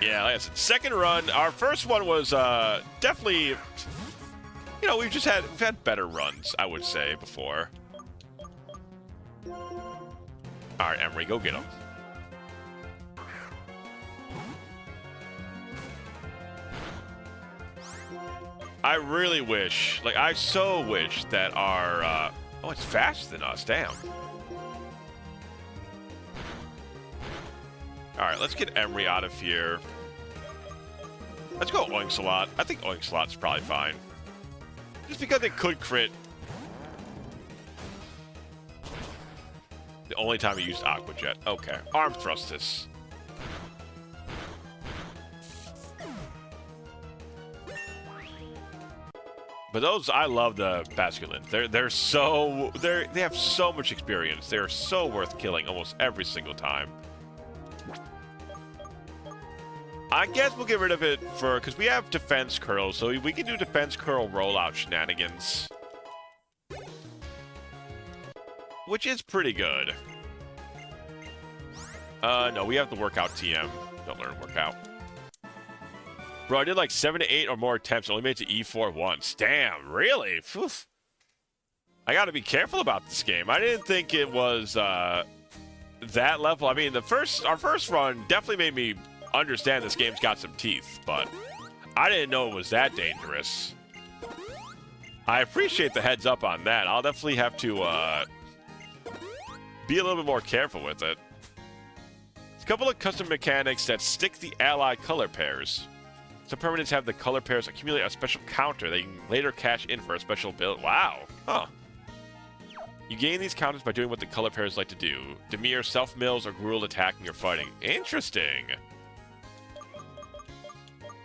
Yeah, like I said, second run. Our first one was definitely... You know, we've had better runs, I would say, before. Alright, Emery, go get him. I really wish, like, I so wish that our, oh, it's faster than us, damn. Alright, let's get Emery out of here. Let's go Oinkslot. I think Oinkslot's probably fine. Just because it could crit. The only time he used Aqua Jet. Okay. Arm thrust this. But those, I love the Basculin. They have so much experience. They're so worth killing almost every single time. I guess we'll get rid of it because we have defense curls, so we can do defense curl rollout shenanigans. Which is pretty good. No, we have to work out TM. Don't learn workout. Bro, I did like 7 to 8 or more attempts, only made it to E4 once. Damn, really? Oof. I gotta be careful about this game. I didn't think it was that level. I mean, our first run definitely made me understand this game's got some teeth, but I didn't know it was that dangerous. I appreciate the heads up on that. I'll definitely have to be a little bit more careful with it. There's a couple of custom mechanics that stick the ally color pairs. Some permanents have the color pairs accumulate a special counter that you can later cash in for a special build. Wow. Huh. You gain these counters by doing what the color pairs like to do. Demir, self-mills, or Gruul attacking or fighting. Interesting.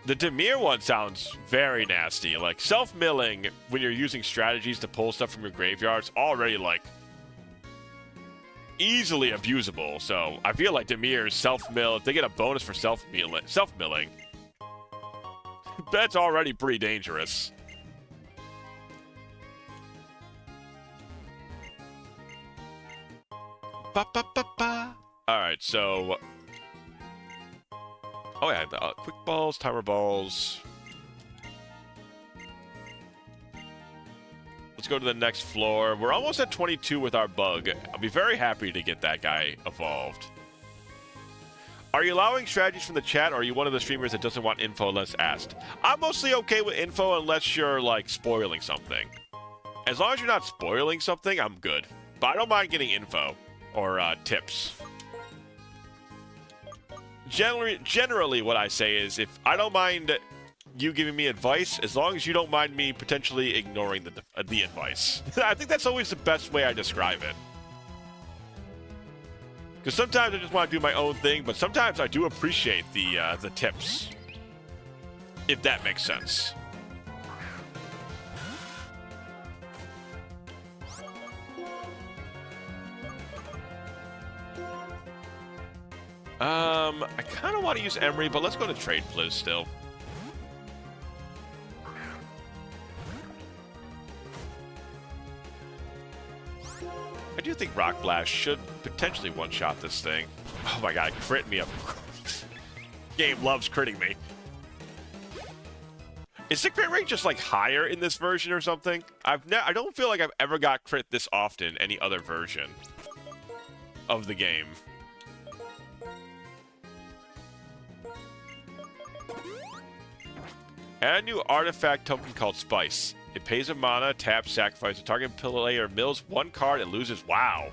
The Demir one sounds very nasty. Like, self-milling, when you're using strategies to pull stuff from your graveyard, is already, like, easily abusable. So, I feel like Demir's self-mill, if they get a bonus for self-milling, that's already pretty dangerous. Alright, so... Oh yeah, the quick balls, timer balls. Let's go to the next floor. We're almost at 22 with our bug. I'll be very happy to get that guy evolved. Are you allowing strategies from the chat, or are you one of the streamers that doesn't want info unless asked? I'm mostly okay with info unless you're, like, spoiling something. As long as you're not spoiling something, I'm good. But I don't mind getting info or tips. Generally, what I say is, if I don't mind you giving me advice, as long as you don't mind me potentially ignoring the advice. I think that's always the best way I describe it. Because sometimes I just want to do my own thing, but sometimes I do appreciate the tips. If that makes sense. I kind of want to use Emery, but let's go to Trade Blizz still. I do think Rock Blast should potentially one-shot this thing. Oh my god, crit me up. Game loves critting me. Is the crit rate just like higher in this version or something? I don't feel like I've ever got crit this often any other version of the game. Add a new artifact token called Spice. It pays a mana, tap, sacrifice. The target player mills one card and loses. Wow.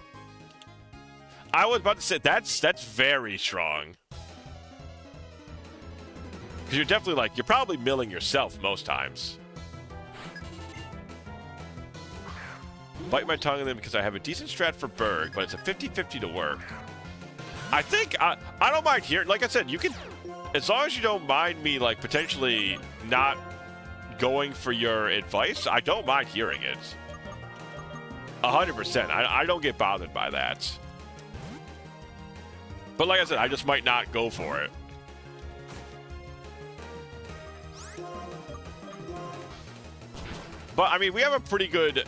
I was about to say, that's very strong. Because you're definitely like, you're probably milling yourself most times. Bite my tongue in them because I have a decent strat for Berg, but it's a 50-50 to work. I think, I don't mind hearing, like I said, you can, as long as you don't mind me, like, potentially not going for your advice, I don't mind hearing it. 100%. I don't get bothered by that. But like I said, I just might not go for it. But, I mean, we have a pretty good...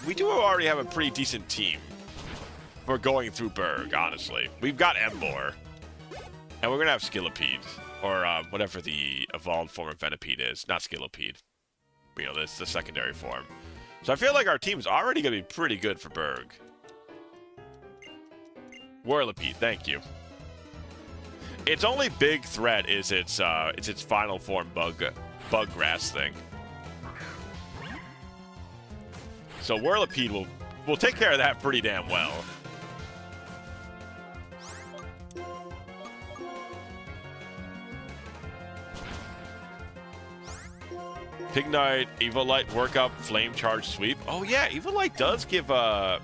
We do already have a pretty decent team for going through Berg, honestly. We've got Emboar. And we're going to have Skillipede. Or whatever the evolved form of Venipede is. Not Skillipede. You know, that's the secondary form. So I feel like our team's already going to be pretty good for Berg. Whirlipede, thank you. Its only big threat is its final form bug grass thing. So Whirlipede will take care of that pretty damn well. Pignite, Evilite, Work Up, Flame Charge, Sweep. Oh yeah, Evilite does give a...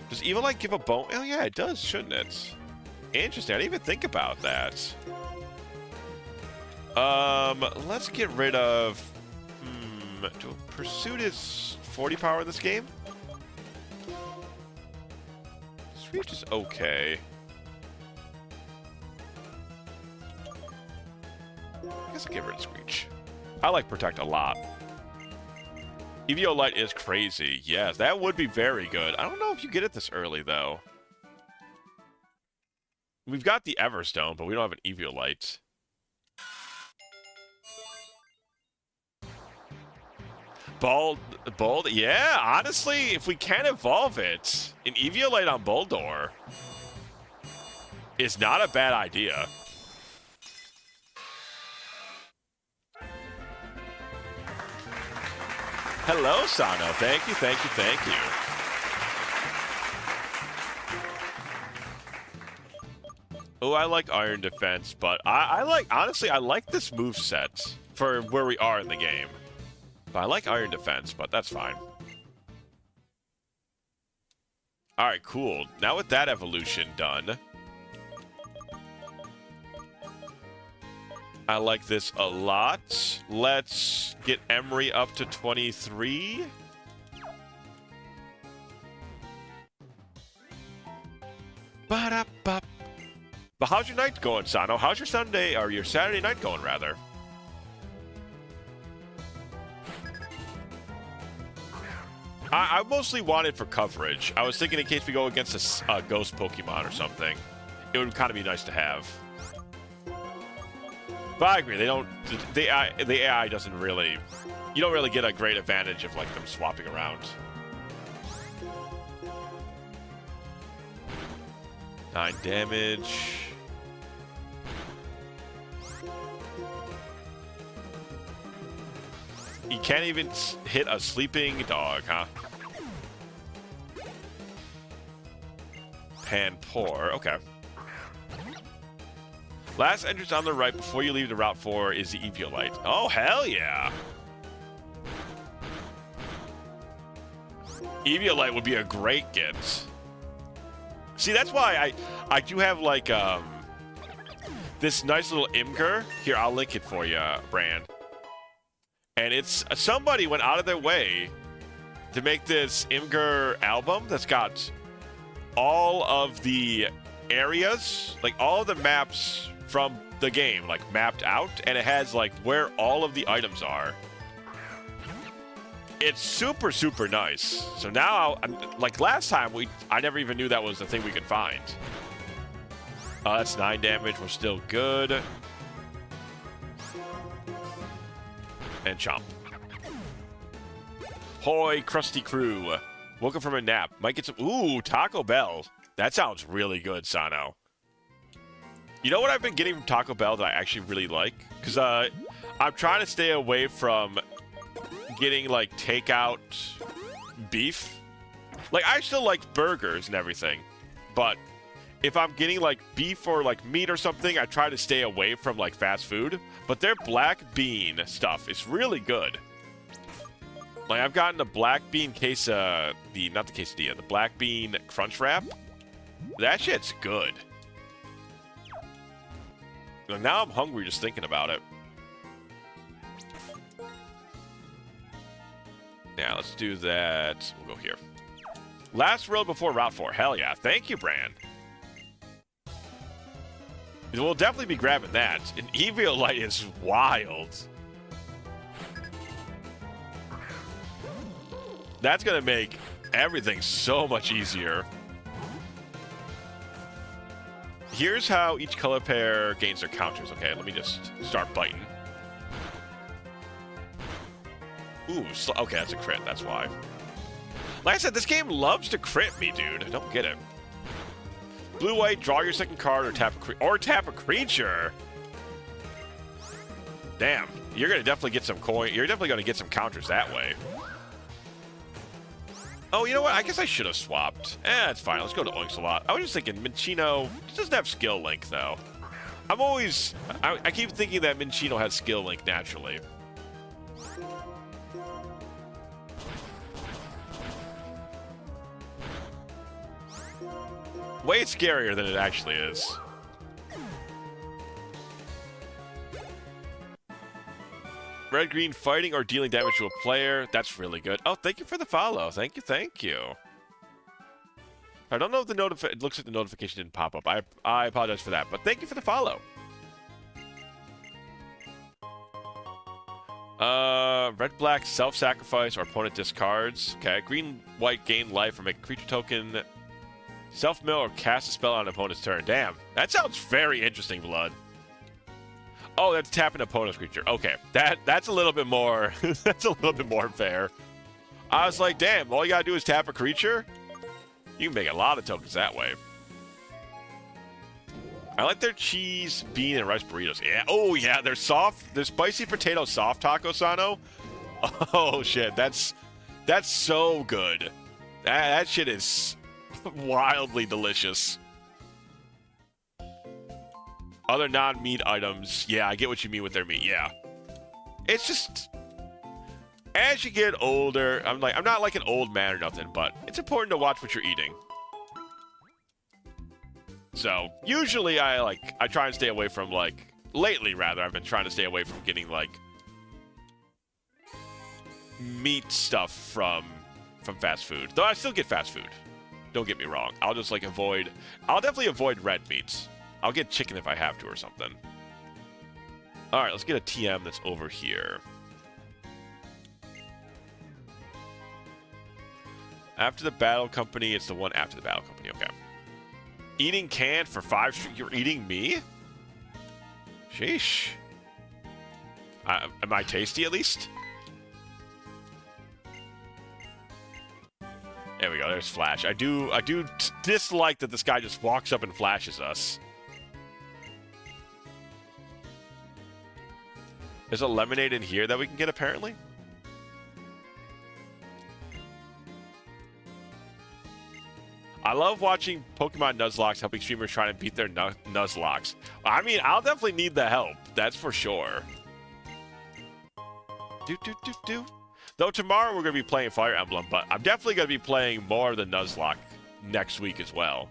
Does Evilite give a bone? Oh yeah, it does, shouldn't it? Interesting, I didn't even think about that. Let's get rid of... Pursuit is 40 power in this game? Sweep is okay. I guess I'll get rid of Screech. I like Protect a lot. Eviolite is crazy. Yes, that would be very good. I don't know if you get it this early, though. We've got the Everstone, but we don't have an Eviolite. Bold, yeah, honestly, if we can evolve it, an Eviolite on Boldor is not a bad idea. Hello, Sano. Thank you, thank you, thank you. Oh, I like Iron Defense, but I like, honestly, I like this moveset for where we are in the game. But I like Iron Defense, but that's fine. Alright, cool. Now with that evolution done, I like this a lot. Let's get Emery up to 23. Ba-da-ba. But how's your night going, Sano? How's your Sunday, or your Saturday night going, rather? I mostly want it for coverage. I was thinking in case we go against a ghost Pokemon or something, it would kind of be nice to have. But I agree, they don't. The AI doesn't really. You don't really get a great advantage of like them swapping around. 9 damage. You can't even hit a sleeping dog, huh? Pan pour. Okay. Last entrance on the right before you leave the Route 4 is the Eviolite. Oh, hell yeah. Eviolite would be a great get. See, that's why I do have, like, this nice little Imgur. Here, I'll link it for you, Brand. And it's somebody went out of their way to make this Imgur album that's got all of the areas, like all of the maps from the game, like mapped out, and it has like where all of the items are. It's super, super nice. So now, like last time, I never even knew that was the thing we could find. That's 9 damage. We're still good. And chomp. Hoi, crusty crew. Woke up from a nap. Might get some... Ooh, Taco Bell. That sounds really good, Sano. You know what I've been getting from Taco Bell that I actually really like? Because I'm trying to stay away from getting, like, takeout beef. Like, I still like burgers and everything. But if I'm getting, like, beef or, like, meat or something, I try to stay away from, like, fast food. But their black bean stuff is really good. Like, I've gotten the black bean not the quesadilla, the black bean crunch wrap. That shit's good. And now I'm hungry just thinking about it. Yeah, let's do that. We'll go here. Last road before Route 4. Hell yeah. Thank you, Brand. We'll definitely be grabbing that. An Eviolite is wild. That's going to make everything so much easier. Here's how each color pair gains their counters. Okay, let me just start biting. Ooh, okay, that's a crit. That's why. Like I said, this game loves to crit me, dude. I don't get it. Blue-white, draw your second card or tap a creature. Damn, you're going to definitely get some coin. You're definitely going to get some counters that way. Oh, you know what? I guess I should have swapped. It's fine. Let's go to Oinks-a-Lot. I was just thinking Minccino doesn't have skill link, though. I keep thinking that Minccino has skill link naturally. Way scarier than it actually is. Red-green fighting or dealing damage to a player. That's really good. Oh, thank you for the follow. Thank you, thank you. I don't know if it looks like the notification didn't pop up. I apologize for that, but thank you for the follow. Red-black, self-sacrifice, or opponent discards. Okay, green-white, gain life or make a creature token. Self-mill or cast a spell on an opponent's turn. Damn, that sounds very interesting, Blood. Oh, that's tapping an opponent's creature. Okay, that's a little bit more. That's a little bit more fair. I was like, damn, all you gotta do is tap a creature. You can make a lot of tokens that way. I like their cheese, bean, and rice burritos. Yeah. Oh yeah, they're soft. Their spicy potato soft taco, Sano. Oh shit, that's so good. That shit is wildly delicious. Other non-meat items. Yeah, I get what you mean with their meat. Yeah. It's just, as you get older, I'm not like an old man or nothing, but it's important to watch what you're eating. So, usually I try and stay away from, like, lately rather, I've been trying to stay away from getting, like, meat stuff from fast food. Though I still get fast food. Don't get me wrong. I'll just, like, I'll definitely avoid red meats. I'll get chicken if I have to or something. Alright, let's get a TM that's over here. After the battle company, it's the one after the battle company. Okay. Eating canned for 5 straight. You're eating me? Sheesh. Am I tasty at least? There we go. There's Flash. I do dislike that this guy just walks up and flashes us. There's a lemonade in here that we can get, apparently. I love watching Pokemon Nuzlocke helping streamers try to beat their Nuzlocks. I mean, I'll definitely need the help. That's for sure. Though tomorrow we're going to be playing Fire Emblem, but I'm definitely going to be playing more of the Nuzlocke next week as well.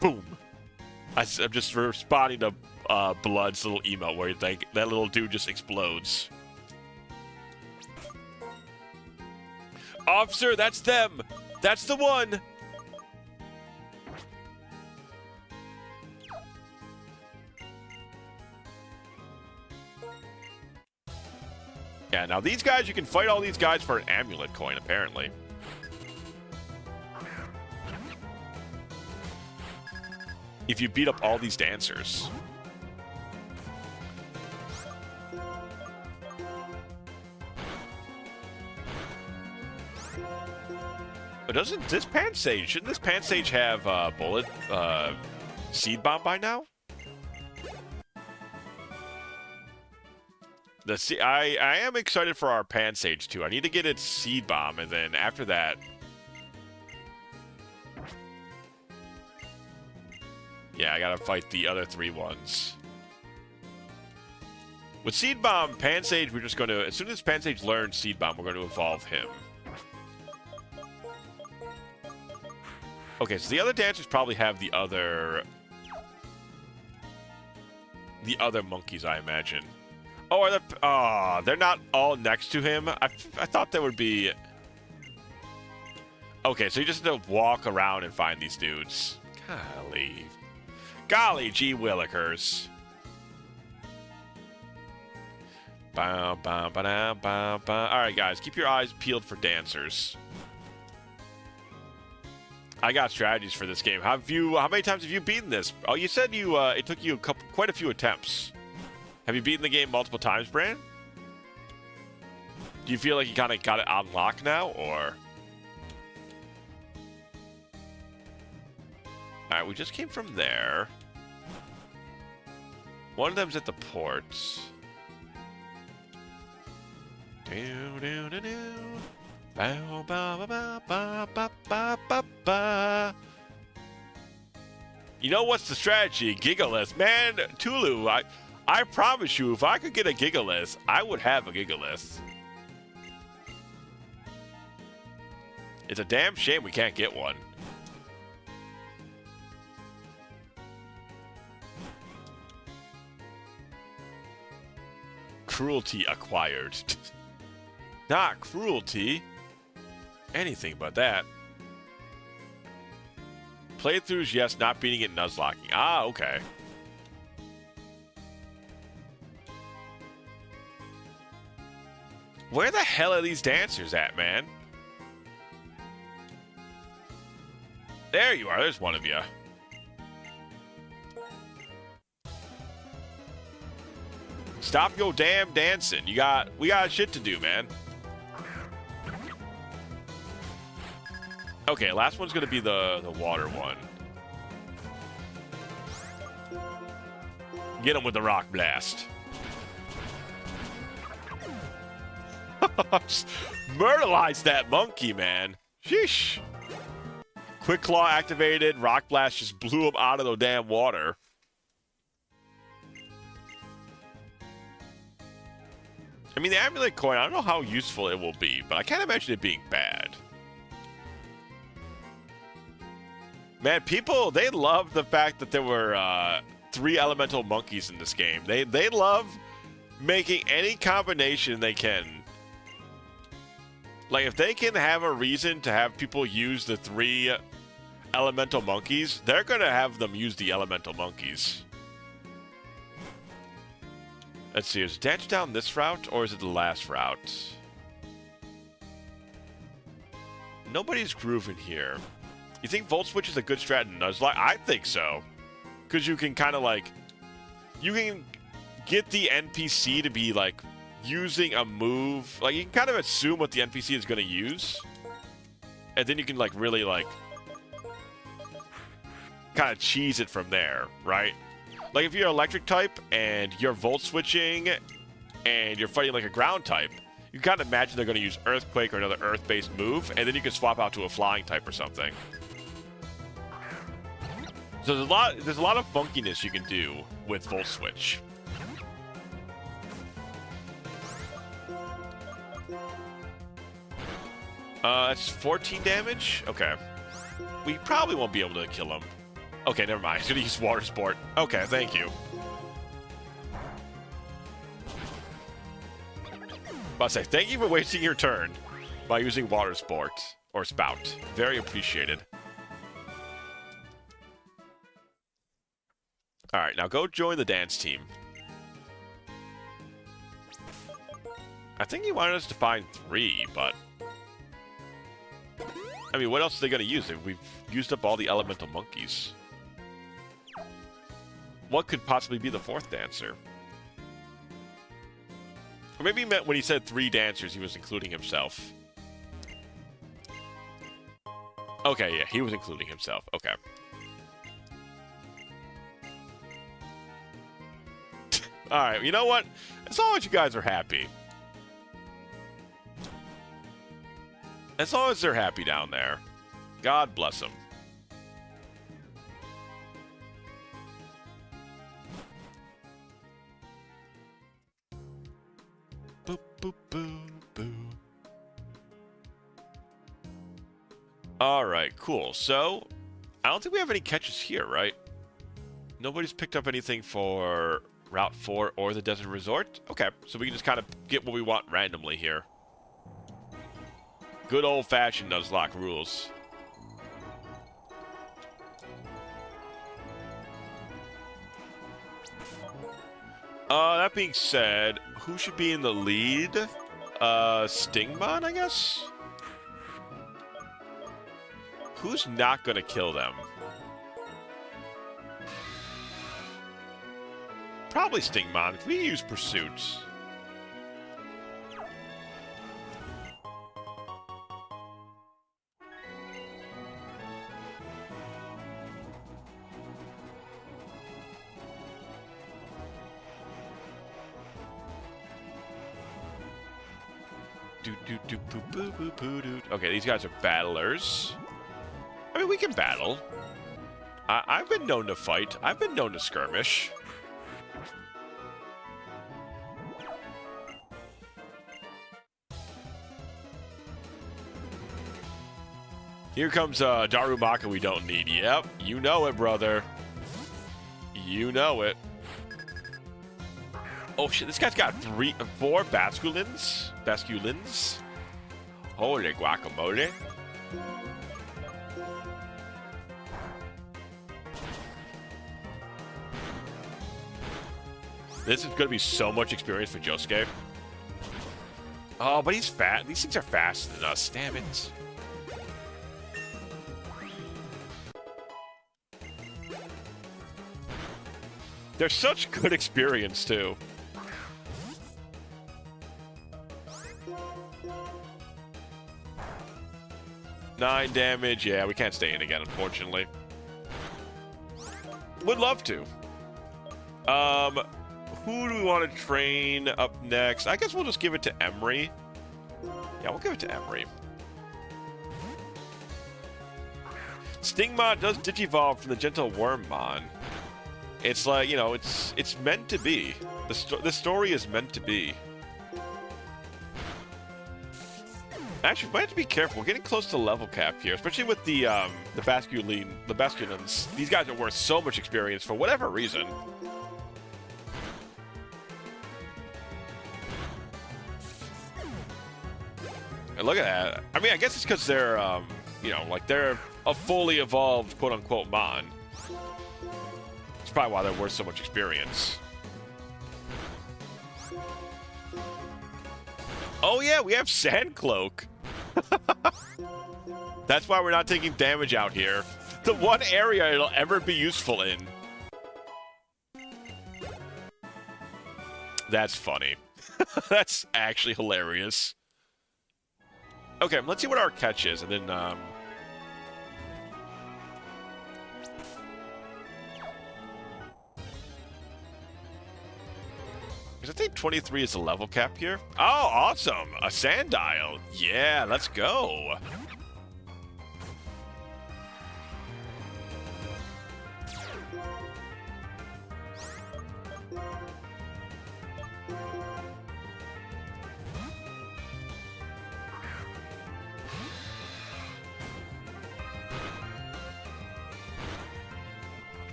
Boom. I'm just responding to Blood's little email where you think that little dude just explodes. Officer, that's them. That's the one. Yeah, now these guys, you can fight all these guys for an amulet coin, apparently. If you beat up all these dancers. But doesn't this Pansage, shouldn't this Pansage have bullet seed bomb by now? I am excited for our Pansage too. I need to get its seed bomb, and then after that, yeah, I gotta fight the other 3 ones. With seed bomb, Pansage, we're just going to, as soon as Pansage learns seed bomb, we're going to evolve him. Okay, so the other dancers probably have the other monkeys, I imagine. Oh, they're not all next to him. I thought there would be. Okay, so you just have to walk around and find these dudes. Golly gee willikers. All right, guys, keep your eyes peeled for dancers. I got strategies for this game. How many times have you beaten this? Oh, you said it took you quite a few attempts. Have you beaten the game multiple times, Bran? Do you feel like you kind of got it on lock now, or? Alright, we just came from there. One of them's at the port. You know what's the strategy? Gigalith. Man, Tulu, I promise you, if I could get a Gigalith, I would have a Gigalith. It's a damn shame we can't get one. Cruelty acquired. Not cruelty. Anything but that. Playthroughs, yes. Not beating it, Nuzlocking. Ah, okay. Where the hell are these dancers at, man? There you are. There's one of you. Stop your damn dancing. We got shit to do, man. Okay, last one's gonna be the water one. Get him with the rock blast. Myrtleize that monkey, man. Sheesh. Quick Claw activated. Rock Blast just blew him out of the damn water. I mean, the amulet coin, I don't know how useful it will be, but I can't imagine it being bad. Man, people, they love the fact that there were 3 elemental monkeys in this game. They love making any combination they can. Like, if they can have a reason to have people use the 3 elemental monkeys, they're going to have them use the elemental monkeys. Let's see, is it dance down this route, or is it the last route? Nobody's grooving here. You think Volt Switch is a good strat in Nuzlocke? I think so. Because you can kind of like... you can get the NPC to be like using a move. Like you can kind of assume what the NPC is going to use, and then you can like really like kind of cheese it from there, right? Like if you're electric type and you're volt switching and you're fighting like a ground type, you kind of imagine they're going to use earthquake or another earth-based move, and then you can swap out to a flying type or something. So there's a lot of funkiness you can do with volt switch. That's 14 damage? Okay. We probably won't be able to kill him. Okay, never mind. He's gonna use water sport. Okay, thank you. I'll say thank you for wasting your turn by using water sport or spout. Very appreciated. Alright, now go join the dance team. I think he wanted us to find 3, but I mean, what else are they going to use? We've used up all the elemental monkeys. What could possibly be the 4th dancer? Or maybe he meant when he said 3 dancers, he was including himself. Okay, yeah, he was including himself. Okay. Alright, you know what? As long as you guys are happy. As long as they're happy down there. God bless them. Boop, boop, boop, boop. Alright, cool. So, I don't think we have any catches here, right? Nobody's picked up anything for Route 4 or the Desert Resort? Okay, so we can just kind of get what we want randomly here. Good old-fashioned Nuzlocke rules. That being said, who should be in the lead? Stingmon, I guess? Who's not gonna kill them? Probably Stingmon. We use Pursuit. Okay, these guys are battlers. I mean, we can battle. I've been known to fight. I've been known to skirmish. Here comes Darumaka we don't need. Yep, you know it, brother. You know it. Oh shit, this guy's got 4 basculins. Basculins. Holy guacamole. This is gonna be so much experience for Josuke. Oh, but he's fat. These things are faster than us. Damn it. They're such good experience, too. Nine damage. Yeah, we can't stay in again, unfortunately. Would love to. Who do we want to train up next? I guess we'll just give it to Emery. Yeah, we'll give it to Emery. Stingmon does Digivolve from the Gentle Wormmon. It's like, you know, it's meant to be. The story is meant to be. Actually, we might have to be careful. We're getting close to level cap here, especially with the Basculins. These guys are worth so much experience for whatever reason. And look at that. I mean, I guess it's because they're, you know, like they're a fully evolved quote-unquote Mon. That's probably why they're worth so much experience. Oh yeah, we have Sandcloak. That's why we're not taking damage out here. The one area it'll ever be useful in. That's funny. That's actually hilarious. Okay, let's see what our catch is, and then, because I think 23 is the level cap here. Oh, awesome! A sand dial. Yeah, let's go.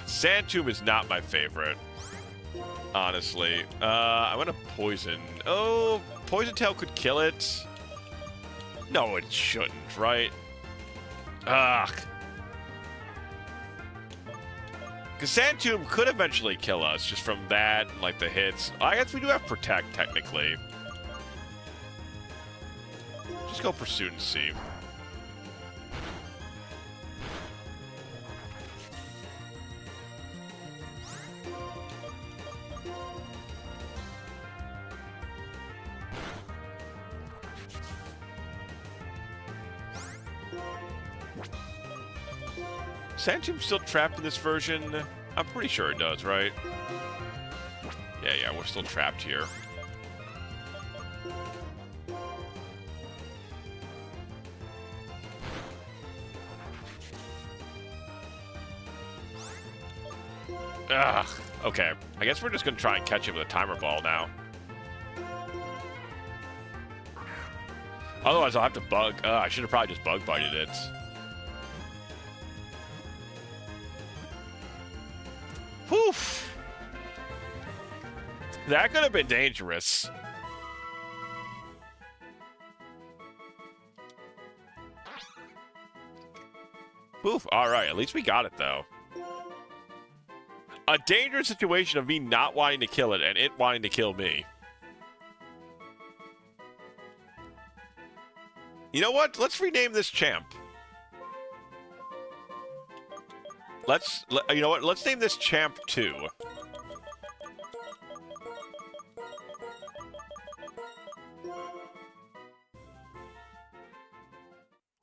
Sand Tomb is not my favorite, honestly. I'm gonna poison. Oh, Poison Tail could kill it. No, it shouldn't, right? Ugh. Because Sand Tomb could eventually kill us just from that and, like, the hits. I guess we do have Protect, technically. Just go Pursuit and see. Sand Tomb's still trapped in this version? I'm pretty sure it does, right? Yeah, we're still trapped here. Ugh. Okay. I guess we're just gonna try and catch it with a timer ball now. Otherwise, I'll have to bug. I should have probably just bug bited it. Poof! That could have been dangerous. Poof. Alright, at least we got it, though. A dangerous situation of me not wanting to kill it and it wanting to kill me. You know what? Let's rename this champ. You know what? Let's name this Champ 2.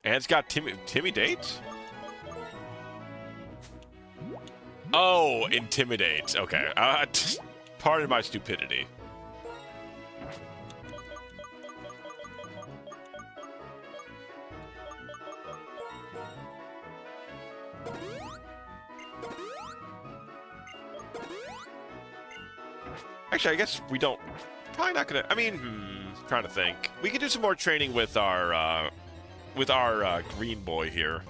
And it's got Timmy Dates? Oh, Intimidate. Okay. Pardon my stupidity. Actually, I guess we don't... Probably not gonna... I mean, trying to think. We could do some more training with our green boy here.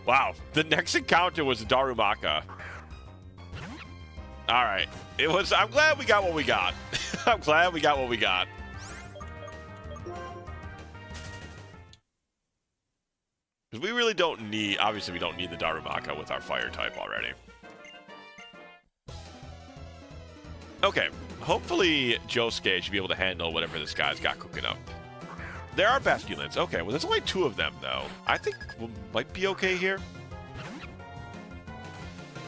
Wow, the next encounter was Darumaka. Alright. It was... I'm glad we got what we got. I'm glad we got what we got. Because we really don't need... Obviously, we don't need the Darumaka with our fire type already. Okay, hopefully Josuke should be able to handle whatever this guy's got cooking up. There are Basculins. Okay, well, there's only 2 of them, though. I think we might be okay here.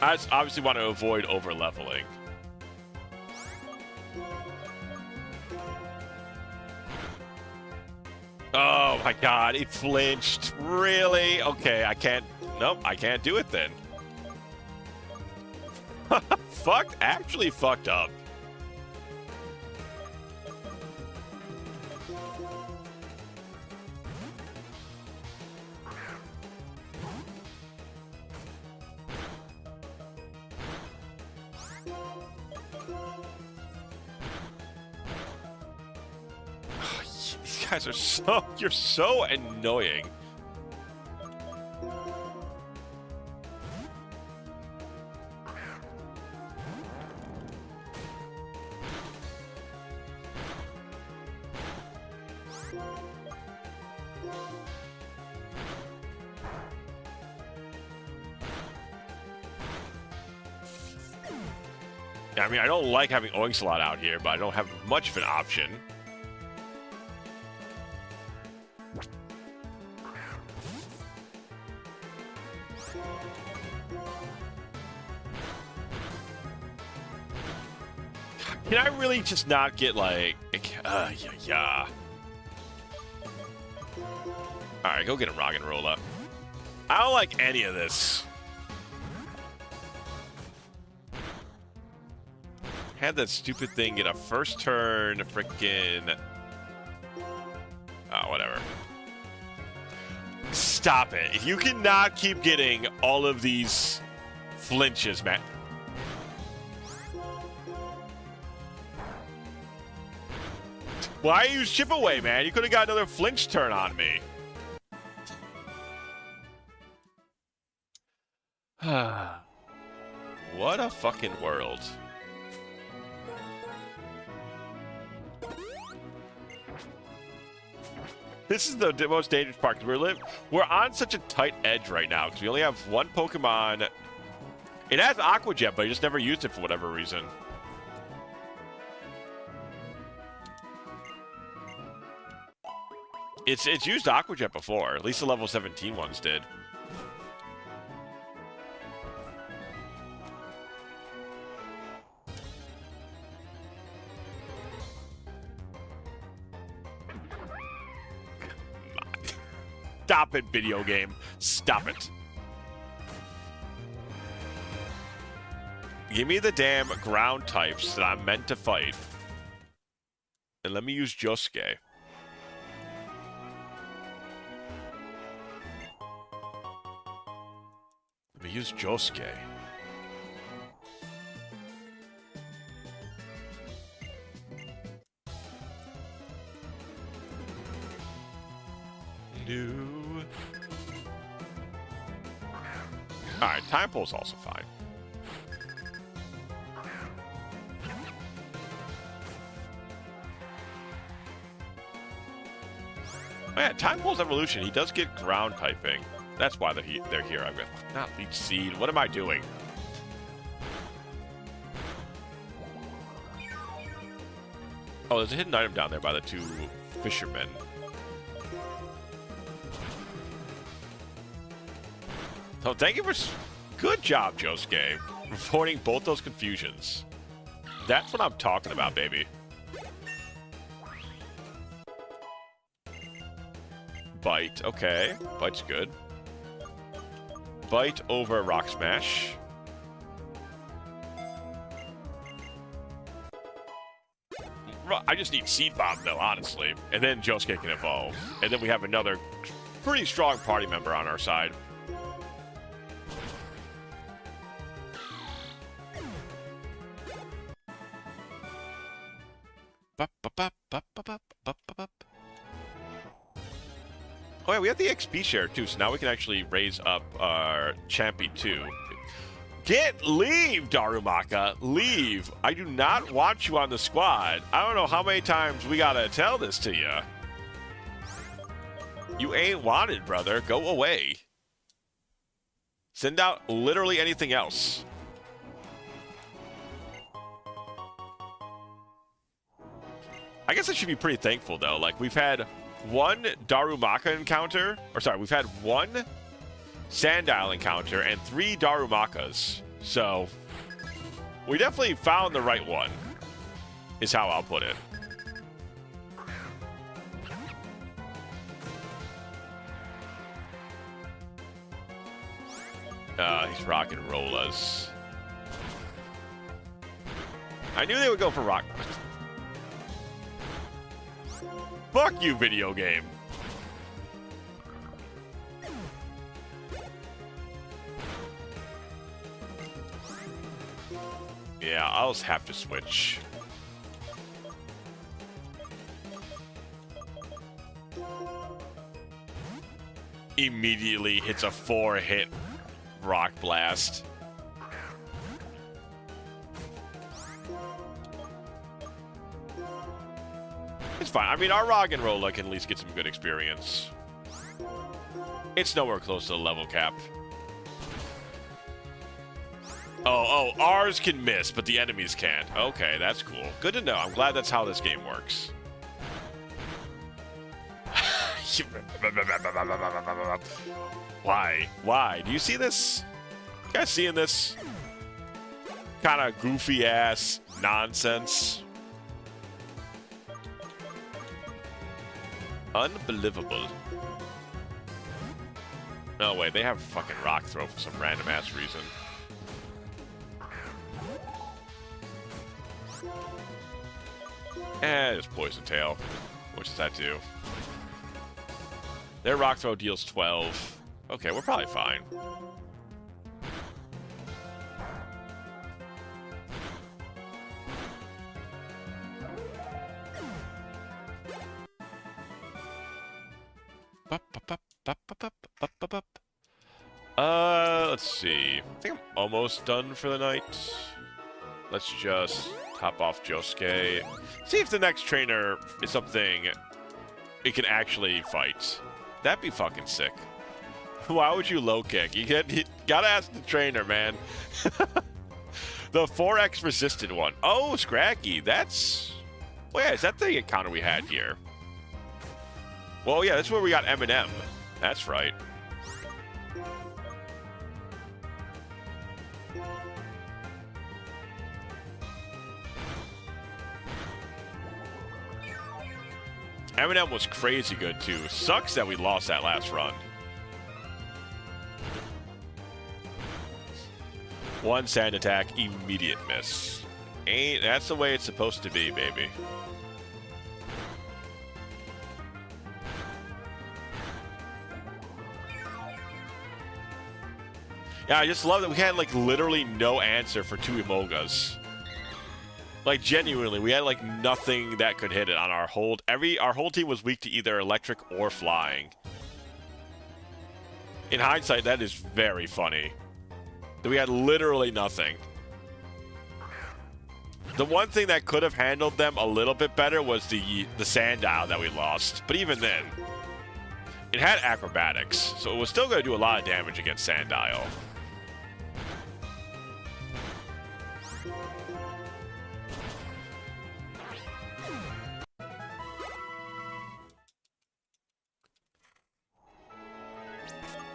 I just obviously want to avoid over-leveling. Oh, my God. It flinched. Really? Okay, I can't... Nope, I can't do it then. Actually fucked up. These guys are so... You're so annoying. I mean, I don't like having Oinkslot out here, but I don't have much of an option. Can I really just not get like, yeah. All right, go get a rock and roll up. I don't like any of this. Had that stupid thing get a first turn, frickin'. Oh, whatever. Stop it. You cannot keep getting all of these flinches, man. Why you chip away, man? You could have got another flinch turn on me. What a fucking world. This is the most dangerous part. We're on such a tight edge right now because we only have one Pokemon. It has Aqua Jet, but I just never used it for whatever reason. It's used Aqua Jet before. At least the level 17 ones did. Stop it, video game. Stop it. Give me the damn ground types that I'm meant to fight. And let me use Josuke. Let me use Josuke. Alright, Time Pull's also fine. Oh yeah, Time Pull's evolution, he does get ground typing. That's why they're here. I'm gonna not Leech Seed. What am I doing? Oh, there's a hidden item down there by the two fishermen. So thank you for... Good job, Josuke. Reporting both those confusions. That's what I'm talking about, baby. Bite. Okay. Bite's good. Bite over Rock Smash. I just need Seed Bomb, though, honestly. And then Josuke can evolve. And then we have another pretty strong party member on our side. Oh yeah, we have the XP share too, so now we can actually raise up our Champy 2. Leave, Darumaka, leave. I do not want you on the squad. I don't know how many times we gotta tell this to you. You ain't wanted, brother. Go away. Send out literally anything else. I guess I should be pretty thankful, though. Like, we've had one Darumaka encounter, or sorry, we've had one Sandile encounter and 3 Darumakas. So, we definitely found the right one, is how I'll put it. These rock and rollers. I knew they would go for rock. Fuck you, video game. Yeah, I'll just have to switch. Immediately hits a 4-hit Rock Blast. It's fine. I mean, our Roggenrola can at least get some good experience. It's nowhere close to the level cap. Oh, ours can miss, but the enemies can't. Okay, that's cool. Good to know. I'm glad that's how this game works. Why? Why? Do you see this? You guys seeing this? Kind of goofy-ass nonsense. Unbelievable. No way, they have fucking rock throw for some random ass reason. Just poison tail. What does that do? Their rock throw deals 12. Okay, we're probably fine. Let's see. I think I'm almost done for the night. Let's just top off Josuke. See if the next trainer is something it can actually fight. That'd be fucking sick. Why would you low kick? You gotta ask the trainer, man. The 4x resisted one. Oh, Scraggy. That's... Well, yeah, is that the encounter we had here? Well, yeah, that's where we got Eminem. That's right. Eminem was crazy good, too. Sucks that we lost that last run. One sand attack, immediate miss. That's the way it's supposed to be, baby. Yeah, I just love that we had, like, literally no answer for 2 Emogas. Like, genuinely, we had, like, nothing that could hit it on our hold. Our whole team was weak to either electric or flying. In hindsight, that is very funny. That we had literally nothing. The one thing that could have handled them a little bit better was the Sandile that we lost. But even then, it had acrobatics, so it was still going to do a lot of damage against Sandile.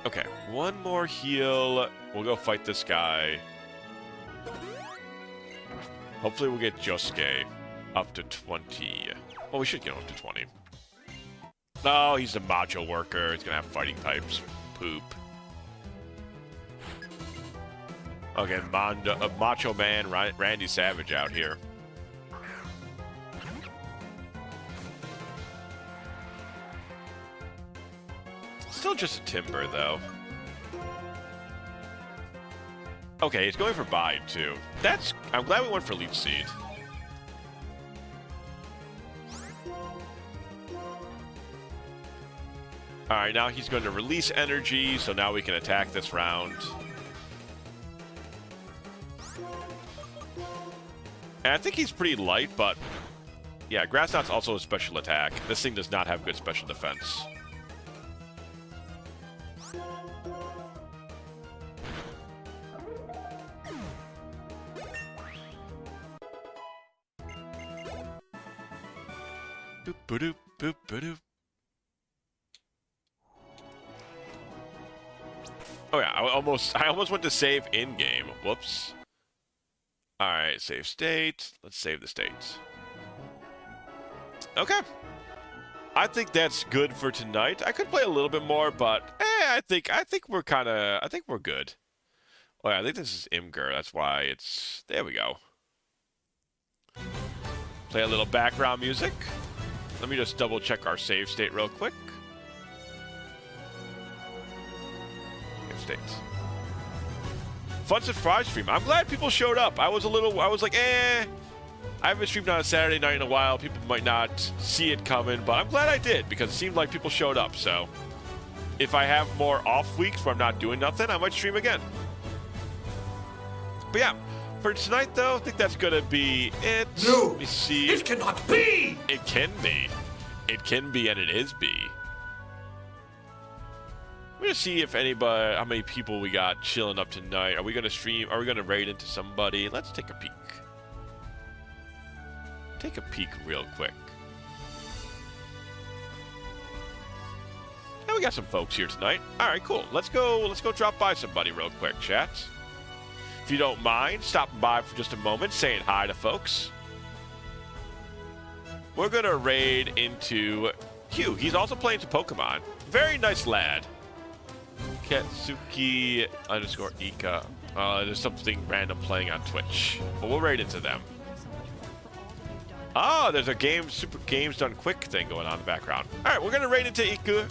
Okay, one more heal. We'll go fight this guy. Hopefully we'll get Josuke up to 20. Well, we should get him up to 20. No, he's a macho worker. He's gonna have fighting types. Poop. Okay, Macho Man Randy Savage out here. Still just a Timber, though. Okay, he's going for Bide, too. I'm glad we went for Leech Seed. Alright, now he's going to release energy, so now we can attack this round. And I think he's pretty light, but... Yeah, Grass Knot's also a special attack. This thing does not have good special defense. Boop, ba-doop, boop, ba-doop. Oh yeah, I almost went to save in-game. Whoops. Alright, save state. Let's save the state. Okay. I think that's good for tonight. I could play a little bit more, but I think we're good. Oh yeah, I think this is Imgur. That's why it's... There we go. Play a little background music. Let me just double check our save state real quick. Save state. Fun surprise stream. I'm glad people showed up. I was like, I haven't streamed on a Saturday night in a while. People might not see it coming, but I'm glad I did because it seemed like people showed up. So if I have more off weeks where I'm not doing nothing, I might stream again. But yeah. For tonight, though, I think that's going to be it. No, let me see. It cannot be! It can be. It can be, and it is be. We're going to see if anybody, how many people we got chilling up tonight. Are we going to stream? Are we going to raid into somebody? Let's take a peek. Take a peek real quick. Now we got some folks here tonight. All right, cool. Let's go drop by somebody real quick, chat. If you don't mind stopping by for just a moment, saying hi to folks. We're going to raid into Hugh. He's also playing some Pokemon. Very nice lad. Ketsuki _ Ika. There's something random playing on Twitch. But we'll raid into them. Oh, there's a super games done quick thing going on in the background. All right, we're going to raid into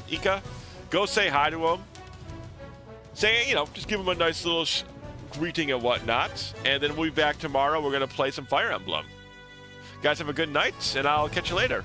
Ika. Go say hi to him. Say, just give him a nice little greeting and whatnot. And then we'll be back tomorrow. We're going to play some Fire Emblem. Guys, have a good night, and I'll catch you later.